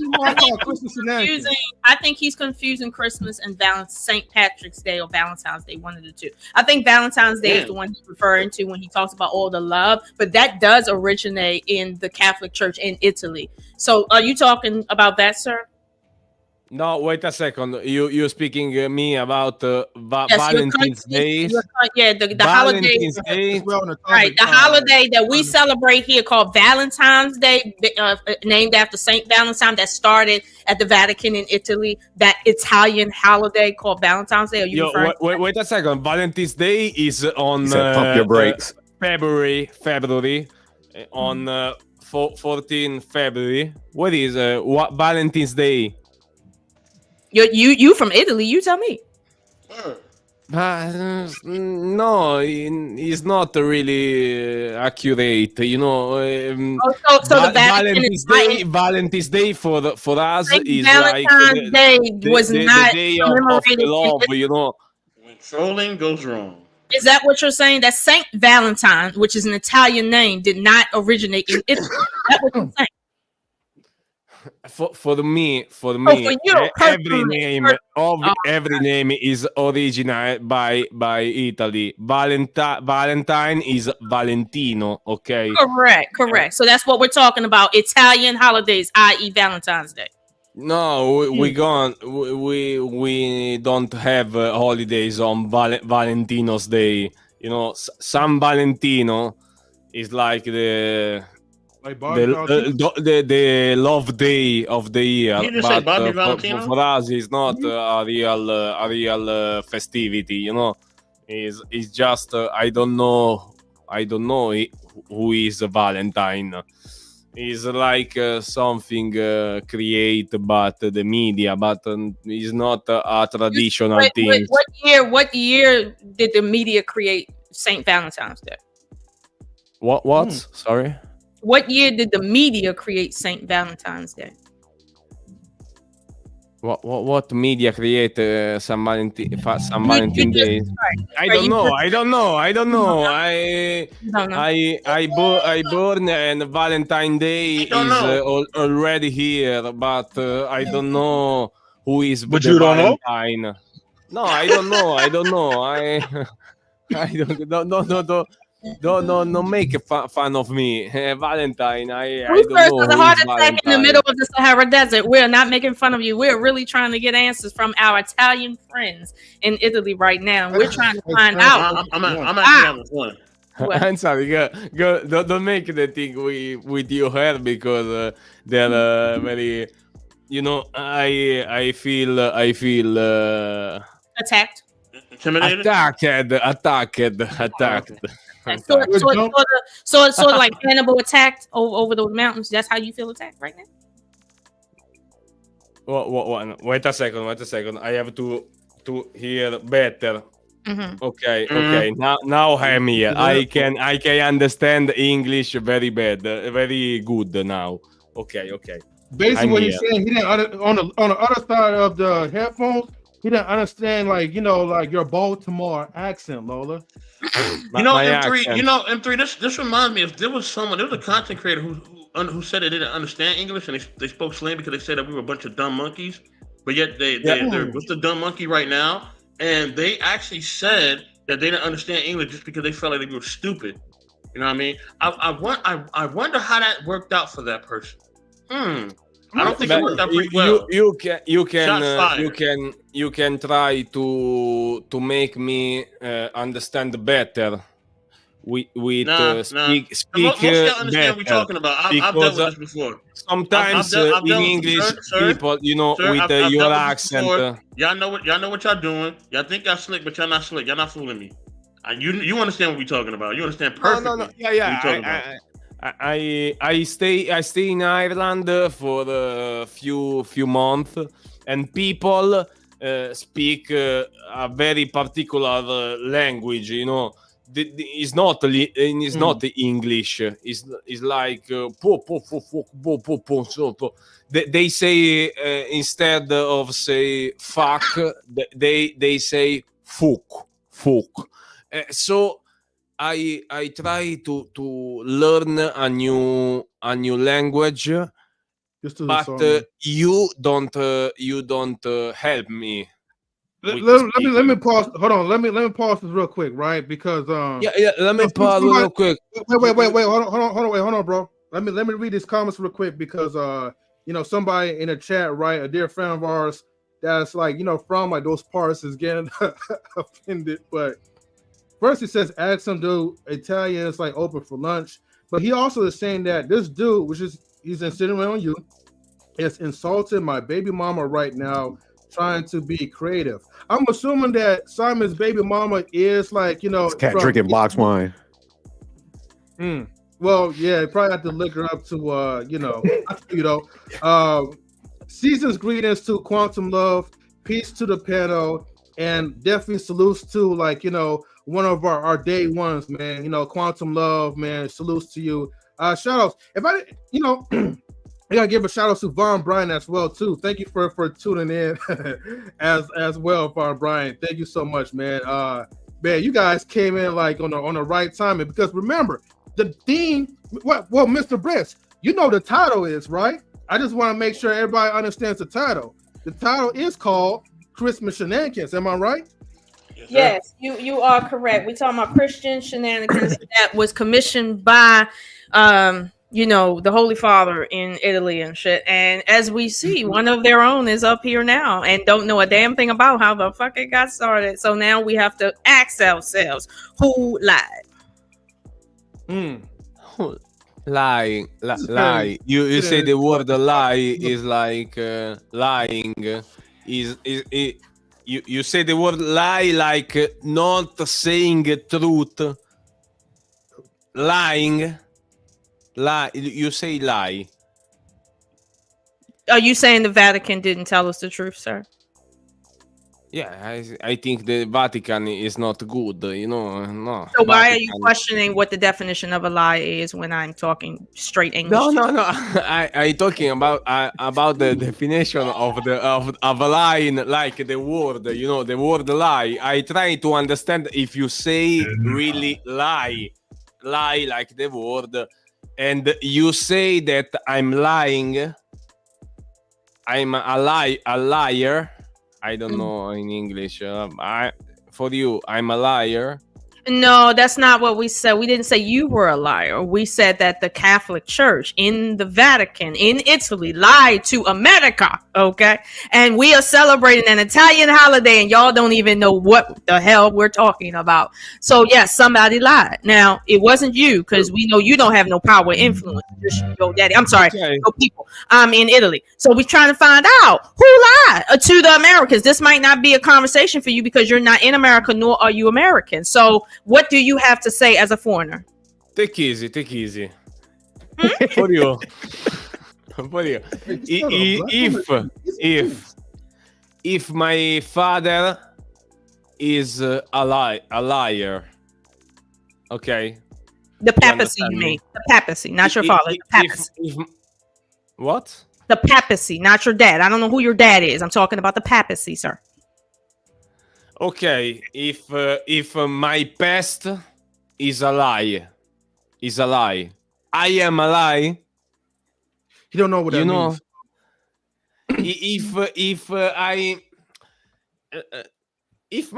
is what I call Christmas shenanigans. I think he's confusing Christmas and St. Patrick's Day or Valentine's Day, one of the two. I think Valentine's Day is the one he's referring to when he talks about all the love, but that does originate in the Catholic Church in Italy. So, are you talking about that, sir? No, wait a second. You're speaking me about Valentine's Day. The holiday. Right, the holiday that we celebrate here called Valentine's Day, named after Saint Valentine, that started at the Vatican in Italy. That Italian holiday called Valentine's Day. Are you referring? Wait a second. Valentine's Day is on pump your brakes. February on 14 February. What is Valentine's Day? You from Italy? You tell me. No, it's not really accurate. So the Valentine's Day for us is Valentine's like Day was not the day of love. When trolling goes wrong. Is that what you're saying? That Saint Valentine, which is an Italian name, did not originate in Italy? Is that what you're saying? For me, for you, every name is original by Italy. Valentine is Valentino. Okay. Correct. So that's what we're talking about. Italian holidays, i.e., Valentine's Day. No, we gone. We don't have holidays on Valentino's Day. You know, San Valentino is like the Like Bobby Valentino? the love day of the year. You just say But Bobby Valentino? for us, it's not a real festivity. You know, it's just I don't know who is Valentine. It's like something created by the media, but it's not a traditional thing. What year did the media create Saint Valentine's Day? What? Sorry. What year did the media create Saint Valentine's Day? What media create San Valentin Day? I don't know. I born and Valentine Day is already here, but I don't know who is But the you don't know? Valentine. No, I don't know. I don't make fun of me. Valentine, I don't know. The who heart is attack in the Valentine. middle of the Sahara Desert. We're not making fun of you. We're really trying to get answers from our Italian friends in Italy right now. We're trying to find out. I'm actually having fun. I'm sorry, go, don't make the thing with your hair because they're very, you know, I feel Attacked. Intimidated? attacked. So like Hannibal attacked over those mountains. That's how you feel attacked right now. What? Wait a second. I have to hear better. Mm-hmm. Okay. Now I'm here. I can understand English very very good now. Okay. Basically, what he's saying, he didn't on the other side of the headphones. He didn't understand, like, you know, like your Baltimore accent, Lola. You know, M3. This reminds me of there was a content creator who said they didn't understand English and they spoke slang because they said that we were a bunch of dumb monkeys, but yet they're what's the dumb monkey right now? And they actually said that they didn't understand English just because they felt like they were stupid. You know what I mean? I wonder how that worked out for that person. I don't think it worked out pretty well. You can try to make me understand better with speak most y'all understand better. what we're talking about. I've dealt with this before. Sometimes I've in English, people, you know, with your accent. Y'all know what y'all doing. Y'all think y'all slick, but y'all not slick. Y'all not fooling me. You understand what we're talking about. You understand perfectly. No. Yeah. I stay in Ireland for a few months, and people speak a very particular language. You know, it's not English. It's like they say instead of say fuck, they say fuck. So I try to learn a new language, but you don't help me. Let me pause. Hold on. Let me pause this real quick, right? Because let me pause real quick. Wait. Hold on, bro. Let me read these comments real quick because you know, somebody in the chat, right, a dear friend of ours that's like, you know, from like those parts is getting offended, but. First, he says, ask some dude, Italian is like open for lunch. But he also is saying that this dude, he's insinuating on you, is insulting my baby mama right now, trying to be creative. I'm assuming that Simon's baby mama is like, you know, cat drinking box wine. Well, yeah, you probably have to look her up to, season's greetings to Quantum Love, peace to the panel, and definitely salutes to, like, you know, one of our day ones, man. You know, Quantum Love, man. Salutes to you. Shout outs. If I, you know, I gotta give a shout out to Von Bryan as well too. Thank you for tuning in as well, Von Bryan. Thank you so much, man. Man, you guys came in like on the right timing because remember the theme. Well, Mr. Briss, you know the title is right. I just want to make sure everybody understands the title. The title is called Christmas Shenanigans. Am I right? Yes, you are correct. We're talking about Christian Shenanigans that was commissioned by you know, the Holy Father in Italy and shit. And as we see, one of their own is up here now and don't know a damn thing about how the fuck it got started. So now we have to ask ourselves, who lied? Lie. You say the word lie is like lying. You say the word lie like not saying truth. Lying. Lie. You say lie. Are you saying the Vatican didn't tell us the truth, sir? Yeah, I think the Vatican is not good, you know. No. So why are Vatican. you questioning what the definition of a lie is when I'm talking straight English? No. I talking about the definition of a line, like the word, you know, the word lie. I try to understand if you say really lie like the word, and you say that I'm lying. I'm a liar. I don't know in English. For you, I'm a liar. No, that's not what we said. We didn't say you were a liar. We said that the Catholic Church in the Vatican in Italy lied to America. Okay. And we are celebrating an Italian holiday and y'all don't even know what the hell we're talking about. So, yes, somebody lied. Now, it wasn't you because we know you don't have no power or influence. Just your daddy. I'm sorry. Okay. No people in Italy. So, we're trying to find out who lied to the Americans. This might not be a conversation for you because you're not in America, nor are you American. So, what do you have to say as a foreigner? Take easy. For you. For you. If my father is a liar, okay. The papacy, you mean? The papacy, not your father. The papacy. What? The papacy, not your dad. I don't know who your dad is. I'm talking about the papacy, sir. Okay, if my past is a lie, I am a lie. You don't know what that means. If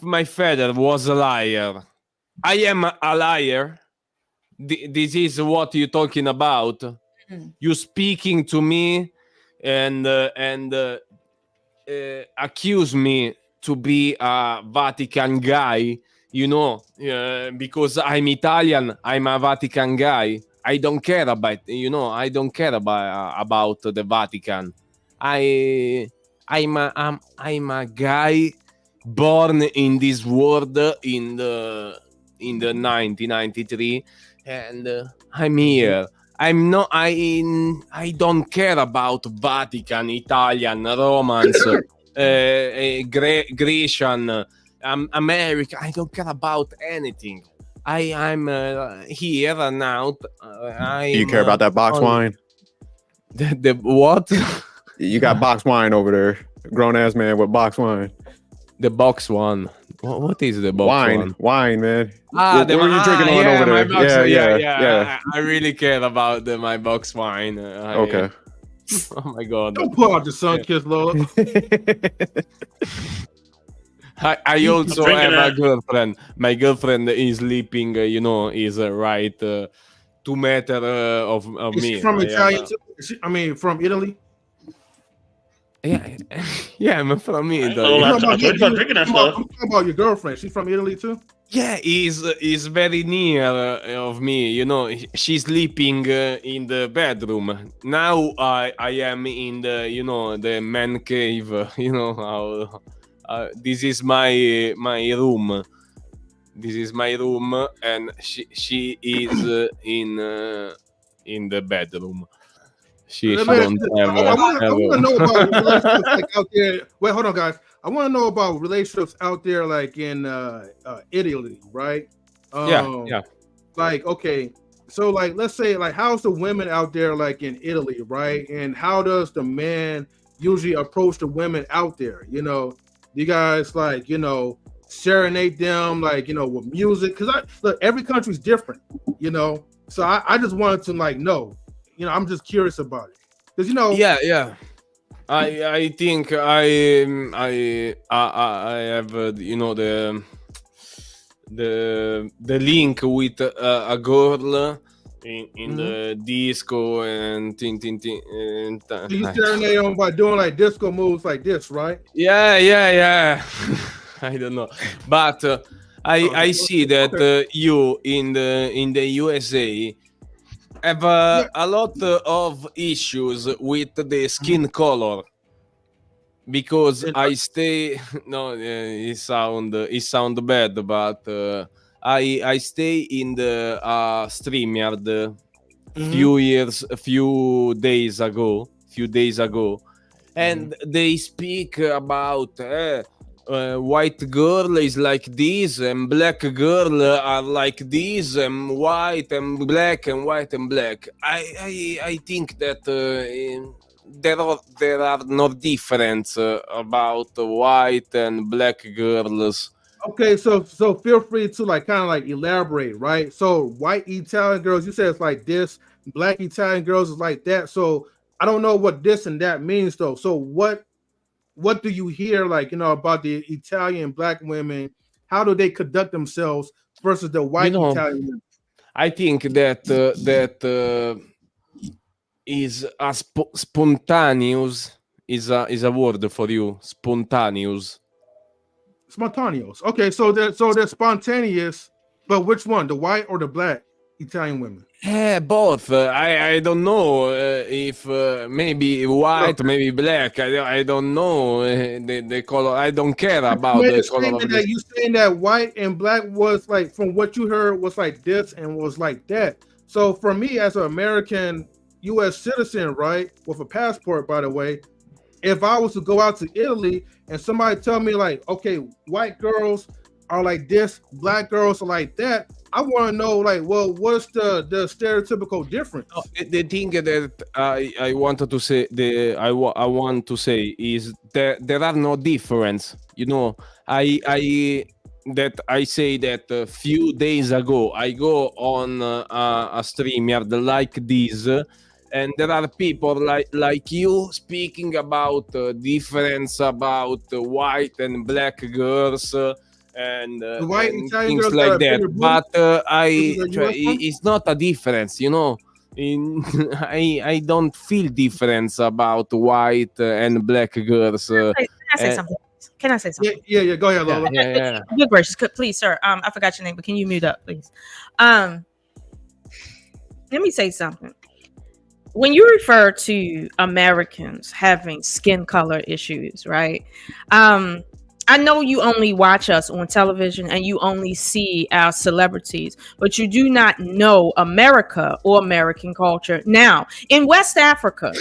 my father was a liar, I am a liar. This is what you're talking about. You speaking to me and accuse me to be a Vatican guy, you know, because I'm Italian, I'm a Vatican guy. I don't care about, you know, I don't care about the Vatican. I'm a guy born in this world in the 1993, and I'm here. I'm not. I don't care about Vatican, Italian, Romance, Grecian, America. I don't care about anything. I'm here now. You care about that box wine? The what? You got box wine over there. Grown ass man with box wine. The box one. What is the box wine? Wine, man. What are you drinking on over there? Box, yeah. I really care about my box wine. Okay. Oh my god. Don't pull out the sun kiss, Lola. I also have a girlfriend. My girlfriend is sleeping, you know, is right 2 meters of me. From Italian too? From Italy? Yeah, I'm from Italy. I'm talking about your girlfriend. She's from Italy too? Yeah, is very near of me. You know, she's sleeping in the bedroom. Now I am in the, you know, the man cave. You know how this is my room. This is my room, and she is in the bedroom. She don't have. I want to know about relationships like out there. Wait, hold on, guys. I want to know about relationships out there, like in Italy, right? Yeah. Like, okay, so like, let's say, like, how's the women out there, like in Italy, right? And how does the man usually approach the women out there? You know, you guys like, you know, serenade them, like, you know, with music, because look, every country's different, you know. So I just wanted to like know. You know, I'm just curious about it because, you know. Yeah. I think I have you know the link with a girl in the disco and and So you serenade them by doing like disco moves like this, right? yeah. I don't know, but I see that you in the USA have a lot of issues with the skin color because I stay no it sound bad, but I stay in the StreamYard a few days ago, and they speak about white girl is like this and black girl are like this and white and black and white and black. I think that there are no difference about white and black girls. Okay, so feel free to like kind of like elaborate, right? So white Italian girls, you said it's like this, black Italian girls is like that. So I don't know what this and that means though. So what do you hear like about the Italian black women? How do they conduct themselves versus the white Italian women? I think that is a spontaneous is a word for you. Spontaneous. Okay, so they're spontaneous, but which one, the white or the black Italian women? Both. I don't know if maybe white, maybe black. I don't know the color. I don't care about the color of you saying that white and black was like, from what you heard, was like this and was like that. So for me as an American U.S. citizen, right, with a passport, by the way, if I was to go out to Italy and somebody tell me like, okay, white girls are like this, black girls are like that, I want to know like, well, what's the stereotypical difference? The thing that I wanted to say, I want to say is that there are no difference. I say that a few days ago I go on a StreamYard like this. And there are people like you speaking about difference about white and black girls and things like that. But it's not a difference, I don't feel difference about white and black girls. Can I say something? Can I say something? Yeah. Go ahead, Lola. Yeah. Good gracious, please, sir. I forgot your name, but can you mute up, please? Let me say something. When you refer to Americans having skin color issues, right? I know you only watch us on television and you only see our celebrities, but you do not know America or American culture. Now, in West Africa,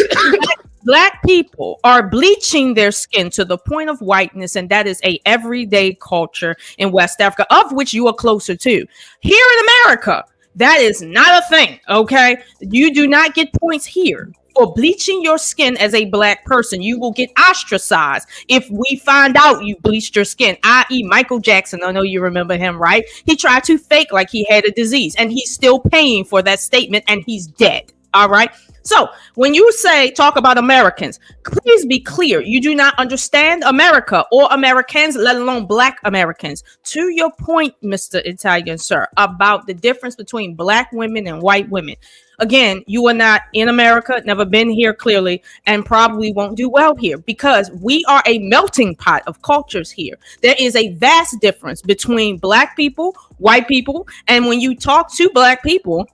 black people are bleaching their skin to the point of whiteness, and that is a everyday culture in West Africa, of which you are closer to. Here in America, that is not a thing, okay? You do not get points here for bleaching your skin as a black person. You will get ostracized if we find out you bleached your skin, i.e. Michael Jackson. I know you remember him, right? He tried to fake like he had a disease, and he's still paying for that statement, and he's dead, all right? So when you talk about Americans, please be clear. You do not understand America or Americans, let alone black Americans. To your point, Mr. Italian, sir, about the difference between black women and white women. Again, you are not in America, never been here clearly, and probably won't do well here because we are a melting pot of cultures here. There is a vast difference between black people, white people, and when you talk to black people,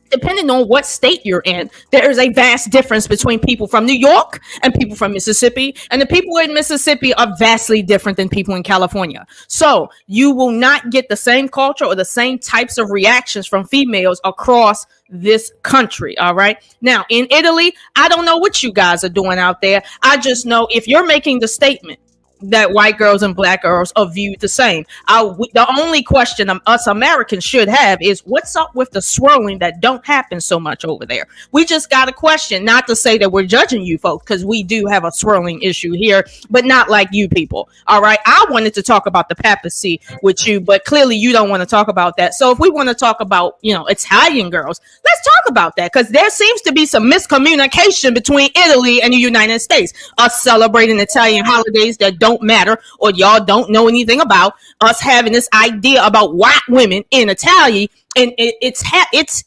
depending on what state you're in, there is a vast difference between people from New York and people from Mississippi. And the people in Mississippi are vastly different than people in California. So you will not get the same culture or the same types of reactions from females across this country. All right. Now, in Italy, I don't know what you guys are doing out there. I just know if you're making the statement that white girls and black girls are viewed the same. The only question us Americans should have is what's up with the swirling that don't happen so much over there. We just got a question, not to say that we're judging you folks, because we do have a swirling issue here, but not like you people. All right. I wanted to talk about the papacy with you, but clearly you don't want to talk about that. So if we want to talk about, Italian girls, let's talk about that, because there seems to be some miscommunication between Italy and the United States. Us celebrating Italian holidays that don't matter or y'all don't know anything about, us having this idea about white women in Italy and it's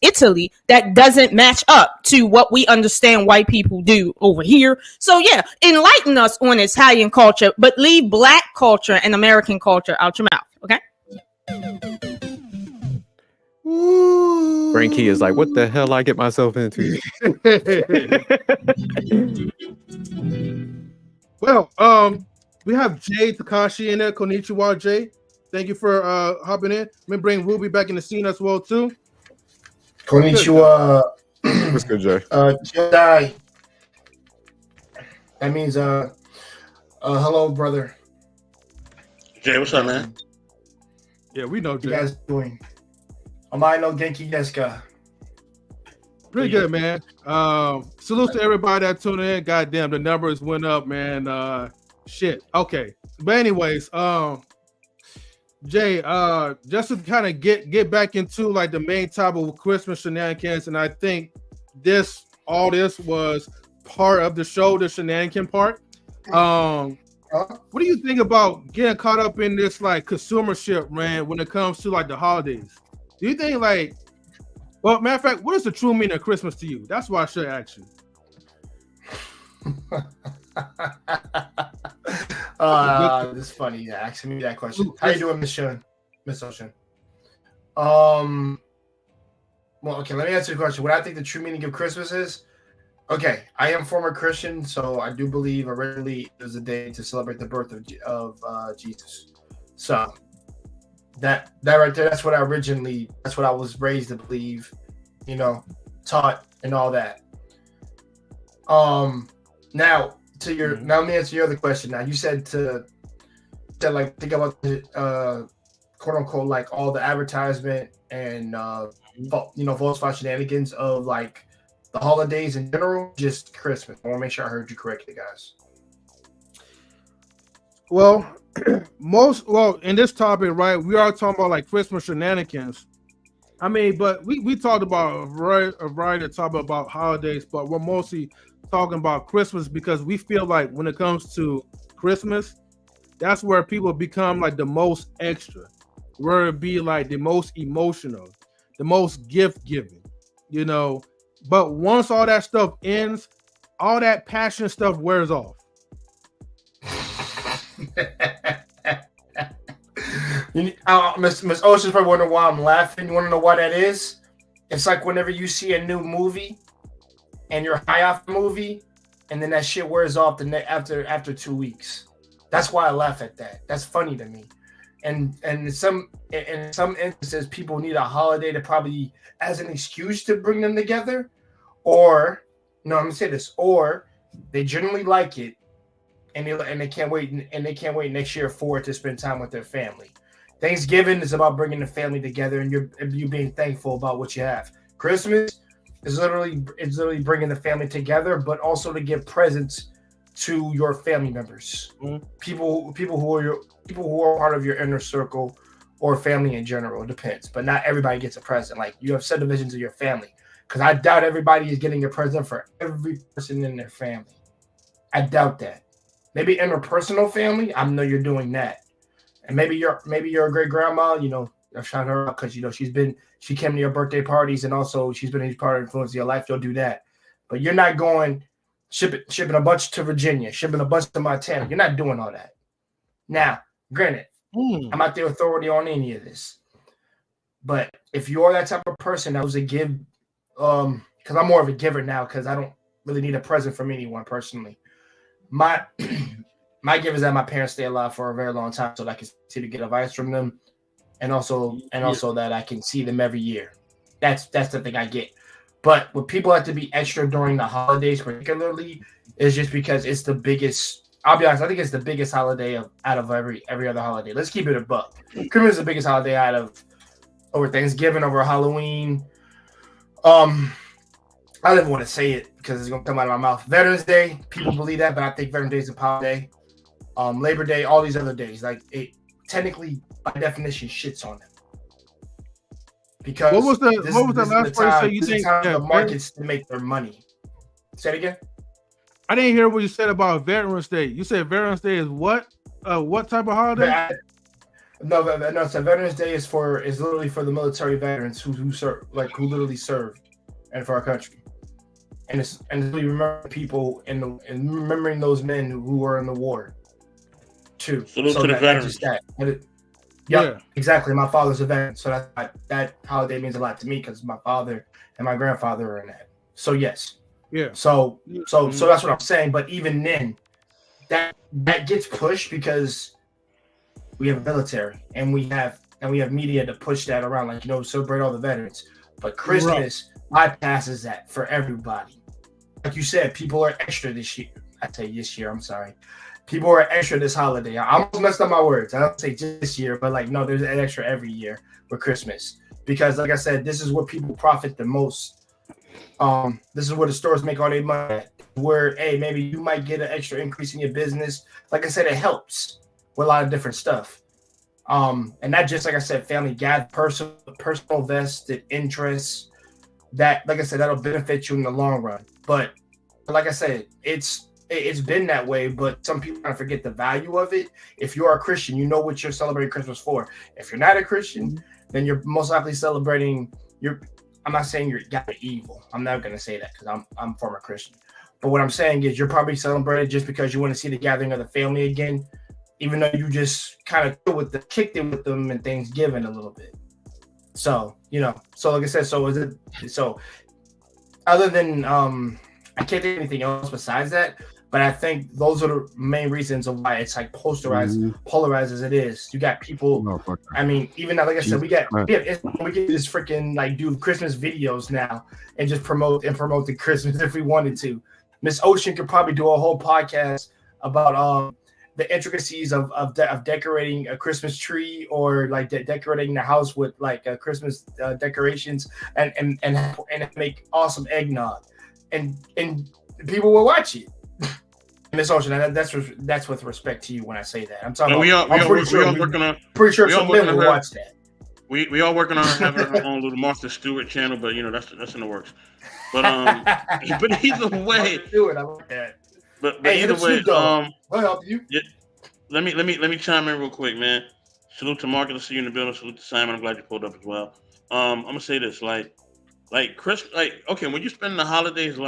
Italy that doesn't match up to what we understand white people do over here. So yeah, enlighten us on Italian culture, but leave Black culture and American culture out your mouth. Okay. Brain Key is like, what the hell I get myself into? Well, we have Jay Takashi in there. Konnichiwa, Jay. Thank you for hopping in. Let me bring Ruby back in the scene as well too. Konnichiwa. What's good, Jay? Jedi. That means hello, brother. Jay, what's up, man? Yeah, we know What Jay. you guys doing? Omae no genki desu ka? Pretty good, man. Salute to everybody that tuned in. Goddamn, the numbers went up, man. Shit. Okay. But anyways, Jay, just to kind of get back into like the main topic of Christmas shenanigans, and I think all this was part of the show, the shenanigan part. What do you think about getting caught up in this like consumership, man, when it comes to like the holidays? Do you think like, well, matter of fact, what is the true meaning of Christmas to you? That's why I should ask you. This is funny. Yeah, asking me that question. How you doing, Miss Ocean? Well, okay, let me answer the question. What I think the true meaning of Christmas is? Okay, I am former Christian, so I do believe originally it was a day to celebrate the birth of Jesus. So that right there, that's what I was raised to believe, taught and all that. Now let me answer your other question. Now you said like think about the quote unquote like all the advertisement and false shenanigans of like the holidays in general, just Christmas. I want to make sure I heard you correctly, guys. Well, in this topic, right, we are talking about like Christmas shenanigans. I mean, but we talked about a variety of topics about holidays, but we're mostly talking about Christmas because we feel like when it comes to Christmas, that's where people become like the most extra, where it be like the most emotional, the most gift giving, But once all that stuff ends, all that passion stuff wears off. Miss Ocean's probably wondering why I'm laughing. You want to know why that is? It's like whenever you see a new movie and you're high off the movie, and then that shit wears off after 2 weeks. That's why I laugh at that. That's funny to me. And in some instances, people need a holiday to probably as an excuse to bring them together, or no, I'm gonna say this, or they generally like it, and they can't wait next year for it to spend time with their family. Thanksgiving is about bringing the family together and you being thankful about what you have. Christmas is literally bringing the family together, but also to give presents to your family members, people who are part of your inner circle or family in general. It depends, but not everybody gets a present. Like you have subdivisions of your family, because I doubt everybody is getting a present for every person in their family. I doubt that. Maybe interpersonal family, I know you're doing that, and maybe your great grandma, I've shout her out because she came to your birthday parties and also she's been a part of influence of your life. You'll do that, but you're not going shipping a bunch to Virginia, shipping a bunch to Montana. You're not doing all that. Now, granted, I'm not the authority on any of this, but if you're that type of person that was a give, because I'm more of a giver now because I don't really need a present from anyone personally. My gift is that my parents stay alive for a very long time so that I can continue to get advice from them, and also that I can see them every year. That's the thing I get. But what people have to be extra during the holidays particularly is just because it's the biggest. I'll be honest, I think it's the biggest holiday out of every other holiday. Let's keep it a buck. Christmas is the biggest holiday over Thanksgiving, over Halloween. I don't even want to say it because it's going to come out of my mouth. Veterans Day, people believe that, but I think Veterans Day is a holiday. Labor Day, all these other days, like it technically by definition shits on them. Because what was the last part you think the markets to make their money? Say it again. I didn't hear what you said about Veterans Day. You said Veterans Day is what? What type of holiday? No, so Veterans Day is literally for the military veterans who serve, like who literally served, and for our country. And we remember people and remembering those men who were in the war, too. Salute to the veterans. Yeah, exactly. My father's a veteran, so that holiday means a lot to me because my father and my grandfather are in that. So yes, yeah. So that's what I'm saying. But even then, that gets pushed because we have military and we have media to push that around, like celebrate all the veterans. But Christmas bypasses that for everybody. Like you said, people are extra this year. I say this year. I'm sorry. People are extra this holiday. I almost messed up my words. I don't say this year, but there's an extra every year with Christmas because, like I said, this is where people profit the most. This is where the stores make all their money at. Where, hey, maybe you might get an extra increase in your business. Like I said, it helps with a lot of different stuff. And not just, like I said, family personal vested interests. That, like I said, that'll benefit you in the long run. But like I said, it's been that way, but some people kind of forget the value of it. If you are a Christian, you know what you're celebrating Christmas for. If you're not a Christian, then you're most likely celebrating I'm not saying you're evil. I'm not going to say that because I'm former Christian. But what I'm saying is you're probably celebrating just because you want to see the gathering of the family again, even though you just kind of kicked it with them and Thanksgiving a little bit. So, so like I said, so other than I can't think of anything else besides that, but I think those are the main reasons of why it's like polarized as it is. You got people. I mean, even now, like I said, we get this freaking do Christmas videos now and just promote the Christmas if we wanted to. Miss Ocean could probably do a whole podcast about the intricacies of decorating a Christmas tree or decorating the house with Christmas decorations and make awesome eggnog. And people will watch it. Miss Ocean, that's with respect to you when I say that. I'm talking. I'm pretty sure some men will watch that. We all working on having our own little Martha Stewart channel, but that's in the works. But but either way, do it. I like that. But either way, we'll help you. Yeah, let me chime in real quick, man. Salute to Mark. I see you in the building. Salute to Simon. I'm glad you pulled up as well. I'm gonna say this, Christmas, okay, when you spend the holidays,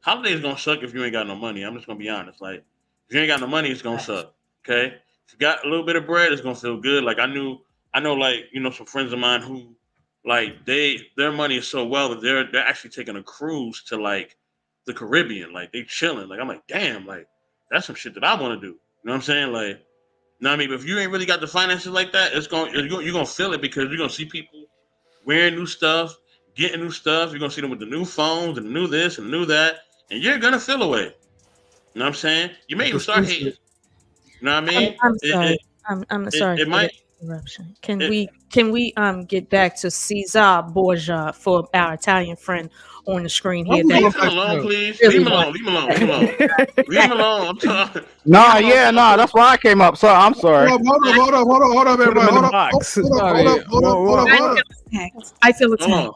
holidays gonna suck if you ain't got no money. I'm just gonna be honest. If you ain't got no money, it's gonna suck. Okay, if you got a little bit of bread, it's gonna feel good. I know, some friends of mine who, their money is so well that they're actually taking a cruise to the Caribbean. They chilling. I'm like, damn, that's some shit that I want to do. You know what I'm saying? Know what I mean? But if you ain't really got the finances like that, you're gonna feel it because you're gonna see people wearing new stuff, getting new stuff. You're gonna see them with the new phones and the new this and the new that, and you're gonna feel away. You know what I'm saying? You may even start hating. You know what I mean? I'm sorry. I'm sorry. It might. Interruption. Can we get back to Cesar Borgia for our Italian friend on the screen here? Leave him alone, please. Leave him alone. Leave him alone. Leave him alone. I'm talking. That's why I came up. Sorry, I'm sorry. Hold up, everybody. Hold up. I feel attacked.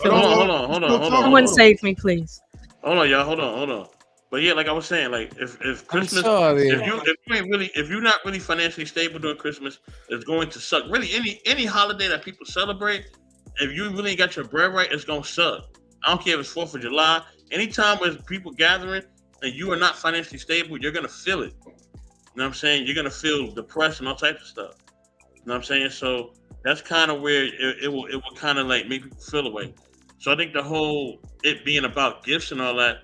Hold on. Someone save me, please. Hold on, y'all. Hold on. But yeah, like I was saying, if Christmas, if you're not really financially stable during Christmas, it's going to suck. Really, any holiday that people celebrate, if you really got your bread right, it's gonna suck. I don't care if it's 4th of July. Anytime there's people gathering and you are not financially stable, you're gonna feel it. You know what I'm saying? You're gonna feel depressed and all types of stuff. You know what I'm saying? So that's kind of where it will kind of make people feel away. So I think the whole it being about gifts and all that.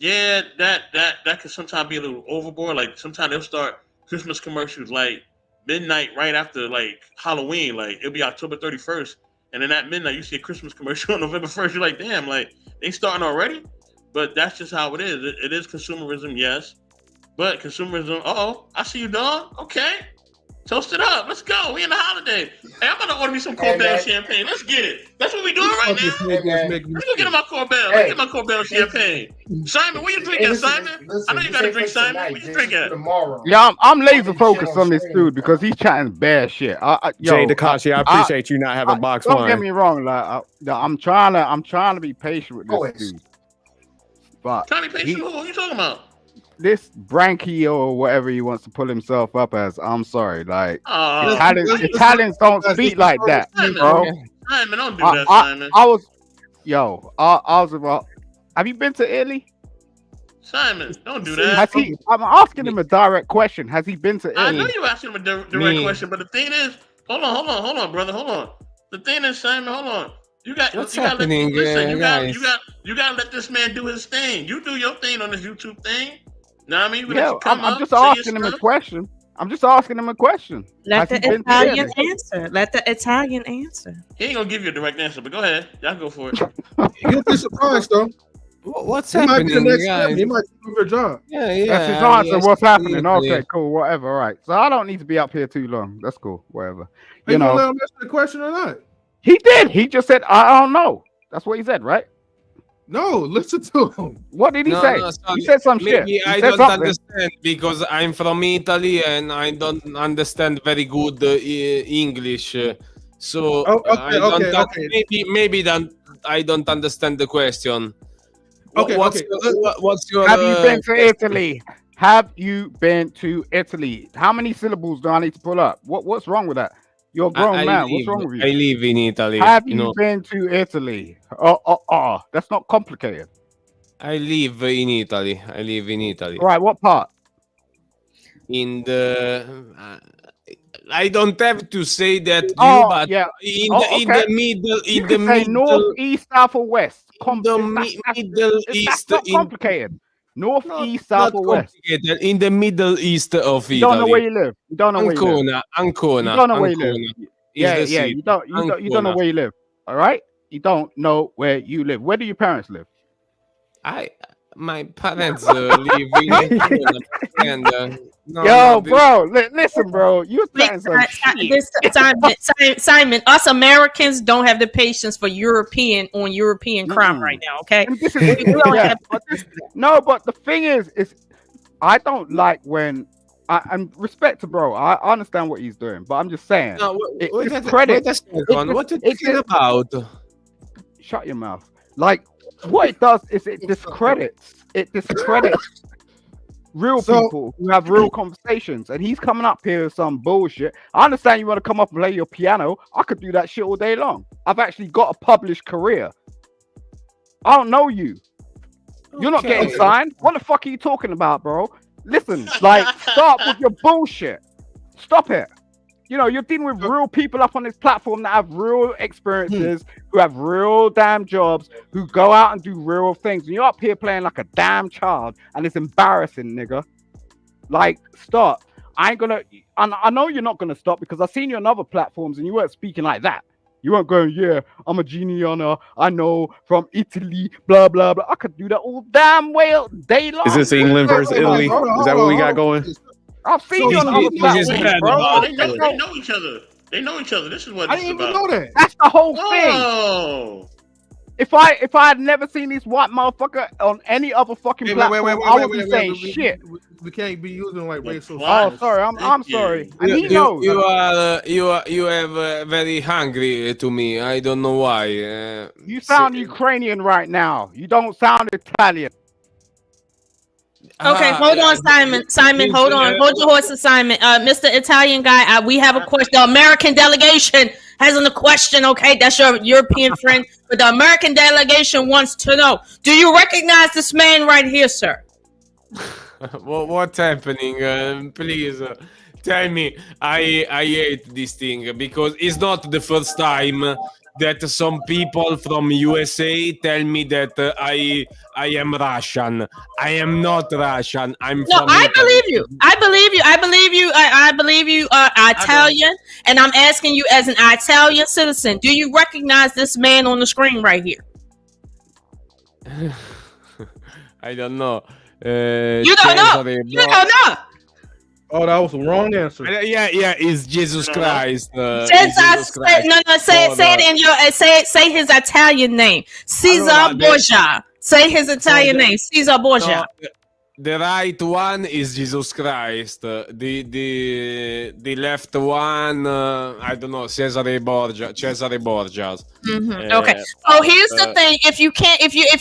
Yeah, that could sometimes be a little overboard. Sometimes they'll start Christmas commercials midnight right after Halloween. It'll be October 31st, and then at midnight you see a Christmas commercial on November 1st. You're like, damn, they starting already. But that's just how it is. It is consumerism, yes, but consumerism. I see you, dog. Okay, toast it up. Let's go. We in the holiday. Hey, I'm gonna order me some Corbel champagne. Let's get it. That's what we doing right now. Let's go get my Corbel. Let's get my Corbel champagne. Simon, what you drinking, Simon? I know you got to drink, Simon. What you drinking? Yeah, I'm laser focused on this dude because he's chatting bad shit. Jay Takashi, I appreciate you not having box wine. Don't get me wrong, I'm trying to be patient with this dude. But trying to be patient. Who are you talking about? this Branky or whatever he wants to pull himself up as. I'm sorry, like Italians don't speak like that, bro. Simon, don't do that, Simon. I was about. Have you been to Italy? Simon, don't do that. I'm asking him a direct question. Has he been to Italy? I know you asking him a direct question, but the thing is, hold on, brother, hold on. The thing is, Simon, hold on. You got to let this man do his thing. You do your thing on this YouTube thing. Know what I mean? I'm just asking him a question. Let the Italian answer. Let the Italian answer. He ain't gonna give you a direct answer, but go ahead. Y'all go for it. You'll be surprised though. What's happening? He might do your job. Yeah. That's his answer. What's happening? Okay, cool, whatever. All right. So I don't need to be up here too long. That's cool. Whatever. Are you gonna let him answer the question or not? He did. He just said, I don't know. That's what he said, right? No, listen to him. What did he say? He said some shit. I don't understand because I'm from Italy and I don't understand very good English. So maybe I don't understand the question. What's your? Have you been to Italy? Have you been to Italy? How many syllables do I need to pull up? What's wrong with that? You're a grown man. What's wrong with you? I live in Italy. Have you been to Italy? That's not complicated. I live in Italy. Right, what part? In the. I don't have to say that. In the middle, north, east, south, or west. Middle East. That's not complicated. North, east, south, or west. In the Middle East of Italy. You don't know where you live. Ancona. You don't know where you live. Yeah. You don't know where you live. All right. You don't know where you live. Where do your parents live? My parents live in Ancona. Listen, bro. You Simon, us Americans don't have the patience for European crime right now. Okay. No, but the thing is I don't like when. And respect to bro, I understand what he's doing, but I'm just saying. No, what you talking about? Shut your mouth. Like, what it does is it discredits real people who have real conversations, and he's coming up here with some bullshit. I understand you want to come up and play your piano. I could do that shit all day long. I've actually got a published career. I don't know you. You're not getting signed. What the fuck are you talking about, bro? Listen, stop with your bullshit. Stop it. You're dealing with real people up on this platform that have real experiences, who have real damn jobs, who go out and do real things. And you're up here playing like a damn child, and it's embarrassing, nigga. Stop. I know you're not gonna stop because I've seen you on other platforms and you weren't speaking like that. You weren't going, yeah, I'm a geniana. I know from Italy, blah, blah, blah. I could do that all damn day long. Is this England versus Italy? Is that what we got going? I've seen you on other platforms, bro. They know each other. They know each other. This is what I didn't even know that. That's the whole thing. If I had never seen this white motherfucker on any other fucking platform, I wouldn't say shit. We can't be using racial. Oh, sorry. I'm sorry. And he knows. You are very hungry to me. I don't know why. You sound Ukrainian right now. You don't sound Italian. Okay, hold on, Simon. Simon, hold on. Hold your horses, Simon. Mr. Italian guy, we have a question. The American delegation has a question, okay? That's your European friend. But the American delegation wants to know, do you recognize this man right here, sir? What's happening? Please tell me. I hate this thing because it's not the first time that some people from USA tell me that I am Russian. I am not Russian. I believe you. I believe you are Italian, and I'm asking you as an Italian citizen, do you recognize this man on the screen right here? I don't know. You don't know. You don't know. Oh, that was the wrong answer. Yeah, it's Jesus Christ. Say it in your say his Italian name. Caesar Borgia. Say his Italian name. Caesar Borgia. the right one is Jesus Christ. The left one, I don't know, Cesare Borgia. Okay. So here's the thing: if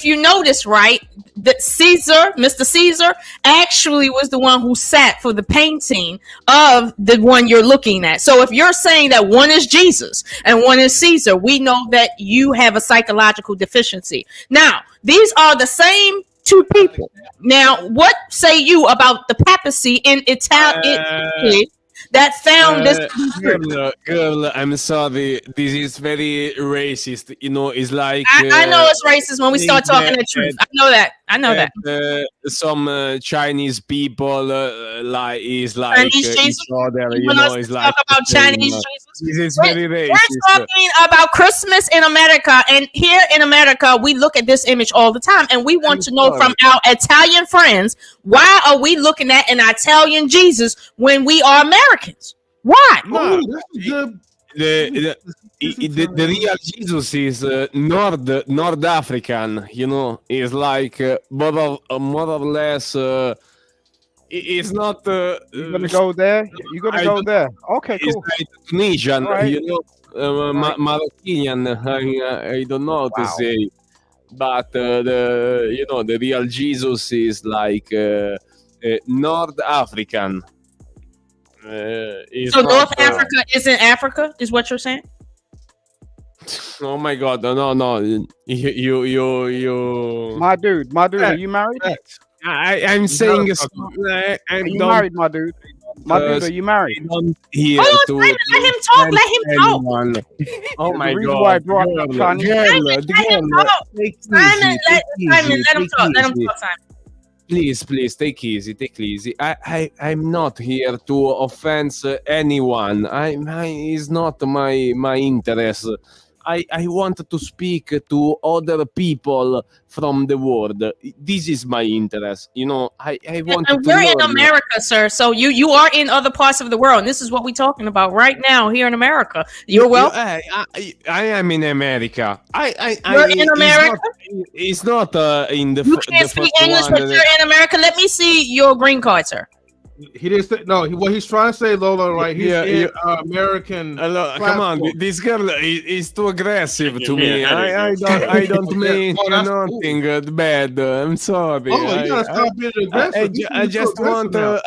you notice, right, that Caesar, Mr. Caesar, actually was the one who sat for the painting of the one you're looking at. So if you're saying that one is Jesus and one is Caesar, we know that you have a psychological deficiency. Now, these are the same two people. Now, what say you about the papacy in Italy that found this? Girl, I'm sorry. This is very racist. You know, it's like I know it's racist when we start talking the truth. I know that. Some Chinese people like is like Chinese Jesus? each other. You You want know, us it's to like talk about Chinese Jesus? This is very racist. We're talking about Christmas in America, and here in America, we look at this image all the time, and we want to know from our Italian friends, why are we looking at an Italian Jesus when we are Americans? Why? No, the real Jesus is North African. You know, is like more or less. It's not. You gonna go there? You gonna go there? Okay, cool. It's like Tunisian, Right. you know, Moroccanian. I don't know how to say, but the real Jesus is like North African. So North Africa isn't Africa, is what you're saying? Oh my God! No! You. My dude, are you married? I'm saying. Are you married, my dude? My dude, are you married? Here Hold on, Simon, let him talk. Let him talk. Oh my The reason God! why I brought up Chinese- Simon, let him talk. Let him talk, Simon. Please, take easy. I'm not here to offend anyone. It's not my interest. I want to speak to other people from the world. This is my interest. You know, I want And to we're in learn. America, sir. So you are in other parts of the world. And this is what we're talking about right now here in America. You're welcome. I am in America. You're in America? It's not in the. You can't speak English, but you're in America. Let me see your green card, sir. He didn't say no. What he's trying to say, Lola, right? He's in American. Come on, this girl is too aggressive to me. I don't mean nothing bad. I'm sorry. Oh, you gotta stop being aggressive.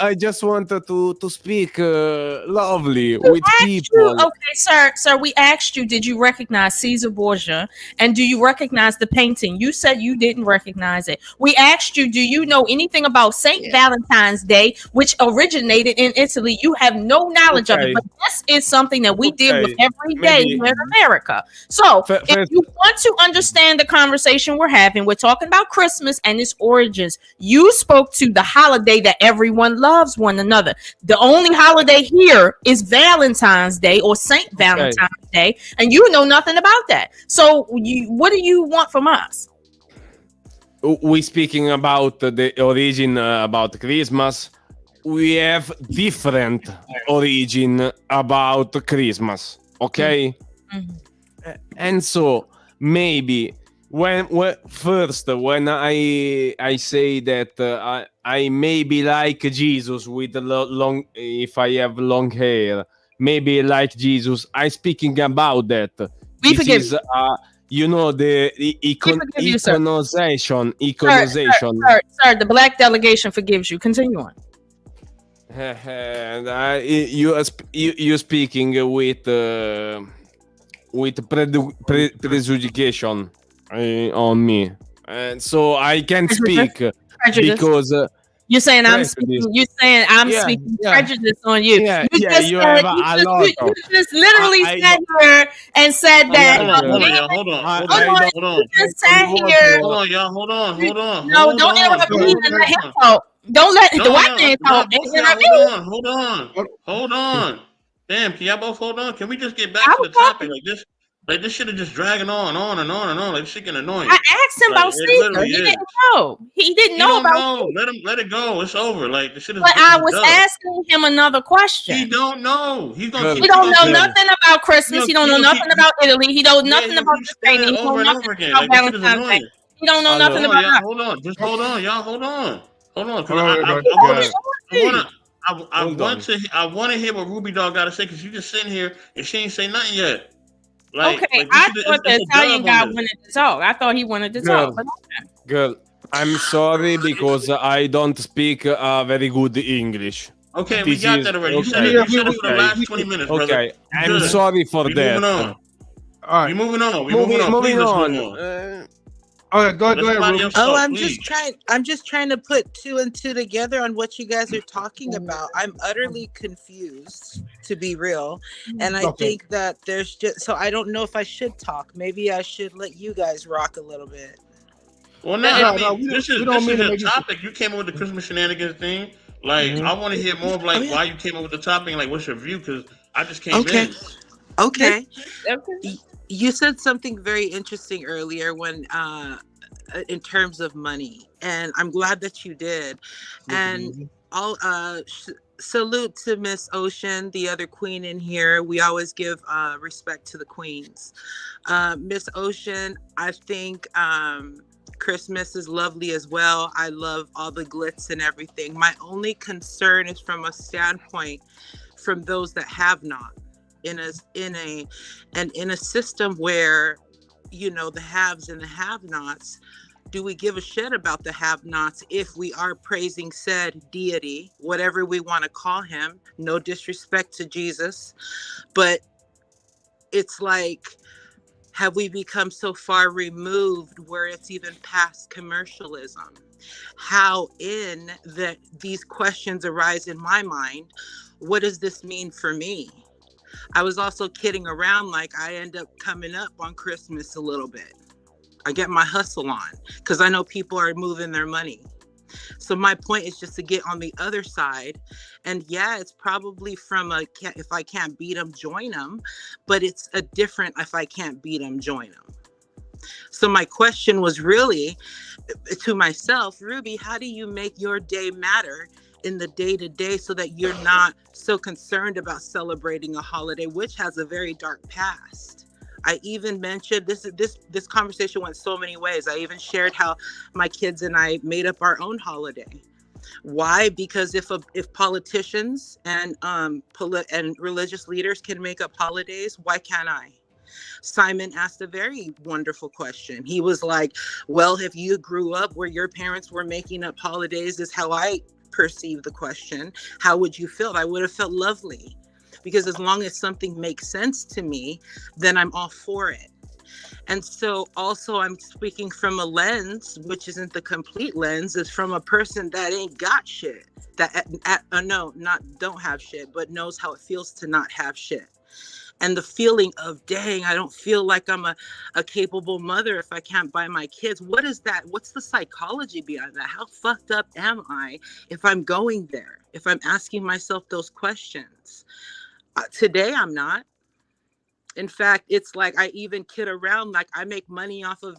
I just wanted to speak lovely with people. Okay, sir, we asked you, did you recognize Caesar Borgia, and do you recognize the painting? You said you didn't recognize it. We asked you, do you know anything about Saint Valentine's Day, which originated in Italy? You have no knowledge of it, but this is something that we deal with every day here in America. So if you want to understand the conversation we're having, we're talking about Christmas and its origins. You spoke to the holiday that everyone loves one another. The only holiday here is Valentine's Day or Saint Valentine's Day, and you know nothing about that. So what do you want from us? We speaking about the origin about Christmas. We have different origin about Christmas, okay? Mm-hmm. And so maybe when I say that I maybe like Jesus with the long, if I have long hair, maybe like Jesus. I speaking about that. We forgive is, you know, the iconization. Sir, the black delegation forgives you. Continue on. And you speaking with prejudication on me, and so I can't speak because you're saying I'm speaking. You're saying I'm speaking prejudice on you. You just literally sat here and said that. Hold on. You just sat here. Hold on, y'all. Hold on. No, don't interrupt me and let him talk. Don't let the white man talk. Hold on. Damn, can y'all both hold on? Can we just get back to the topic? Like this shit is just dragging on. Like this shit getting annoying. I asked him about Caesar. He didn't know. He didn't know about. Let it go. It's over. Like the shit is. But I was asking him another question. He don't know. He don't know nothing about Christmas. He don't know nothing about Italy. He don't know nothing about Spain. He don't know nothing about Valentine's Day. He don't know nothing about. Hold on. Just hold on, y'all. Hold on. Hold on, because Hold on, I everybody. want to hear what Ruby Dog got to say because you just sitting here and she ain't say nothing yet. Okay, this I is thought the it's a Italian dub guy on this. wanted to talk. I thought he wanted to talk. But Girl, I'm sorry because I don't speak very good English. Okay, we got that already. You said Okay. it. You said it for the last 20 minutes, brother. Okay, You I'm good. sorry for We that. moving on. All right. We moving on. We moving on. Please, let's move on. Okay, go Let ahead, somebody Ruby. else Oh, talk, I'm please. just trying to put two and two together on what you guys are talking about. I'm utterly confused, to be real. And I think that there's just so I don't know if I should talk. Maybe I should let you guys rock a little bit. Well, this is your topic. You came up with the Christmas shenanigans thing. Like, I want to hear more of like why you came up with the topic. Like, what's your view? Because I just came in. Okay. You said something very interesting earlier when in terms of money, and I'm glad that you did. And I'll salute to Miss Ocean, the other queen in here. We always give respect to the queens. Miss Ocean, I think Christmas is lovely as well. I love all the glitz and everything. My only concern is from a standpoint from those that have not. In a system where, you know, the haves and the have-nots, do we give a shit about the have-nots if we are praising said deity, whatever we want to call him? No disrespect to Jesus, but it's like, have we become so far removed where it's even past commercialism? How in that these questions arise in my mind. What does this mean for me? I was also kidding around, like I end up coming up on Christmas a little bit. I get my hustle on because I know people are moving their money. So my point is just to get on the other side. And yeah, it's probably from if I can't beat them, join them. But it's a different if I can't beat them, join them. So my question was really to myself, Ruby, how do you make your day matter in the day-to-day so that you're not so concerned about celebrating a holiday, which has a very dark past? I even mentioned this conversation went so many ways. I even shared how my kids and I made up our own holiday. Why? Because if politicians and religious leaders can make up holidays, why can't I? Simon asked a very wonderful question. He was like, well, if you grew up where your parents were making up holidays, is how I perceive the question. How would you feel? I would have felt lovely, because as long as something makes sense to me, then I'm all for it. And so also I'm speaking from a lens, which isn't the complete lens, is from a person that ain't got shit, that don't have shit, but knows how it feels to not have shit. And the feeling of, dang, I don't feel like I'm a capable mother if I can't buy my kids. What is that? What's the psychology behind that? How fucked up am I if I'm going there? If I'm asking myself those questions? Today, I'm not. In fact, it's like I even kid around, like I make money off of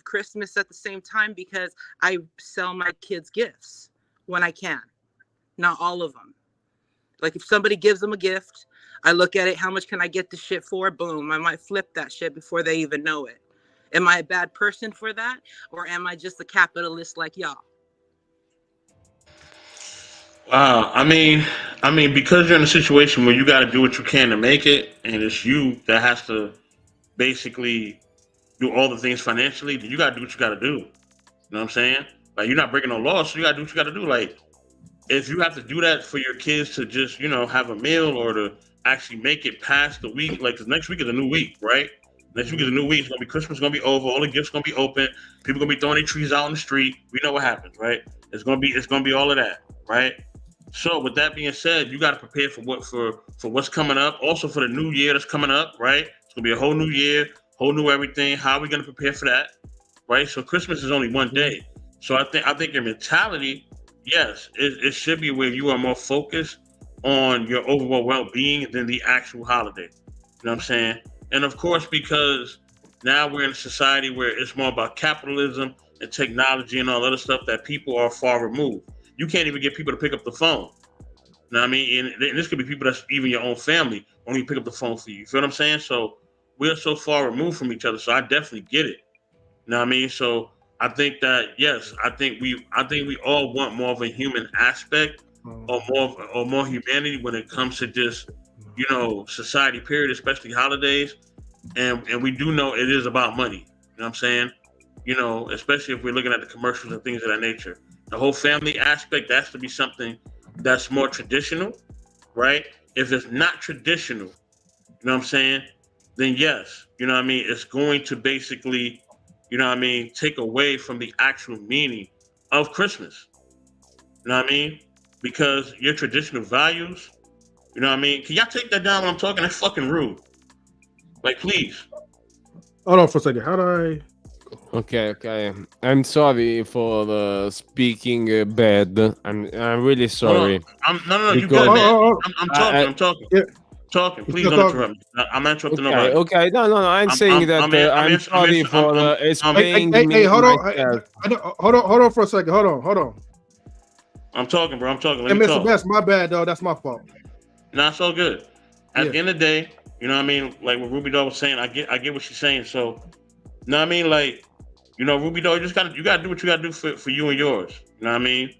Christmas at the same time because I sell my kids gifts when I can. Not all of them. Like if somebody gives them a gift, I look at it, how much can I get the shit for? Boom, I might flip that shit before they even know it. Am I a bad person for that? Or am I just a capitalist like y'all? Wow. I mean, because you're in a situation where you got to do what you can to make it, and it's you that has to basically do all the things financially, then you got to do what you got to do. You know what I'm saying? Like, you're not breaking no laws, so you got to do what you got to do. Like, if you have to do that for your kids to just, have a meal or to actually make it past the week, like, 'cause next week is a new week, right? Next week is a new week. It's gonna be Christmas, gonna be over. All the gifts gonna be open. People gonna be throwing their trees out on the street. We know what happens, right? It's gonna be all of that, right? So with that being said, you got to prepare for what's coming up. Also for the new year that's coming up, right? It's gonna be a whole new year, whole new everything. How are we gonna prepare for that, right? So Christmas is only one day. So I think your mentality, yes, it should be where you are more focused on your overall well-being than the actual holiday. You know what I'm saying? And of course, because now we're in a society where it's more about capitalism and technology and all other stuff that people are far removed. You can't even get people to pick up the phone. You know what I mean? And this could be people that's even your own family won't even pick up the phone for you. You feel what I'm saying? So we're so far removed from each other. So I definitely get it. You know what I mean? So I think that yes, I think we all want more of a human aspect or more humanity when it comes to just society period, especially holidays, and we do know it is about money. You know what I'm saying? Especially if we're looking at the commercials and things of that nature. The whole family aspect, that has to be something that's more traditional, right? If it's not traditional, you know what I'm saying? Then yes, you know what I mean? It's going to basically, you know what I mean, take away from the actual meaning of Christmas. You know what I mean? Because your traditional values, you know what I mean? Can y'all take that down when I'm talking? That's fucking rude. Like, please. Hold on for a second. How do I? Okay. I'm sorry for speaking bad. I'm really sorry. No. You good, man? I'm talking. Yeah. Talking. Please don't interrupt me. I'm not interrupting nobody. Okay. No. I'm saying that I'm sorry for explaining Hey, hold on. myself. Hold on for a second. Hold on. I'm talking, bro. I'm talking. Hey, Let me Mr. talk. Best, my bad, though. That's my fault. Nah, it's all good. At the end of the day, you know what I mean? Like what Ruby Dog was saying, I get what she's saying. So, you know what I mean? Like, Ruby Dog, you gotta do what you gotta do for you and yours. You know what I mean?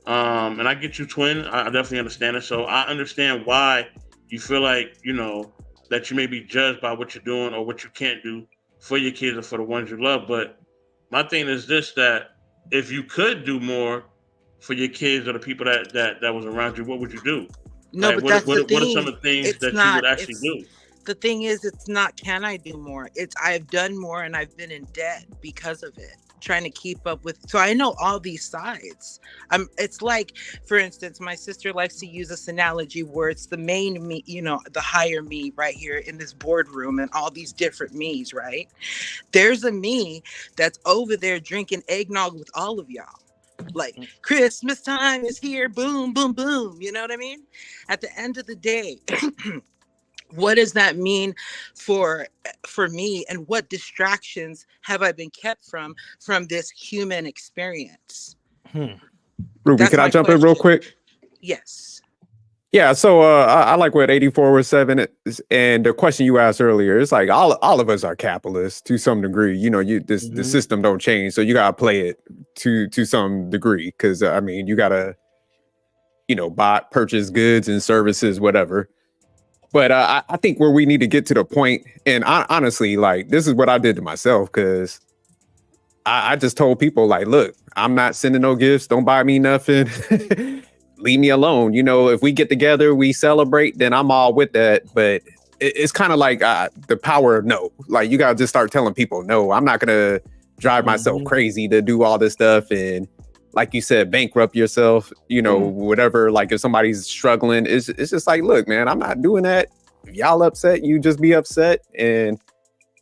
And I get you, twin. I definitely understand it. So I understand why you feel like, that you may be judged by what you're doing or what you can't do for your kids or for the ones you love. But my thing is this, that if you could do more for your kids or the people that was around you, what would you do? No, Like, but that's the thing. what are some of the things that you would actually do? The thing is, it's not can I do more? It's I've done more and I've been in debt because of it. Trying to keep up with, so I know all these sides. It's like, for instance, my sister likes to use this analogy where it's the main me, the higher me right here in this boardroom and all these different me's, right? There's a me that's over there drinking eggnog with all of y'all. Like, Christmas time is here, boom, boom, boom. You know what I mean? At the end of the day, what does that mean for me, and what distractions have I been kept from this human experience? Ruby, can I jump in real quick? Yes. Yeah, so I like what 84 was 7 is, and the question you asked earlier, it's like all of us are capitalists to some degree. The system don't change, so you gotta play it to some degree, because I mean you gotta purchase goods and services, whatever. But I think where we need to get to the point, and honestly, like, this is what I did to myself, because I just told people, like, look, I'm not sending no gifts. Don't buy me nothing. Leave me alone. If we get together, we celebrate, then I'm all with that. But it's kind of like the power of no. Like, you got to just start telling people, no, I'm not going to drive myself crazy to do all this stuff. And like you said, bankrupt yourself, whatever. Like, if somebody's struggling, it's just like, look, man, I'm not doing that. If y'all upset, you just be upset. And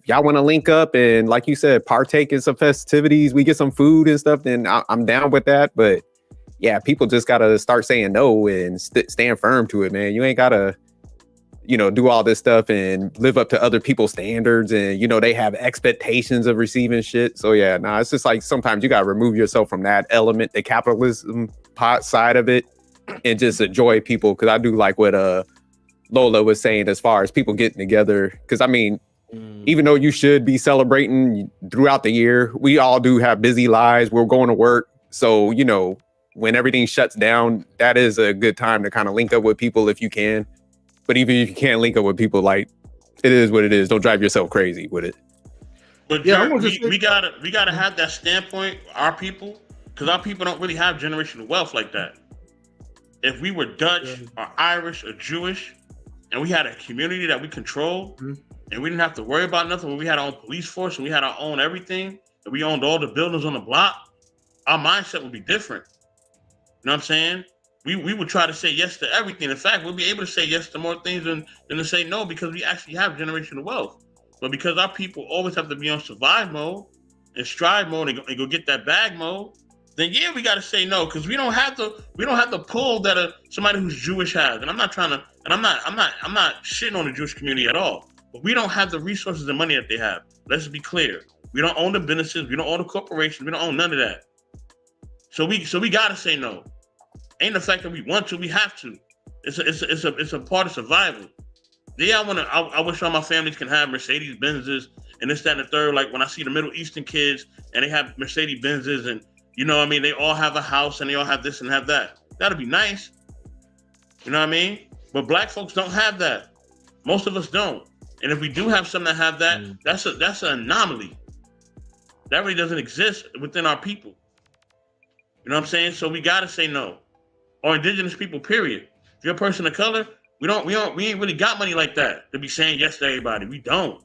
y'all want to link up and, like you said, partake in some festivities, we get some food and stuff, then I'm down with that. But yeah, people just got to start saying no and stand firm to it, man. You ain't got to, do all this stuff and live up to other people's standards. And, they have expectations of receiving shit. So yeah, it's just like sometimes you got to remove yourself from that element, the capitalism side of it, and just enjoy people. Cause I do like what Lola was saying as far as people getting together. Cause I mean, even though you should be celebrating throughout the year, we all do have busy lives. We're going to work. So, when everything shuts down, that is a good time to kind of link up with people if you can. But even if you can't link up with people, like, it is what it is. Don't drive yourself crazy with it. But yeah, we gotta have that standpoint, our people, because our people don't really have generational wealth like that. If we were Dutch or Irish or Jewish, and we had a community that we controlled, and we didn't have to worry about nothing, when we had our own police force and we had our own everything, and we owned all the buildings on the block, our mindset would be different. You know what I'm saying? We would try to say yes to everything. In fact, we'll be able to say yes to more things than to say no, because we actually have generational wealth. But because our people always have to be on survive mode and strive mode and go get that bag mode, then yeah, we got to say no, because we don't have the pull that somebody who's Jewish has. And I'm not trying to, and I'm not shitting on the Jewish community at all. But we don't have the resources and money that they have. Let's be clear. We don't own the businesses. We don't own the corporations. We don't own none of that. So we got to say no. Ain't the fact that we want to, we have to. It's a part of survival. Yeah, I wish all my families can have Mercedes Benzes and this, that, and the third. Like when I see the Middle Eastern kids and they have Mercedes Benzes and you know what I mean, they all have a house and they all have this and have that. That'd be nice. You know what I mean? But black folks don't have that. Most of us don't. And if we do have some that have that, that's an anomaly. That really doesn't exist within our people. You know what I'm saying? So we gotta say no. Or indigenous people, period. If you're a person of color, we ain't really got money like that to be saying yes to everybody. We don't.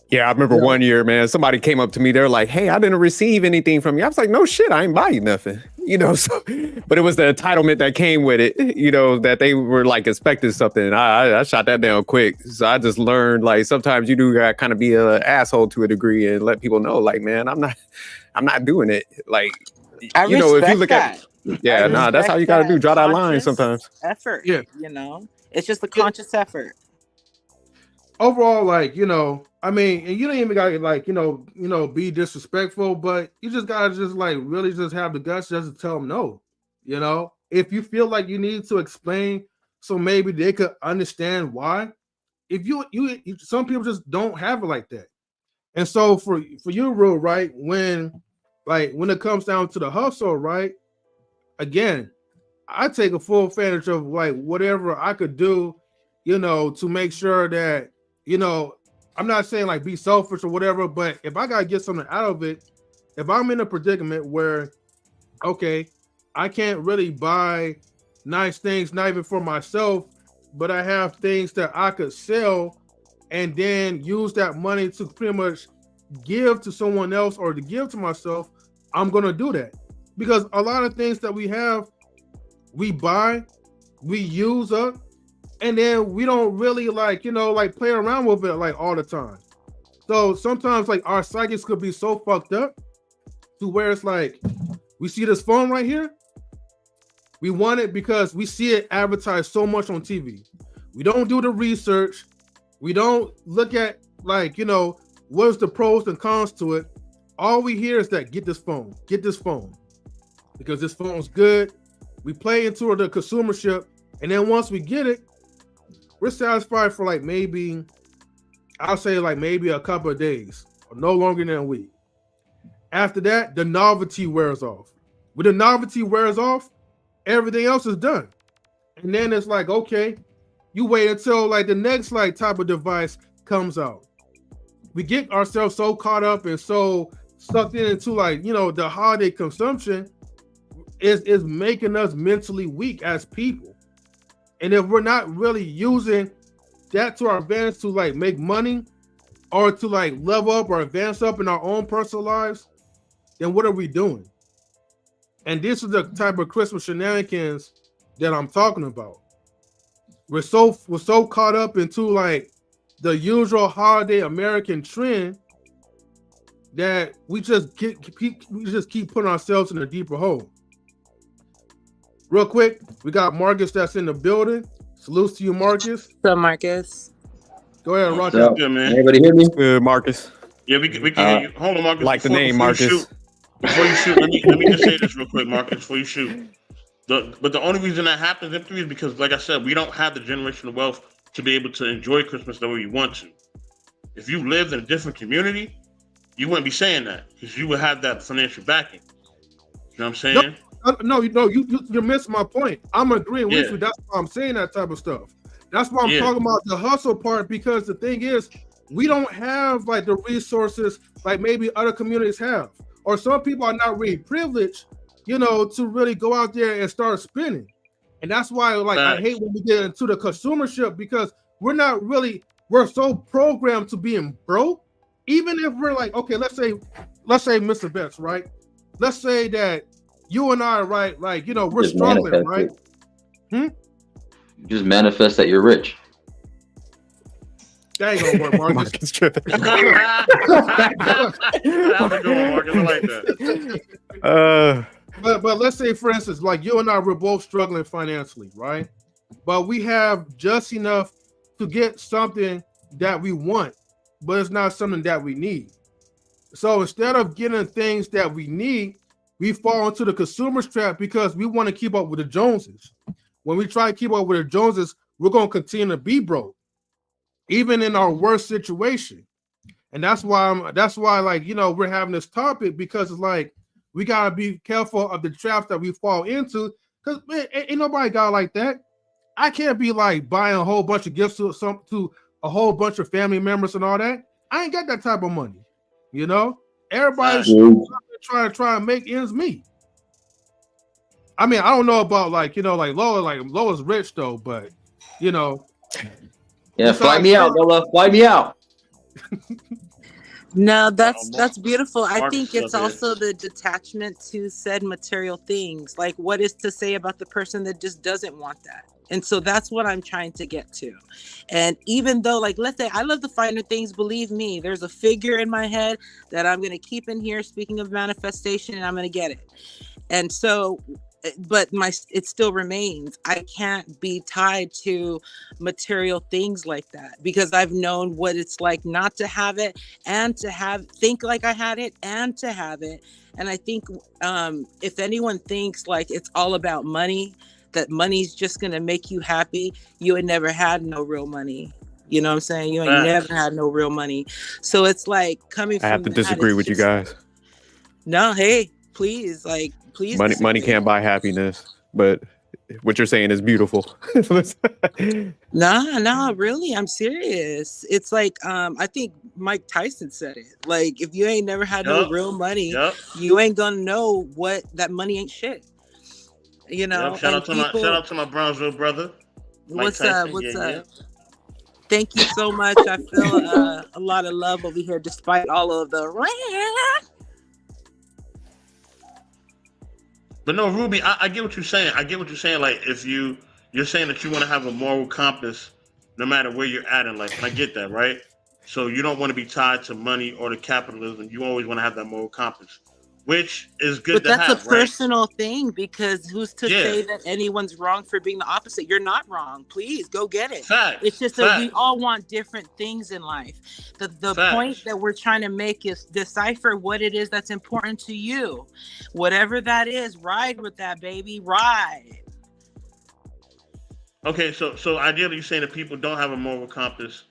Yeah, I remember one year, man, somebody came up to me. They're like, hey, I didn't receive anything from you. I was like, no shit, I ain't buy you nothing. You know, so, but it was the entitlement that came with it, you know, that they were like expecting something. I shot that down quick. So I just learned like sometimes you do gotta kind of be an asshole to a degree and let people know, like, man, I'm not doing it. Like, you know, if you look at that's how you gotta do. Draw that line sometimes. Effort. Yeah. You know, it's just a conscious effort. Overall, like, you know, I mean, and you don't even gotta like, you know, be disrespectful, but you just gotta just like really just have the guts just to tell them no. You know, if you feel like you need to explain, so maybe they could understand why. If you some people just don't have it like that, and so for you, Rue, right? When it comes down to the hustle, right? Again, I take a full advantage of like whatever I could do, you know, to make sure that, you know, I'm not saying like be selfish or whatever, but if I gotta get something out of it, if I'm in a predicament where, okay, I can't really buy nice things, not even for myself, but I have things that I could sell and then use that money to pretty much give to someone else or to give to myself, I'm gonna do that. Because a lot of things that we have, we buy, we use up, and then we don't really like, you know, like play around with it like all the time. So sometimes like our psychics could be so fucked up to where it's like, we see this phone right here, we want it because we see it advertised so much on TV. We don't do the research. We don't look at like, you know, what's the pros and cons to it. All we hear is that get this phone, because this phone's good. We play into the consumership, and then once we get it, we're satisfied for like maybe, I'll say like maybe a couple of days, or no longer than a week. After that, the novelty wears off. When the novelty wears off, everything else is done. And then it's like, okay, you wait until like the next like type of device comes out. We get ourselves so caught up and so sucked into like, you know, the holiday consumption is making us mentally weak as people. And if we're not really using that to our advantage to like make money or to like level up or advance up in our own personal lives, then what are we doing? And this is the type of Christmas shenanigans that I'm talking about. We're so caught up into like the usual holiday American trend that we just keep putting ourselves in a deeper hole. Real quick, we got Marcus that's in the building. Salutes to you, Marcus. What's up, Marcus? Go ahead, rock out. Good, man. Everybody hear me? Good, Marcus. Yeah, we can hear you. Hold on, Marcus. Like the name, Marcus. Before you shoot, let me just say this real quick, Marcus, before you shoot. But the only reason that happens in is because, like I said, we don't have the generational wealth to be able to enjoy Christmas the way we want to. If you lived in a different community, you wouldn't be saying that because you would have that financial backing. You know what I'm saying? No, you're missing my point. I'm agreeing with you. That's why I'm saying that type of stuff. That's why I'm talking about the hustle part, because the thing is, we don't have like the resources like maybe other communities have, or some people are not really privileged, you know, to really go out there and start spending. And that's why like I hate when we get into the consumership, because we're so programmed to being broke. Even if we're like, okay, let's say Mr. Betts, right? Let's say that you and I, right, like, you know, we're Just struggling, right? Just manifest that you're rich. That ain't gonna work, Marcus. That was a good one, Marcus. I like that. But let's say, for instance, like you and I, we're both struggling financially, right? But we have just enough to get something that we want, but it's not something that we need. So instead of getting things that we need, we fall into the consumer's trap because we want to keep up with the Joneses. When we try to keep up with the Joneses, we're going to continue to be broke. even in our worst situation. And that's why like, we're having this topic, because it's like we gotta be careful of the traps that we fall into, because ain't nobody got like that. I can't be like buying a whole bunch of gifts to a whole bunch of family members and all that. I ain't got that type of money. Everybody's trying to make ends meet. I mean, I don't know about like Lola. Like Lola's rich though, but yeah, fly me out, Lola. Fly me out. No, that's beautiful. I Marcus think it's up here. also the detachment to said material things. Like, what is to say about the person that just doesn't want that? And so that's what I'm trying to get to. And even though, like, let's say I love the finer things, believe me, there's a figure in my head that I'm going to keep in here, speaking of manifestation, and I'm going to get it. And so, but it still remains. I can't be tied to material things like that, because I've known what it's like not to have it, and to think like I had it, and to have it. And I think if anyone thinks like it's all about money, that money's just gonna make you happy, you ain't never had no real money. You know what I'm saying? You ain't never had no real money. So it's like coming from I have to disagree with you guys. No, hey, please, like, please. Money can't buy happiness, but what you're saying is beautiful. No, really, I'm serious. It's like I think Mike Tyson said it. Like, if you ain't never had no real money, you ain't gonna know what that money ain't shit. Shout out to my Brownsville brother. What's up? Thank you so much. I feel a lot of love over here, despite all of the. But no, Ruby, I get what you're saying. Like, if you're saying that you want to have a moral compass, no matter where you're at in life, and I get that, right? So you don't want to be tied to money or to capitalism. You always want to have that moral compass, which is good to have. But that's a personal thing, because who's to say that anyone's wrong for being the opposite? You're not wrong. Please go get it. It's just that we all want different things in life. The point that we're trying to make is decipher what it is that's important to you. Whatever that is, ride with that, baby. Ride. Okay, so ideally you're saying that people don't have a moral compass,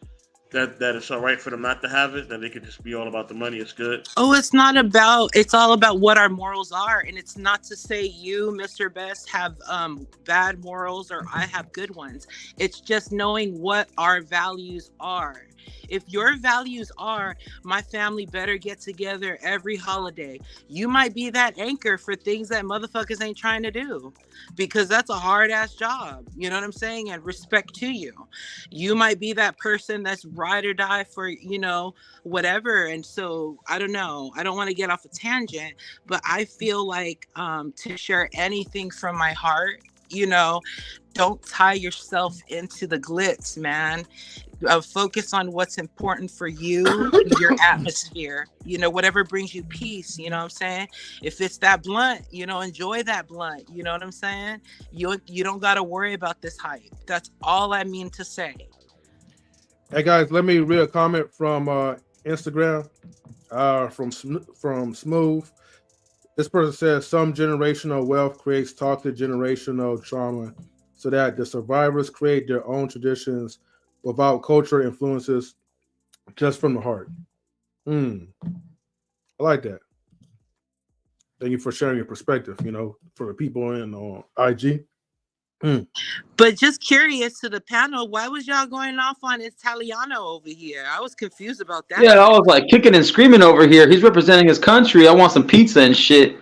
that it's all right for them not to have it, that they could just be all about the money. It's good. Oh, it's all about what our morals are. And it's not to say you, Mr. Best, have bad morals or I have good ones. It's just knowing what our values are. If your values are, my family better get together every holiday, you might be that anchor for things that motherfuckers ain't trying to do, because that's a hard ass job. You know what I'm saying? And respect to you. You might be that person that's ride or die for, whatever. And so I don't know. I don't want to get off a tangent, but I feel like to share anything from my heart, don't tie yourself into the glitz, man. Focus on what's important for you, your atmosphere, whatever brings you peace. You know what I'm saying? If it's that blunt, enjoy that blunt. You know what I'm saying? You don't got to worry about this hype. That's all I mean to say. Hey guys, let me read a comment from Instagram from Smooth. This person says some generational wealth creates toxic generational trauma, so that the survivors create their own traditions without cultural influences, just from the heart. I like that. Thank you for sharing your perspective, for the people in IG. But just curious to the panel, why was y'all going off on Italiano over here? I was confused about that. Yeah, I was like kicking and screaming over here. He's representing his country. I want some pizza and shit.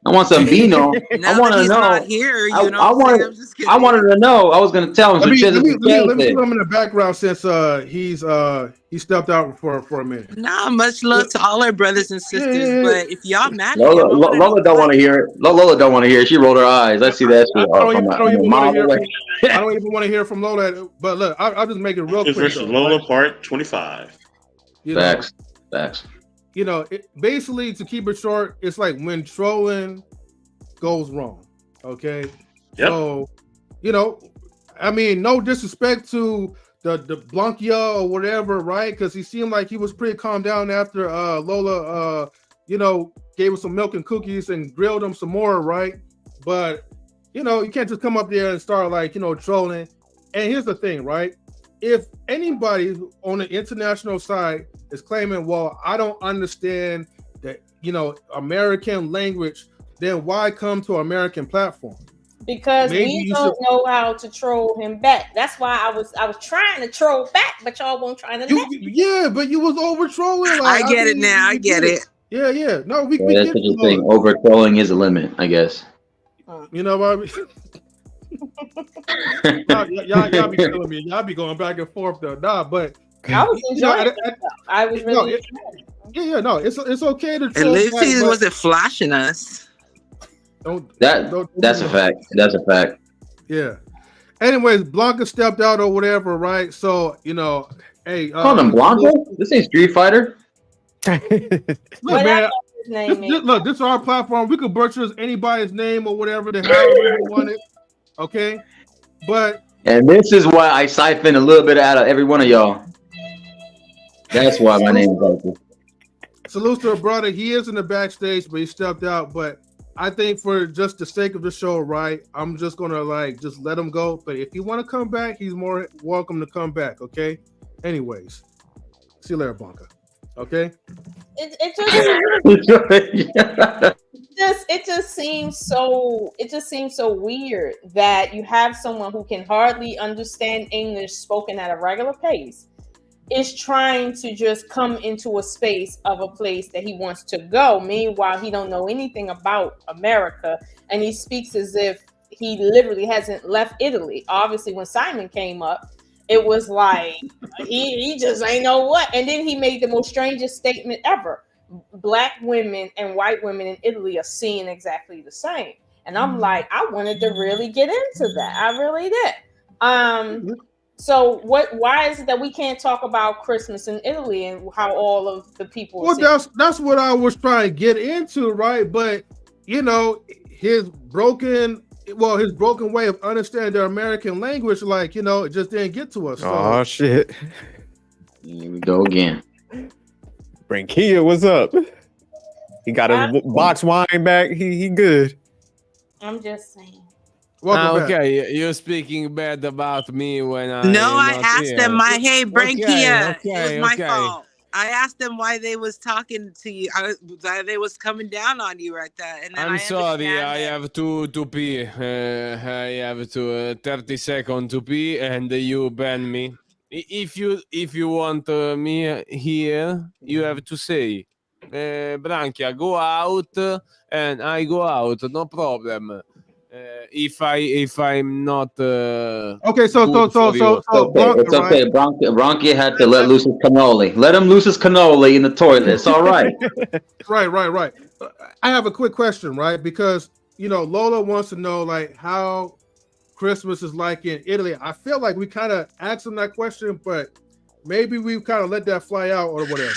I want some vino. I want to know. Not here, I wanted to know. I was gonna tell him. Let me put him in the background since he stepped out for a minute. Nah, much love to all our brothers and sisters. But if y'all mad at Lola don't want to hear it. Lola don't want to hear it. She rolled her eyes. I see that shit. I don't even want to hear from Lola. But look, I'll just make it real quick. Versus Lola Part 25. Facts. Basically, to keep it short, it's like when trolling goes wrong. Okay. Yep. So, no disrespect to the Blanquia or whatever, right? Because he seemed like he was pretty calmed down after Lola, gave him some milk and cookies and grilled him some more, right? But you can't just come up there and start like trolling. And here's the thing, right? if anybody on the international side is claiming, well, I don't understand that, American language, then why come to American platform? Because Maybe we you don't know how to troll him back. That's why I was trying to troll back, but y'all won't try to let me. Yeah, but you was over trolling. Like, I get it now. I get it. Yeah. No, we That's get what you it. think. Over trolling is a limit, I guess. You know what I mean? y'all be killing me. Y'all be going back and forth though. Nah, but I was enjoying it. I was really no, it's okay to At troll least back, he but wasn't flashing us. That's a fact. That's a fact. Yeah. Anyways, Blanca stepped out or whatever, right? So, hey, Call him Blanca? This ain't Street Fighter. Look, man, this is our platform. We could butcher anybody's name or whatever the hell we want it. Okay. But And this is why I siphon a little bit out of every one of y'all. That's why my name is like this. Salute to a brother. He is in the backstage, but he stepped out. But I think for just the sake of the show, right, I'm just gonna just let him go. But if you want to come back, he's more welcome to come back. Okay. Anyways, see you later, Blanca. Okay. It just seems so weird that you have someone who can hardly understand English spoken at a regular pace is trying to just come into a space of a place that he wants to go. Meanwhile, he don't know anything about America, and he speaks as if he literally hasn't left Italy. Obviously, when Simon came up, it was like he just ain't know what. And then he made the most strangest statement ever. Black women and white women in Italy are seen exactly the same. And I'm like, I wanted to really get into that. I really did. So why is it that we can't talk about Christmas in Italy and how all of the people that's what I was trying to get into, right? But his broken way of understanding the American language, it just didn't get to us. So. Oh shit. Here we go again. Bring Kia, what's up? He got his box wine back. He good. I'm just saying. Okay, you're speaking bad about me when I asked them hey, Brankia. Okay, it was my fault. I asked them why they was talking to you. They was coming down on you right there. And then I'm sorry, I have to pee. I have to 30 seconds to pee, and you ban me. If you want me here, you have to say, Branchia, go out, and I go out. No problem. If I'm not okay, so it's okay. Bronchi had to let loose his cannoli. Let him loose his cannoli in the toilet. It's all right. Right. I have a quick question, right? Because Lola wants to know how Christmas is like in Italy. I feel like we kind of asked him that question, but maybe we kind of let that fly out or whatever.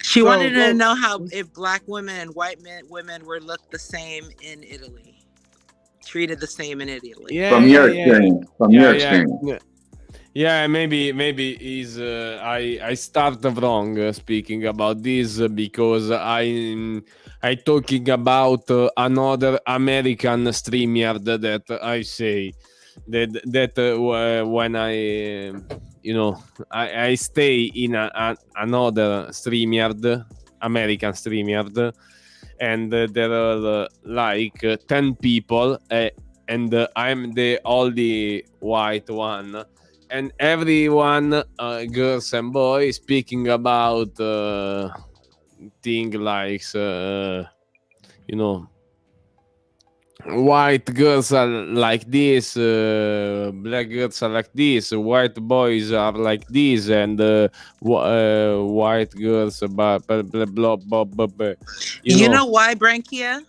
She wanted to know if black women and white women were looked the same in Italy. Treated the same in Italy. From your experience. Yeah, maybe is I started wrong speaking about this because I talking about another American StreamYard that I say that when I stay in another StreamYard, American StreamYard. And there are 10 people, and I'm the only white one. And everyone, girls and boys, speaking about things like, white girls are like this, black girls are like this, white boys are like this, and white girls blah blah blah blah blah. You know why, Branchia?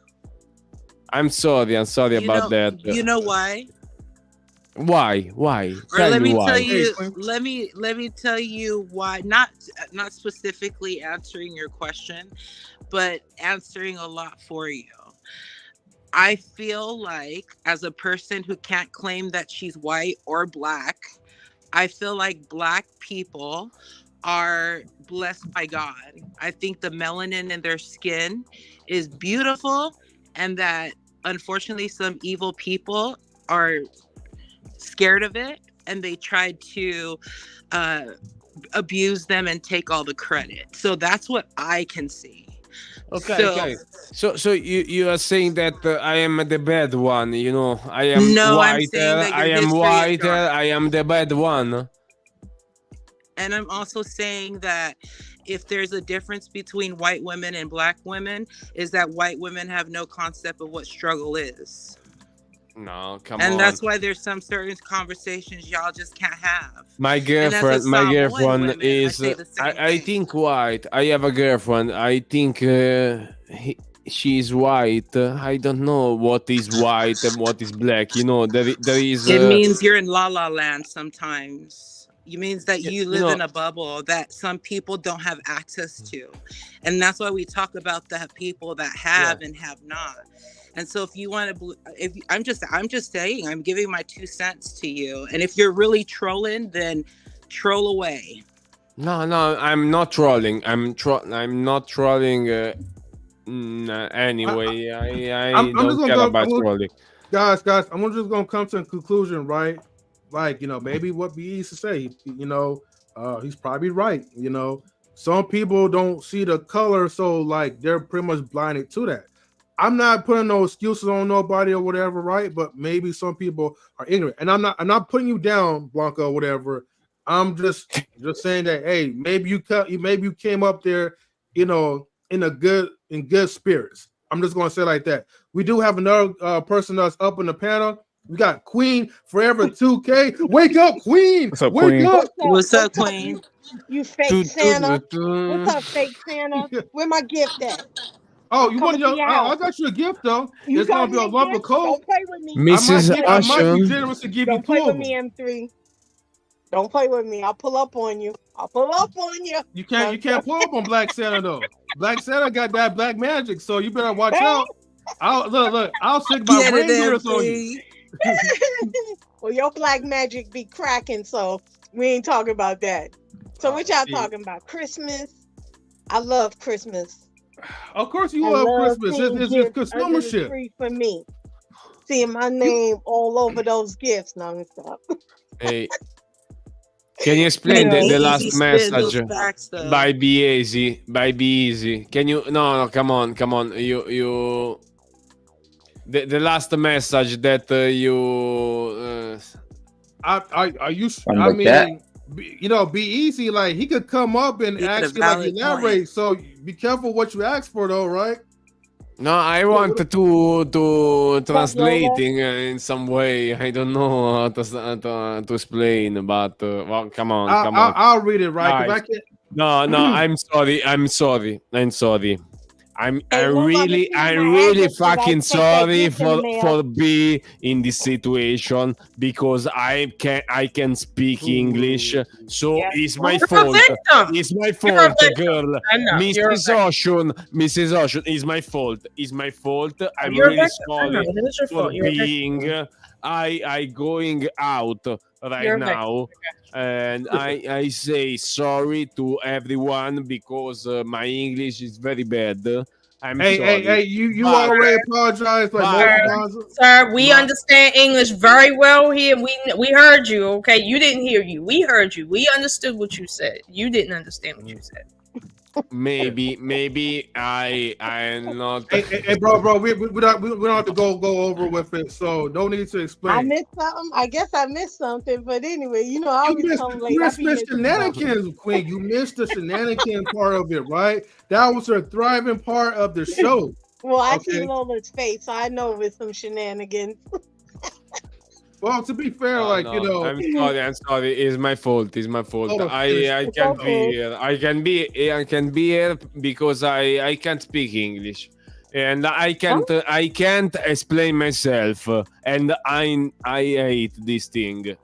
I'm sorry about that. You know why? Why? Or let me tell you why. Not specifically answering your question, but answering a lot for you. I feel like as a person who can't claim that she's white or black, I feel like black people are blessed by God. I think the melanin in their skin is beautiful, and that unfortunately some evil people are scared of it and they tried to abuse them and take all the credit. So that's what I can see. Okay. So you are saying that I am the bad one, you know? I am No, I'm whiter. saying that I your am history is whiter. dark. I am the bad one. And I'm also saying that if there's a difference between white women and black women, is that white women have no concept of what struggle is. No, come And on. that's why there's some certain conversations y'all just can't have. My And as a girlfriend Samoan woman, is. I say the same I thing. think white. I have a girlfriend. I think she's white. I don't know what is white and what is black. You know, there is. It means you're in la la land sometimes. It means that you live know- in a bubble that some people don't have access to. And that's why we talk about the people that have and have not. And so if you want to, I'm just saying, I'm giving my 2 cents to you. And if you're really trolling, then troll away. No, I'm not trolling. I'm not trolling. Anyway, I I'm don't just gonna care go, about trolling. guys. I'm just gonna come to a conclusion, right? Like, you know, maybe what B used to say, you know, he's probably right. You know, some people don't see the color, so like they're pretty much blinded to that. I'm not putting no excuses on nobody or whatever, right? But maybe some people are ignorant, and I'm not putting you down, Blanca, or whatever. I'm just saying that, hey, maybe you came up there, you know, in good spirits. I'm just gonna say it like that. We do have another person that's up in the panel. We got Queen Forever 2K. Wake up, Queen! What's up, Wake Queen? up! What's up, Queen? You fake Santa. What's up, fake Santa? Where my gift at? Oh, you want your your? house. I got you a gift though. You It's gonna got be a me a lump of gift? coal. Don't play with me. I might be generous and give you Don't 2 play of with them. me, M3. Don't play with me. I'll pull up on you. You can't pull up on Black Santa though. Black Santa got that black magic, so you better watch out. I'll stick my Get it, reindeers on you. Well, your black magic be cracking, so we ain't talking about that. So what y'all talking about? Christmas? I love Christmas. Of course you love Christmas. It's just consumership. Free for me. Seeing my name all over those gifts. No, let me stop. Hey, can you explain the last message by B-Eazy? By B-Eazy. Can you? No, come on. You. The last message that you. Are you? Something I like mean, that. you know, B-Eazy, like he could come up and You got a actually like valid elaborate. point. So be careful what you ask for, though, right? No, I want to translating in some way. I don't know how to explain, but well, come on. I'll read it, right? 'Cause I Guys. can't. No, I'm sorry. I really address, fucking should I take that sorry gift in the mail? for being in this situation because I can speak English, so it's my You're a fault. victim. It's my You're a fault, victim. girl. I know. You're a Mrs. Ocean, it's my fault. It's my fault. I'm You're a really victim. I know. sorry It is your for fault. You're a victim. being. I going out right You're a victim. now. And I say sorry to everyone because my English is very bad. I'm sorry. Hey, you But- already apologized like multiple times. Sir, we understand English very well here. We heard you, okay? You didn't hear you. We heard you. We understood what you said. You didn't understand what you said. Maybe I'm not. Hey, bro, we don't have to go over with it, so no need to explain. I missed something. I guess I missed something, but anyway, you know, I always come late. You I missed be the missing stuff. shenanigans, Queen. You missed the shenanigans part of it, right? That was her thriving part of the show. Well, I see Lola's face, so I know it's some shenanigans. Well, to be fair, No, like no, you know, I'm sorry. It's my fault. It's my fault. Oh, I it's can't okay. be here. I can be here because I can't speak English, and I can't explain myself, and I hate this thing.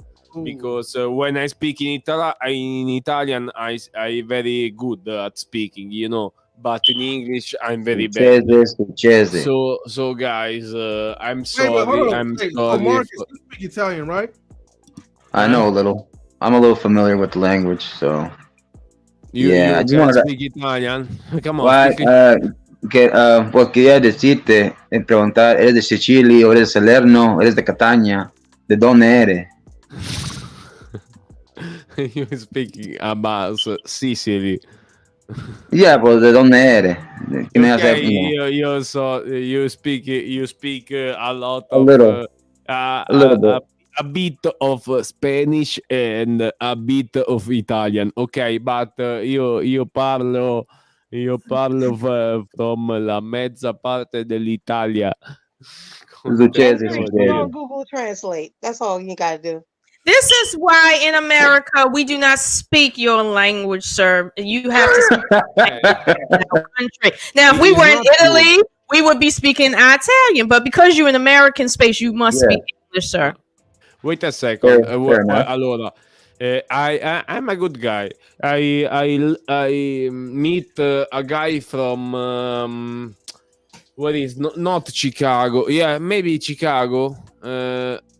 Because when I speak in Italian, I very good at speaking, you know. But in English, I'm very bad. Succese. So guys, I'm Wait, but hold sorry. on. I'm Wait, so sorry. Marcus, you speak Italian, right? I know a little. I'm a little familiar with the language, so You I just can wanted to. speak Italian. Come on. What, Speak it. pues quería decirte, preguntar, ¿eres de Sicilia o eres de Salerno? ¿Eres de Catania? ¿De dónde eres? you speaking about Sicily. Yeah, but they don't need it. Can I Okay, say, you know, you speak a lot a of little, a little bit. a bit of Spanish and a bit of Italian. Okay, but io parlo from la mezza parte dell'Italia. Succede, Andrea, you succede. on Google Translate. That's all you gotta do. This is why in America we do not speak your language, sir. You have to speak in our country. Now, if we It is were in not good. Italy, we would be speaking Italian. But because you're in American space, you must Yeah, speak English, sir. Wait a second. fair enough. Allora, I'm a good guy. I meet a guy from what is not Chicago? Yeah, maybe Chicago.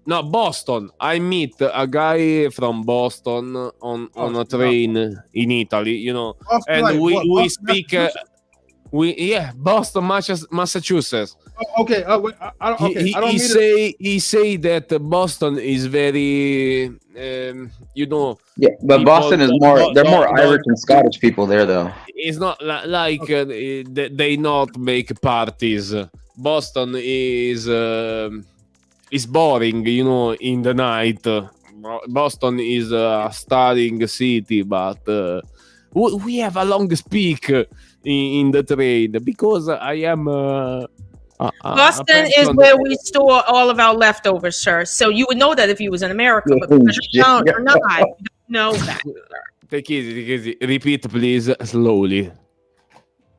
No, Boston. I meet a guy from Boston on a train in Italy. You know, Boston, and like what? we Boston, speak. Boston, Massachusetts. Okay. Wait, I don't. Okay, I don't mean to. He say that Boston is very Yeah, but people Boston is more. They're more don't Irish and Scottish people there, though. it's not like they not make parties. Boston is boring, in the night. Boston is a stunning city, but we have a long speak in the train because I am Boston is where we store all of our leftovers, sir. So you would know that if you was in America, but because you don't, you're not. You don't know that. Take easy. Repeat, please, slowly.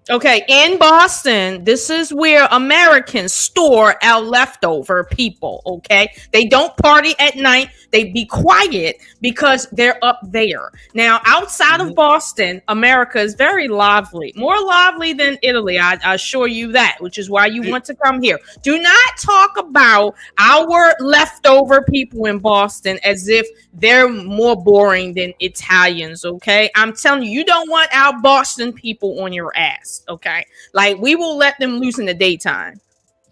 Okay, in Boston, this is where Americans store our leftover people, okay? They don't party at night. They be quiet because they're up there. Now, outside of Boston, America is very lively, more lively than Italy. I assure you that, which is why you want to come here. Do not talk about our leftover people in Boston as if they're more boring than Italians, okay? I'm telling you, you don't want our Boston people on your ass. Okay, like we will let them loose in the daytime.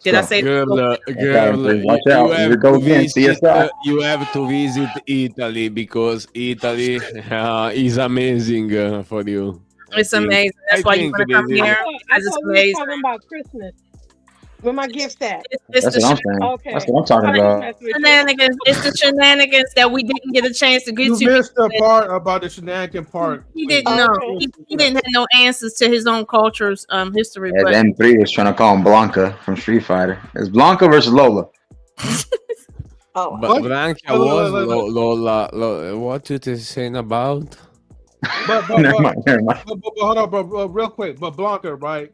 Did I say girl, watch out. Here we go again. See yourself. you have to visit Italy because Italy is amazing for you. It's amazing. That's why you want to come here. I Because it's thought we were amazing. talking about Christmas. Where my gifts at? That's what I'm saying. Okay. That's what I'm talking about. Shenanigans. It's the shenanigans that we didn't get a chance to get You to. missed the part about the shenanigan part. He didn't know. He didn't have no answers to his own culture's history. Yeah, But the M3 was trying to call him Blanca from Street Fighter. It's Blanca versus Lola. But Blanca was Lola. What you saying about? But Never mind. hold on, bro, real quick. But Blanca, right?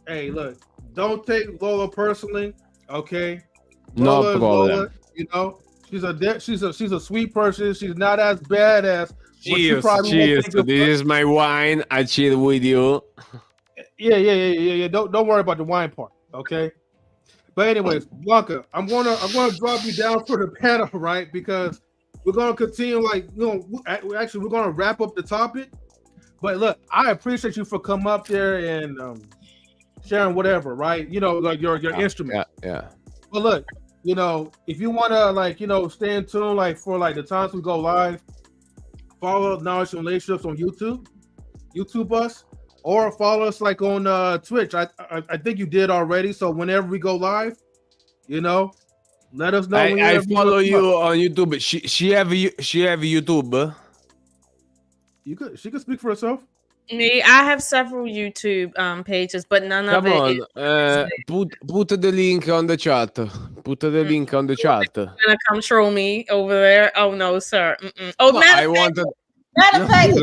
Hey, look, don't take Lola personally, okay? No Lola is problem. Lola. She's a sweet person. She's not as bad as what you Cheers, probably cheers. think of This is my wine. I chill with you. Yeah. Don't worry about the wine part, okay? But anyways, Blanca, I'm gonna drop you down for the panel, right? Because we're gonna continue, actually, we're gonna wrap up the topic. But look, I appreciate you for coming up there and sharing whatever, right? Like your instrument. Yeah. But look, if you wanna stay in tune, for the times we go live, follow Knowledge and Relationships on YouTube us, or follow us on Twitch. I think you did already. So whenever we go live, let us know. I follow you on YouTube. She have YouTube. She could speak for herself. me, I have several YouTube pages, but none Come of on, it is put the link on the chat. Put the link on the chat. gonna come troll me over there. Oh no, sir. Oh, No, matter I of fact, wanted. matter of fact,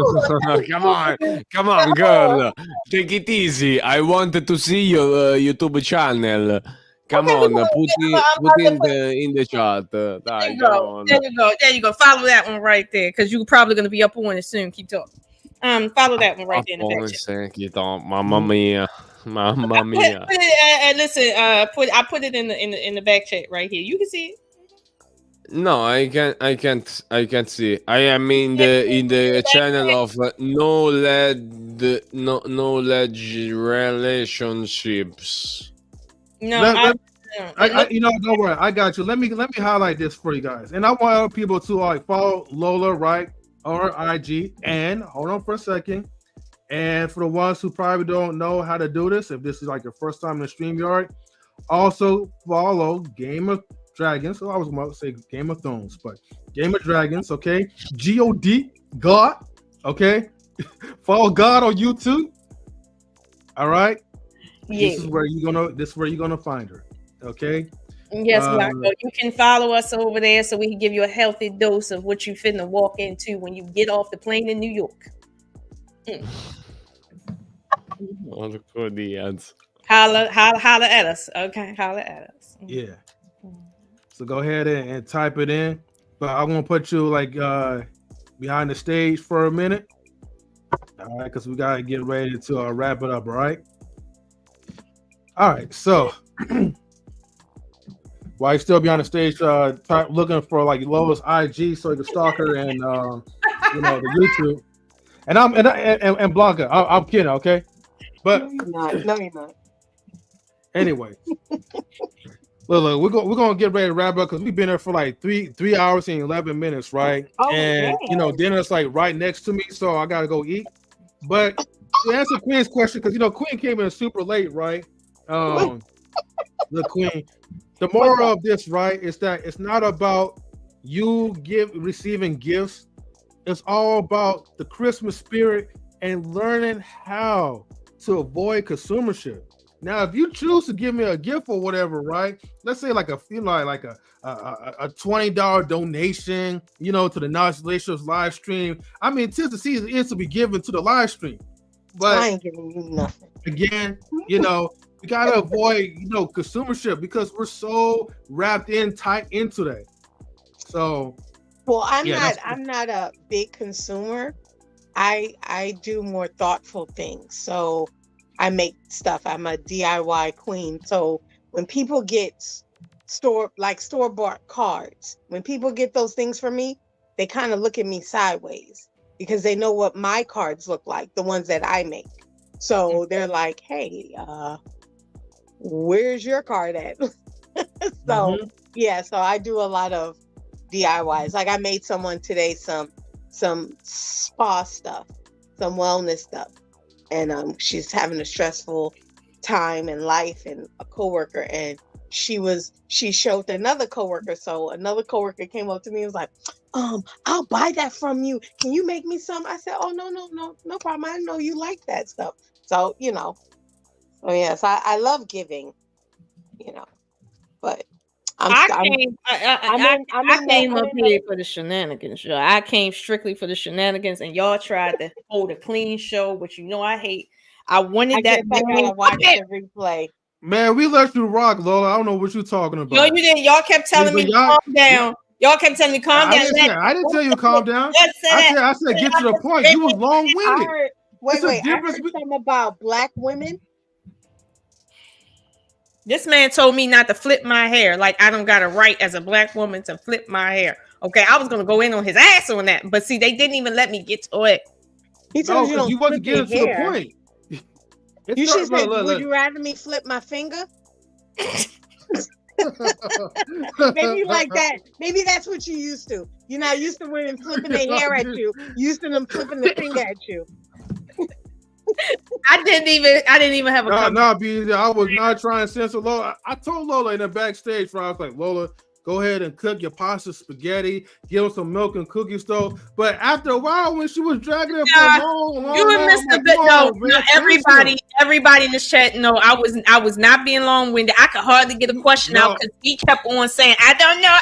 Come on, girl. Take it easy. I wanted to see your YouTube channel. Come on, put in the chat. There you go. There you go. Follow that one right there, because you're probably gonna be up on it soon. Keep talking. Follow that one right there in the back chat. Mamma mia. Mamma mia. Put it, and listen, I put it in the back chat right here. You can see it. No, I can't see. I am in the channel of knowledge relationships. No, Don't worry, I got you. Let me highlight this for you guys, and I want other people to like follow Lola, right, or IG. And hold on for a second. And for the ones who probably don't know how to do this, if this is like your first time in the StreamYard, also follow Game of Dragons. So I was about to say Game of Thrones, but Game of Dragons, okay? God, God, okay? Follow God on YouTube. All right. Yeah. This is where you're gonna find her. Okay. Yes, Marco. You can follow us over there so we can give you a healthy dose of what you finna walk into when you get off the plane in New York. Oh, the Cordians. Holla at us. Okay, holla at us. Yeah. So go ahead and type it in. But I'm gonna put you like behind the stage for a minute. All right, because we gotta get ready to wrap it up, all right? All right, so while you still behind the stage, looking for like Lola's IG so you can stalk her and the YouTube. And Blanca, I'm kidding, okay? But no, you're not. Anyway, look, we're gonna get ready to wrap up because we've been there for like three hours and 11 minutes, right? Oh, and dinner's like right next to me, so I gotta go eat. But to answer Queen's question, because Queen came in super late, right? The Queen. The moral of this, right, is that it's not about you receiving gifts. It's all about the Christmas spirit and learning how to avoid consumership. Now, if you choose to give me a gift or whatever, right? Let's say like a $20 donation, to the Nauseous live stream. I mean, tis the season is to be given to the live stream. But I ain't giving you nothing. Again, we gotta avoid, consumership because we're so wrapped in tight into that. So well, I'm not a big consumer. I do more thoughtful things. So I make stuff. I'm a DIY queen. So when people get store-bought cards, when people get those things from me, they kind of look at me sideways because they know what my cards look like, the ones that I make. So they're like, hey, where's your card at? So so I do a lot of DIYs. Like I made someone today some spa stuff, some wellness stuff. And she's having a stressful time in life, and a coworker, and she showed another coworker. So another coworker came up to me and was like, I'll buy that from you. Can you make me some? I said, oh, no problem. I know you like that stuff. So, so yes, I love giving, but I came up here for the shenanigans show. I came strictly for the shenanigans, and y'all tried to hold a clean show, which I hate. I wanted that. I gotta watch the replay. Man, we let you rock, Lola. I don't know what you're talking about. No, you didn't. Y'all kept telling me to calm down. Y'all kept telling me calm down. I didn't tell you to calm down. I said get to the point. You was long-winded. Wait. I heard something about black women. This man told me not to flip my hair. Like I don't got a right as a black woman to flip my hair. Okay, I was gonna go in on his ass on that, but see, they didn't even let me get to it. He told you wasn't getting to the point. You should say, would you rather me flip my finger? Maybe like that. Maybe that's what you used to. You're not used to women flipping their hair at you. You used to them flipping the finger at you. I didn't even have a B-Eazy, I was not trying to censor Lola. I told Lola in the backstage, I was like, Lola, go ahead and cook your pasta spaghetti, give her some milk and cookies though. But after a while, when she was dragging it for a long, you and Mr. Good. Everybody in this chat, I was not being long-winded. I could hardly get a question out because he kept on saying, I don't know.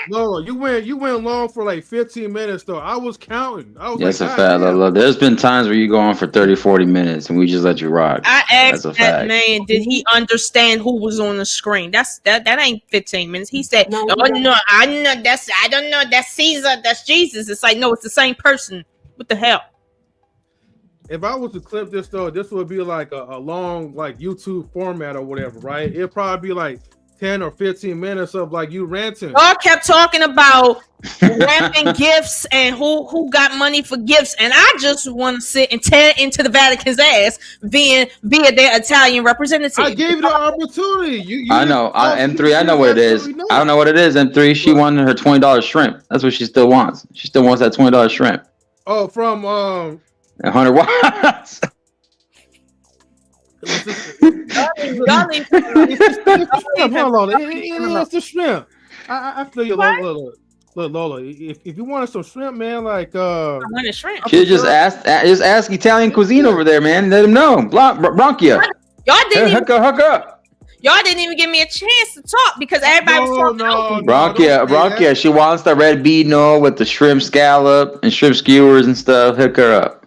Lola, you went long for like 15 minutes though. I was counting. That's a fact, Lola. There's been times where you go on for 30, 40 minutes and we just let you rock. I asked that man, did he understand who was on the screen? That ain't 15 minutes. He said, no, I don't know. That's Caesar. That's Jesus. It's like, no, it's the same person. What the hell? If I was to clip this though, this would be like a long like YouTube format or whatever, right? It'd probably be like 10 or 15 minutes of like you ranting. Y'all kept talking about wrapping gifts and who got money for gifts, and I just want to sit and tear into the Vatican's ass via their Italian representative. I gave you the opportunity. You I know. M3, I know what it is. I don't know what it is. M3, she wanted her $20 shrimp. That's what she still wants. She still wants that $20 shrimp. Oh, from 100 watts. It's the shrimp. I feel you, Lola. Look, Lola, if you wanted some shrimp, man, like I wanted shrimp. She just ask Italian cuisine over there, man. Let them know. Bronchia. Y'all didn't hook up. Y'all didn't even give me a chance to talk because everybody was talking. Bronchia. She wants the red beano with the shrimp scallop and shrimp skewers and stuff. Hook her up.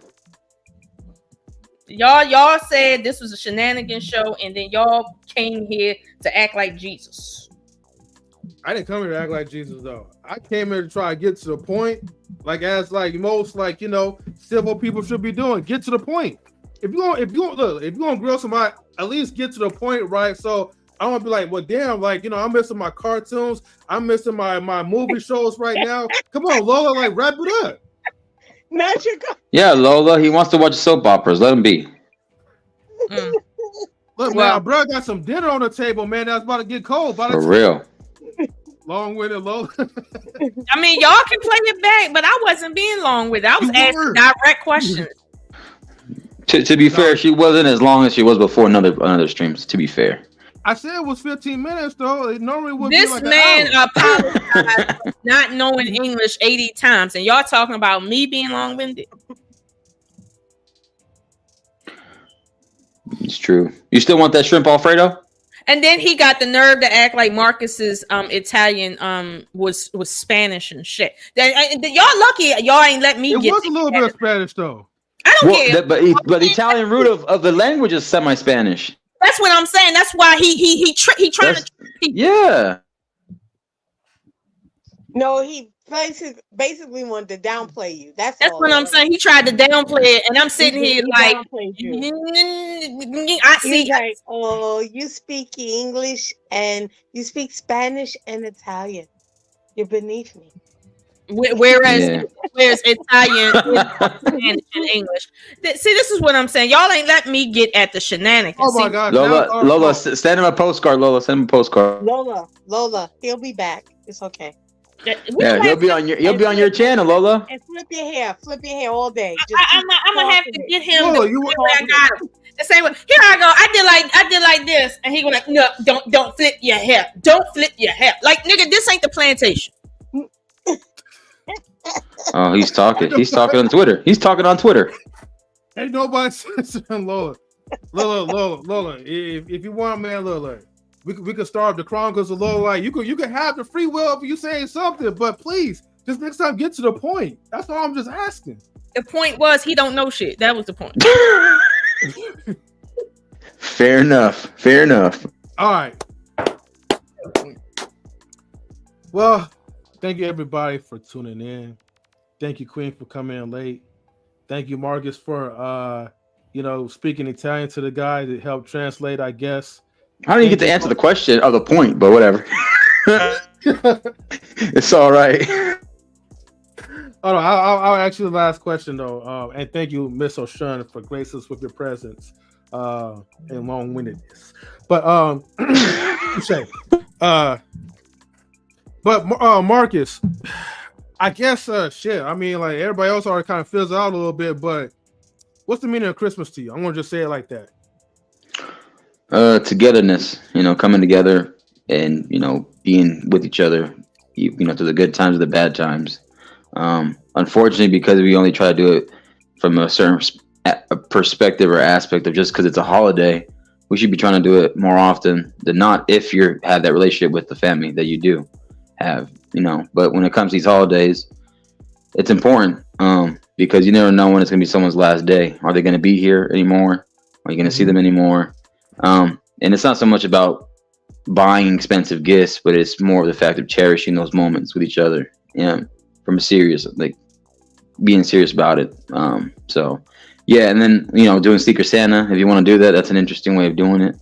Y'all said this was a shenanigans show, and then y'all came here to act like Jesus. I didn't come here to act like Jesus, though. I came here to try to get to the point, like as like most like civil people should be doing. Get to the point. If you gonna grill somebody, at least get to the point, right? So I don't want to be like, well, damn, like I'm missing my cartoons, I'm missing my movie shows right now. Come on, Lola, like wrap it up. Not your Yeah, Lola, he wants to watch soap operas. Let him be. Look, man, my brother got some dinner on the table, man. That's about to get cold. For real. Long with it, Lola. I mean, y'all can play it back, but I wasn't being long with it. I was asking direct questions. To be fair, she wasn't as long as she was before another streams. To be fair, I said it was 15 minutes though. It normally would this be like man apologized for not knowing English 80 times, and y'all talking about me being long-winded. It's true. You still want that shrimp Alfredo? And then he got the nerve to act like Marcus's Italian was Spanish and shit. Y'all lucky y'all ain't let me It get was a little bit of Spanish though. I don't care. But the Italian root of the language is semi-Spanish. That's what I'm saying. That's why he trying to. Yeah. No, he basically wanted to downplay you. That's what I'm saying. He tried to downplay it, and I'm sitting here like, I see. He's like, oh, you speak English and you speak Spanish and Italian. You're beneath me. Whereas Italian, Spanish, and English. See, this is what I'm saying. Y'all ain't let me get at the shenanigans. Oh my God, Lola, send him a postcard. Lola, send him a postcard. Lola, he'll be back. It's okay. Yeah, he'll be on your channel, Lola. And flip your hair all day. I'm gonna have to get him. I got him. The same way. Here I go. I did like this, and he go like, no, don't flip your hair. Don't flip your hair. Like nigga, this ain't the plantation. Oh, he's talking. He's talking on Twitter. He's talking on Twitter. Ain't nobody censoring Lola. Lola. If you want, man, Lola, we could start the Chronicles of Lola. Like you could have the free will if you saying something, but please, just next time get to the point. That's all I'm just asking. The point was he don't know shit. That was the point. Fair enough. All right. Well, thank you everybody for tuning in. Thank you, Queen, for coming in late. Thank you, Marcus, for speaking Italian to the guy that helped translate, I guess. I don't even get to answer the question of the point, but whatever. It's all right. Oh no, I'll ask you the last question though. And thank you, Miss O'Shun, for gracing us with your presence and long-windedness. But Marcus, I guess shit. I mean, like everybody else already kind of fills out a little bit, but what's the meaning of Christmas to you? I'm gonna just say it like that. Togetherness, coming together and being with each other, through the good times or the bad times. Unfortunately, because we only try to do it from a certain perspective or aspect of just because it's a holiday, we should be trying to do it more often than not if you have that relationship with the family that you do have, But when it comes to these holidays, it's important because you never know when it's going to be someone's last day. Are they going to be here anymore? Are you going to see them anymore? And it's not so much about buying expensive gifts, but it's more of the fact of cherishing those moments with each other. Yeah, from a serious, like being serious about it. So yeah, and then doing Secret Santa, if you want to do that, that's an interesting way of doing it.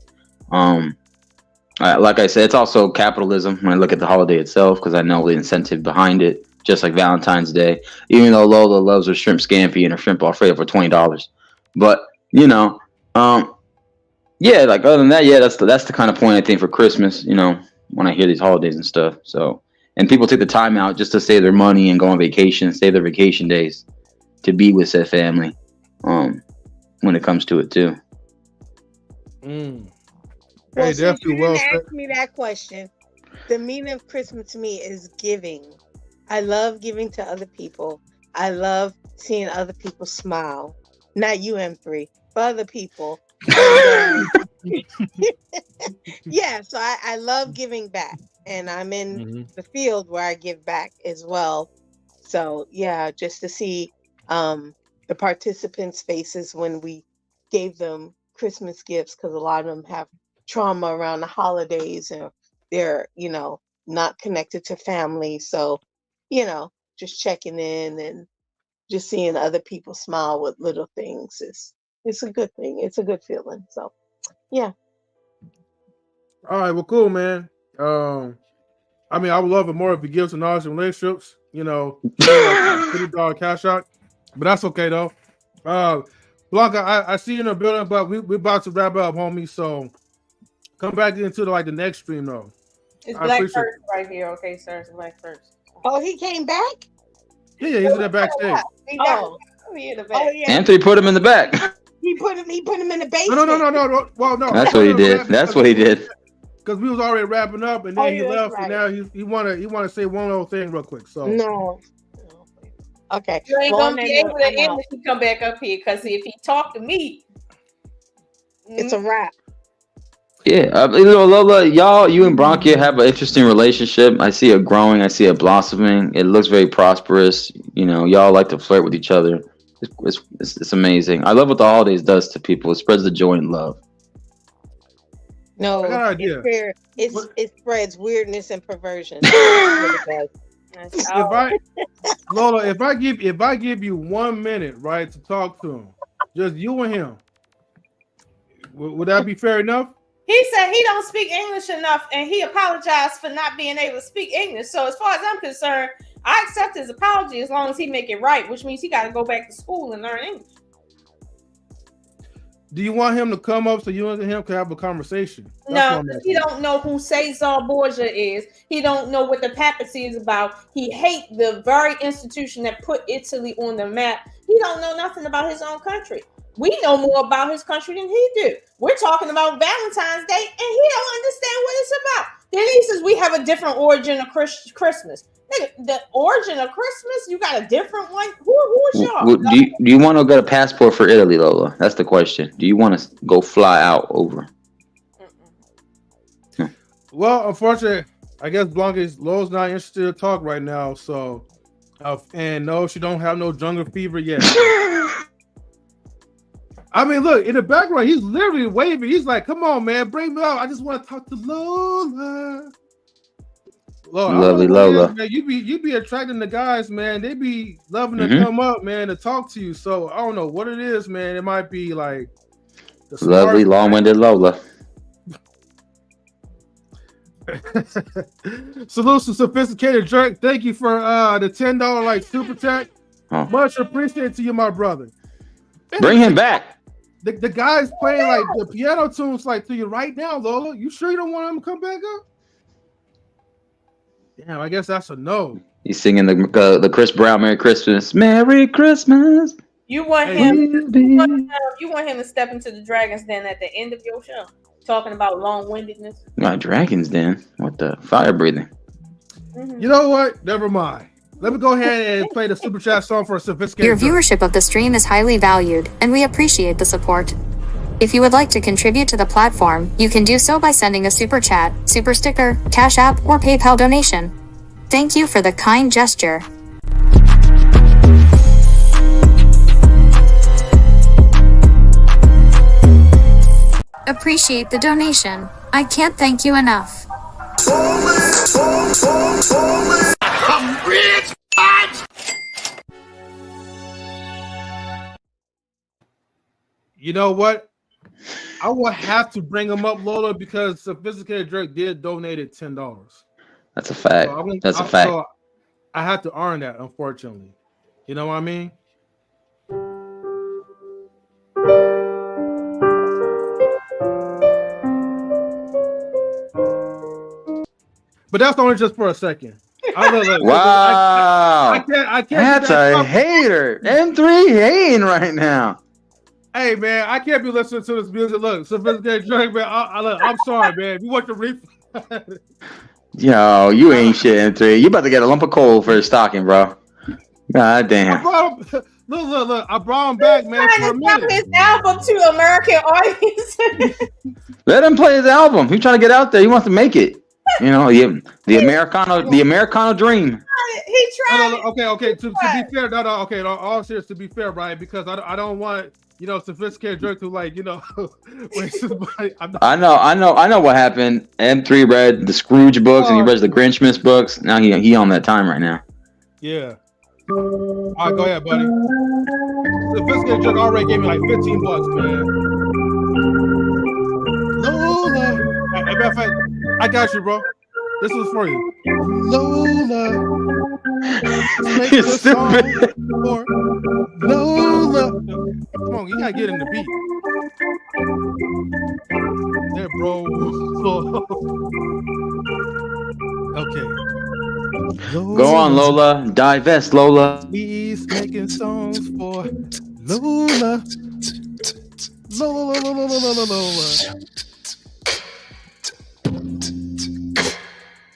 Like I said, it's also capitalism when I look at the holiday itself because I know the incentive behind it. Just like Valentine's Day, even though Lola loves her shrimp scampi and her shrimp alfredo for $20, but yeah, like other than that, yeah, that's the kind of point I think for Christmas. When I hear these holidays and stuff. So, and people take the time out just to save their money and go on vacation, save their vacation days to be with said family. When it comes to it too. Hey, Well, since definitely you well didn't said. ask me that question, the meaning of Christmas to me is giving. I love giving to other people. I love seeing other people smile. Not you, M3, but other people. Yeah, so I love giving back. And I'm in the field where I give back as well. So yeah, just to see the participants' faces when we gave them Christmas gifts, because a lot of them have trauma around the holidays and they're, not connected to family. So, just checking in and just seeing other people smile with little things is it's a good thing. It's a good feeling. So yeah. All right, well, cool, man. I mean, I would love it more if you give us knowledge in relationships. $50 cash out, but that's okay though. Blanca, I see you in the building, but we're about to wrap up, homie. So come back into the next stream though. It's I Black appreciate First right here, okay, sir. It's Black First. Oh, he came back? Yeah, he's in the backstage. Oh, he in the back. oh yeah. Anthony put him in the back. He put him in the basement. No. Well, no. That's what he did. That's what he did. Because we was already wrapping up, and then he that's left, right. and now he want to say one little thing real quick. So No. Okay. You ain't Well, gonna on that be able note, to I'm end out. if he come back up here, because if he talk to me, It's a wrap. Yeah, Lola, you and Bronkia have an interesting relationship. I see it growing. I see it blossoming. It looks very prosperous. Y'all like to flirt with each other. It's amazing. I love what the holidays does to people. It spreads the joy and love. No, I got an idea. It spreads weirdness and perversion. That's what it does. Lola, if I give you 1 minute, right, to talk to him, just you and him, would that be fair enough? he said he don't speak English enough, and he apologized for not being able to speak English. So as far as I'm concerned, I accept his apology as long as he make it right, which means he got to go back to school and learn English. Do you want him to come up so you and him can have a conversation? No, he don't know who Cesar Borgia is. He don't know what the papacy is about. He hate the very institution that put Italy on the map. He don't know nothing about his own country. We know more about his country than he do. We're talking about Valentine's Day, and he don't understand what it's about. Then he says we have a different origin of Christmas. Nigga, the origin of Christmas, you got a different one? Who's y'all? Do you want to get a passport for Italy, Lola? That's the question. Do you want to go fly out over? Well, unfortunately, I guess Lola's not interested to talk right now. So, and no, she don't have no jungle fever yet. I mean, look, in the background, he's literally waving. He's like, come on, man, bring me out. I just want to talk to Lola. Lovely Lola. Man. You be attracting the guys, man. They be loving to come up, man, to talk to you. So I don't know what it is, man. It might be like the lovely, long-winded Lola. Salute to Sophisticated Jerk. Thank you for the $10 super chat. Much appreciated to you, my brother. Man, bring him back. The guy's playing like the piano tunes like to you right now, Lola. You sure you don't want him to come back up? Damn, I guess that's a no. He's singing the Chris Brown "Merry Christmas." Merry Christmas. You want him to step into the Dragon's Den at the end of your show, talking about long-windedness. Not Dragon's Den. What the fire breathing? You know what? Never mind. Let me go ahead and play the super chat song for a Sophisticated. Your viewership of the stream is highly valued, and we appreciate the support. If you would like to contribute to the platform, you can do so by sending a super chat, super sticker, Cash App, or PayPal donation. Thank you for the kind gesture. Appreciate the donation. I can't thank you enough. You know what? I will have to bring him up, Lola, because Sophisticated Drake did donate $10. That's a fact. So That's a fact. So I have to earn that, unfortunately. You know what I mean? But that's only just for a second. Wow. I can't. That's a hater. M3 hating right now. Hey man, I can't be listening to this music. Look, Sophisticated Drake, man. I'm sorry, man. If you want the refund, Yo, you ain't shit, M3. You about to get a lump of coal for his stocking, bro. God damn. Look. I brought him back, man, for a minute. His album to American audience. Let him play his album. He's trying to get out there. He wants to make it. You know, the Americano dream. He tried. Okay. To be fair, okay. All serious. To be fair, right? Because I don't want Sophisticated Drake to waste his money. I know what happened. M3 read the Scrooge books and he read the Grinchmas books. Now he on that time right now. Yeah. All right, go ahead, buddy. Sophisticated Drake already gave me like $15, man. Lola. As a matter of fact, I got you, bro. This was for you. Lola. You're stupid. Lola. Come on, you gotta get in the beat. There, bro. Okay. Go on, Lola. Divest, Lola. He's making songs for Lola. Lola.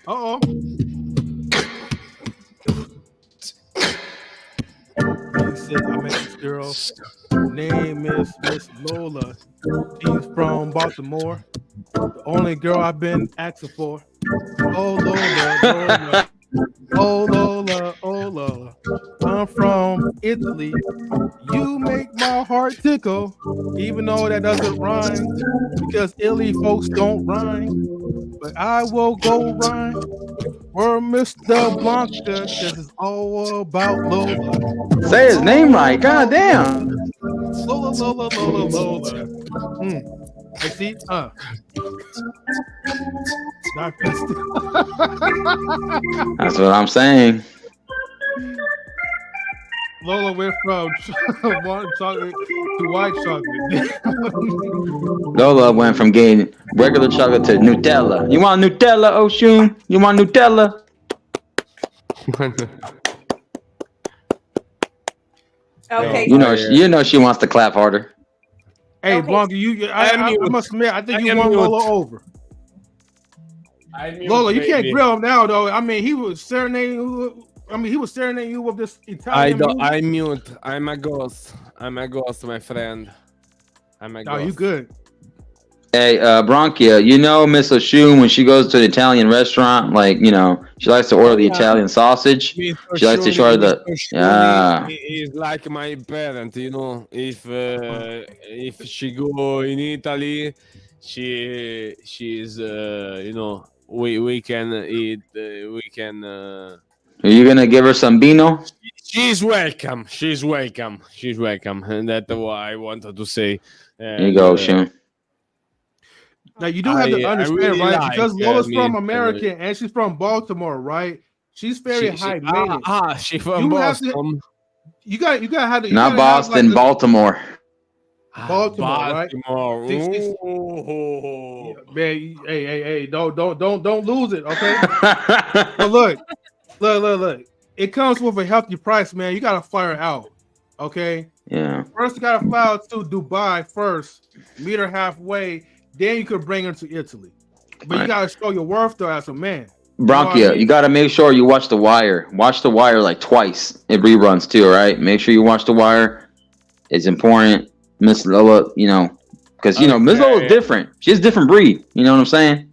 Uh-oh. He said, I met this girl. Her name is Miss Lola. She's from Baltimore. The only girl I've been asking for. Oh, Lola. Oh, Lola. Oh, Lola. I'm from Italy. You make my heart tickle, even though that doesn't rhyme, because Italy folks don't rhyme. But I will go rhyme for Mr. Blanca, because it's all about Lola. Say his name right. God damn. Lola. I see. That's what I'm saying. Lola went from white chocolate to white chocolate. Lola went from getting regular chocolate to Nutella. You want Nutella, Oshun? You want Nutella? Okay. You know she wants to clap harder. Hey, okay. Blanca, I must admit, I think you won Lola over. Lola, you can't grill him now, though. I mean, he was serenading you with this Italian. I mute. I'm a ghost, my friend. I'm a ghost. Oh, you good? Hey, Bronchia, you know Miss Oshun, when she goes to an Italian restaurant, she likes to order the Italian sausage. She likes to show her He's like my parent, if she go in Italy, she's we can eat, Are you gonna give her some vino? She's welcome, and that's what I wanted to say. There you go, Oshun. Now you do have to understand, really, right? Because Lola's from America and she's from Baltimore, right? She's very high maintenance. She's from Boston. You got have to. Not Boston, Baltimore. Baltimore, right? Man, hey, don't lose it, okay? But look. It comes with a healthy price, man. You gotta fly her out, okay? Yeah. First, you gotta fly out to Dubai first, meet her halfway. Then you could bring her to Italy. But you gotta show your worth though as a man. Bronchia, you gotta make sure you watch The Wire. Watch The Wire like twice. It reruns too, right? Make sure you watch The Wire. It's important. Miss Lola, because Miss Lola's different. She's a different breed. You know what I'm saying?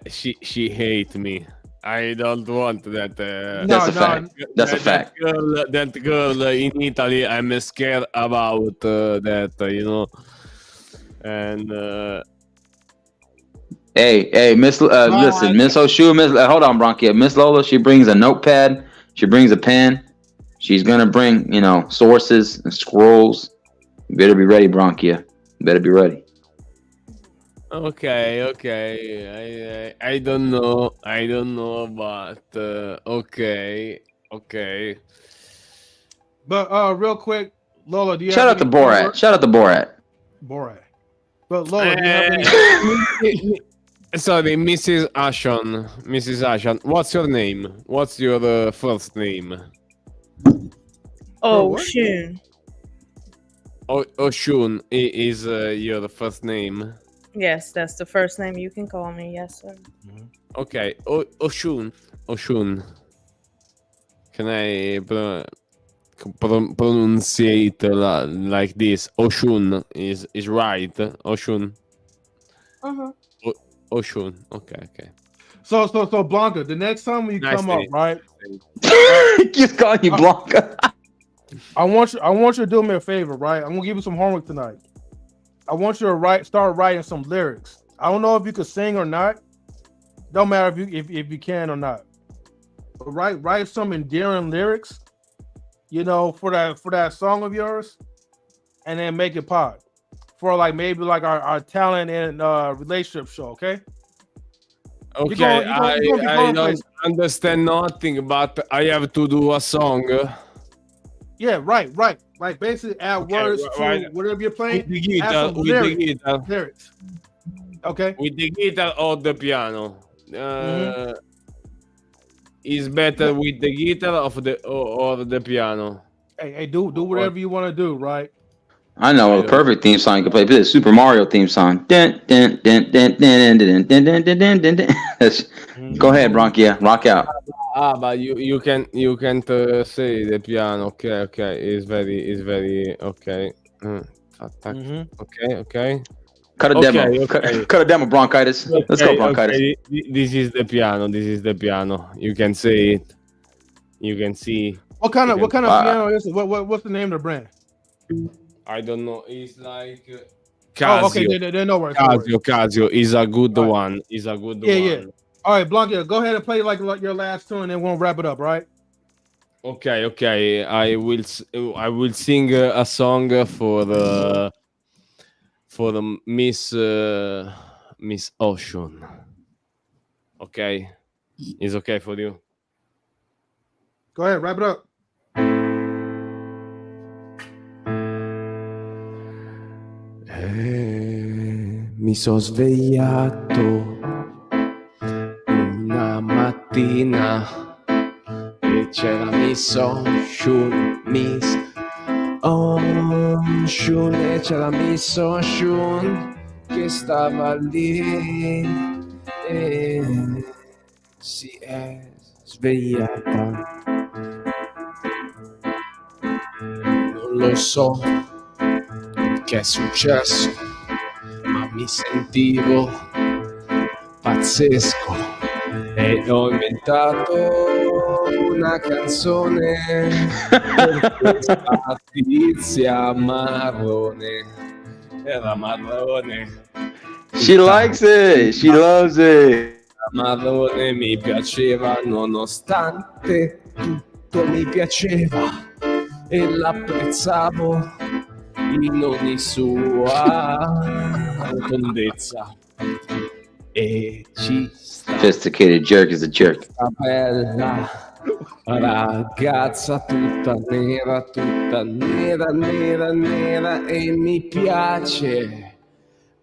She hates me. I don't want that. That's a fact. That's a fact. That girl in Italy, I'm scared about that. And hey, Miss, listen, Miss Oshun, hold on, Bronchia. Miss Lola, she brings a notepad, she brings a pen, she's gonna bring, sources and scrolls. You better be ready, Bronchia. You better be ready. Okay. I don't know. But okay. But real quick, Lola, do you Shout have out to any Borat. Shout out to Borat. Borat. But Lola, do you have any? Sorry, Mrs. Ashon. What's your name? What's your first name? Oh, what? Shun. Oshun is your first name. Yes, that's the first name you can call me. Yes, sir. Okay, Oshun. Can I pronunciate like this? Oshun is right. Oshun. Oshun. Okay. So Blanca, the next time when you Nice come up, name. right? Just calling you Blanca. I want you to do me a favor, right? I'm gonna give you some homework tonight. I want you to start writing some lyrics. I don't know if you could sing or not. Don't matter if you can or not. But write some endearing lyrics, for that song of yours, and then make it pop for maybe our talent and relationship show. Okay. Okay, You're gonna be I going don't places. understand nothing, but I have to do a song. Yeah, right. Like basically add words to whatever you're playing. With the Add guitar, some with the guitar. lyrics. Okay. With the guitar or the piano. Is better with the guitar or the piano. Hey, do whatever you want to do, right? I know a perfect theme song you can play. Play the Super Mario theme song. Dun, dun, dun, dun, dun, dun, dun, dun, dun, dun, dun, dun. Go ahead, Bronchia. Rock out. But you can't say the piano. Okay. It's very okay. Okay. Cut a demo. Cut a demo, bronchitis. Let's go, bronchitis. Okay. This is the piano. You can say it. You can see. What kind of piano is it? What's the name of the brand? I don't know. It's like Casio. Oh, okay. They're no worries. Casio is a good one. Yeah. All right, Blanca, go ahead and play like your last tune, and then we'll wrap it up, right? Okay. I will sing a song for the Miss Ocean. Okay, it's okay for you. Go ahead, wrap it up. Mi sono svegliato una mattina e c'era Miss Ocean, e c'era Miss Ocean che stava lì e si è svegliata. Non lo so che è successo, ma mi sentivo pazzesco e ho inventato una canzone per questa tizia marrone. Era marrone. She likes it. She loves it. Marrone mi piaceva nonostante tutto mi piaceva e l'apprezzavo in ogni sua rotondezza. E ci sta Sophisticated jerk is a jerk. questa bella ragazza tutta nera e mi piace.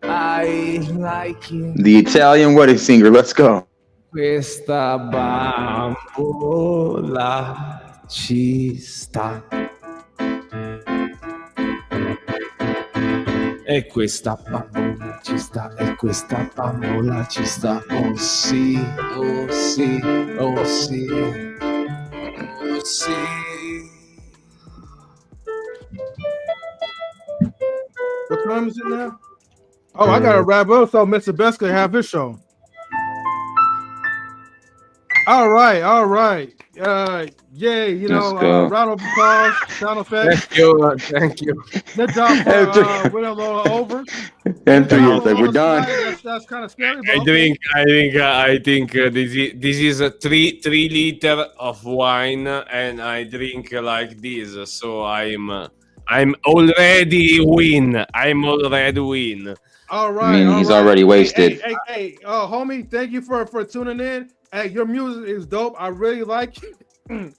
I like it. The Italian wedding singer. Let's go. Questa bambola ci sta. E questa bambola ci sta, e questa bambola ci sta. Oh sì, oh sì, oh sì, oh sì. What time is it now? Oh, I gotta wrap up so Mr. Best could have his show. All right. Yay, round of applause, sound effects. Thank you. Good job for winning Lola over. And 3 years like we're done. That's kind of scary. I think this is a 3 liter of wine, and I drink like this, so I'm I'm already win. I'm already win. All right. I mean, he's all right. already wasted. Hey, homie, thank you for tuning in. Hey, your music is dope. I really like it.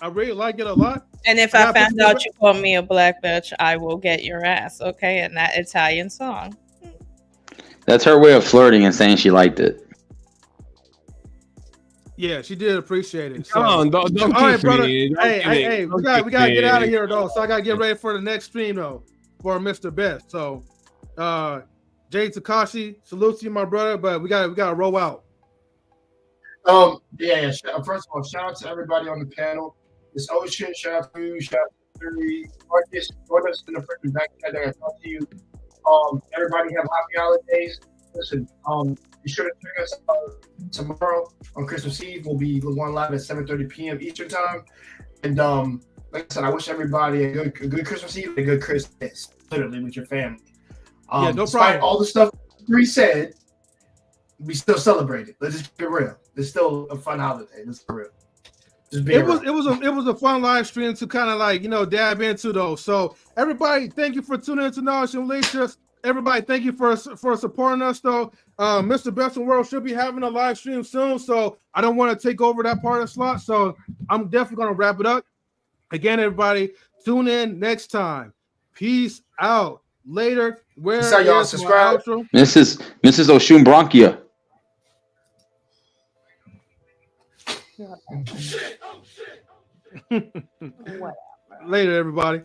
I really like it a lot. And if I found out you called me a black bitch, I will get your ass, okay? And that Italian song. That's her way of flirting and saying she liked it. Yeah, she did appreciate it. So. Come on, don't all right, kiss brother. me. Hey, we gotta get out of here though. So I gotta get ready for the next stream though for Mr. Best. So, Jay Takashi, salute to you, my brother. But we gotta roll out. Yeah. First of all, shout out to everybody on the panel. This Ocean, shout out to you, shout out to Three, Marcus, join us in the freaking back end. I talk to you. Everybody have happy holidays. Listen, be sure to check us out tomorrow on Christmas Eve. We'll be going live at 7:30 p.m. Eastern time. And like I said, I wish everybody a good Christmas Eve and a good Christmas, literally with your family. Yeah, no despite problem. all the stuff Three said, we still celebrate it. Let's just be real. It's still a fun holiday. Let's be real. It was a fun live stream to kind of like dab into those. So everybody, thank you for tuning into Knowledge and Leisure. Everybody, thank you for supporting us though. Mr. Best in the World should be having a live stream soon, so I don't want to take over that part of the slot. So I'm definitely gonna wrap it up. Again, everybody, tune in next time. Peace out. Later. Where is y'all my subscribe. outro? Mrs. Oshun Bronchia. Later, everybody.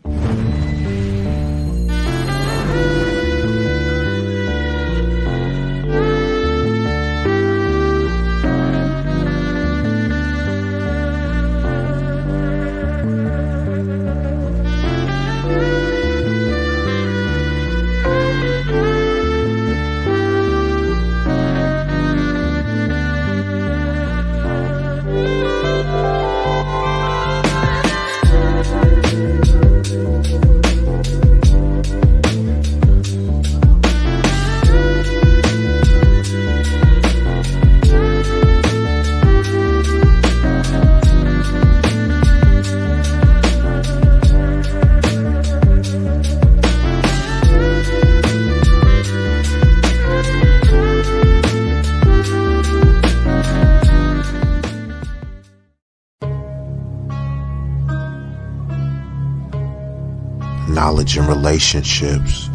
Knowledge and relationships.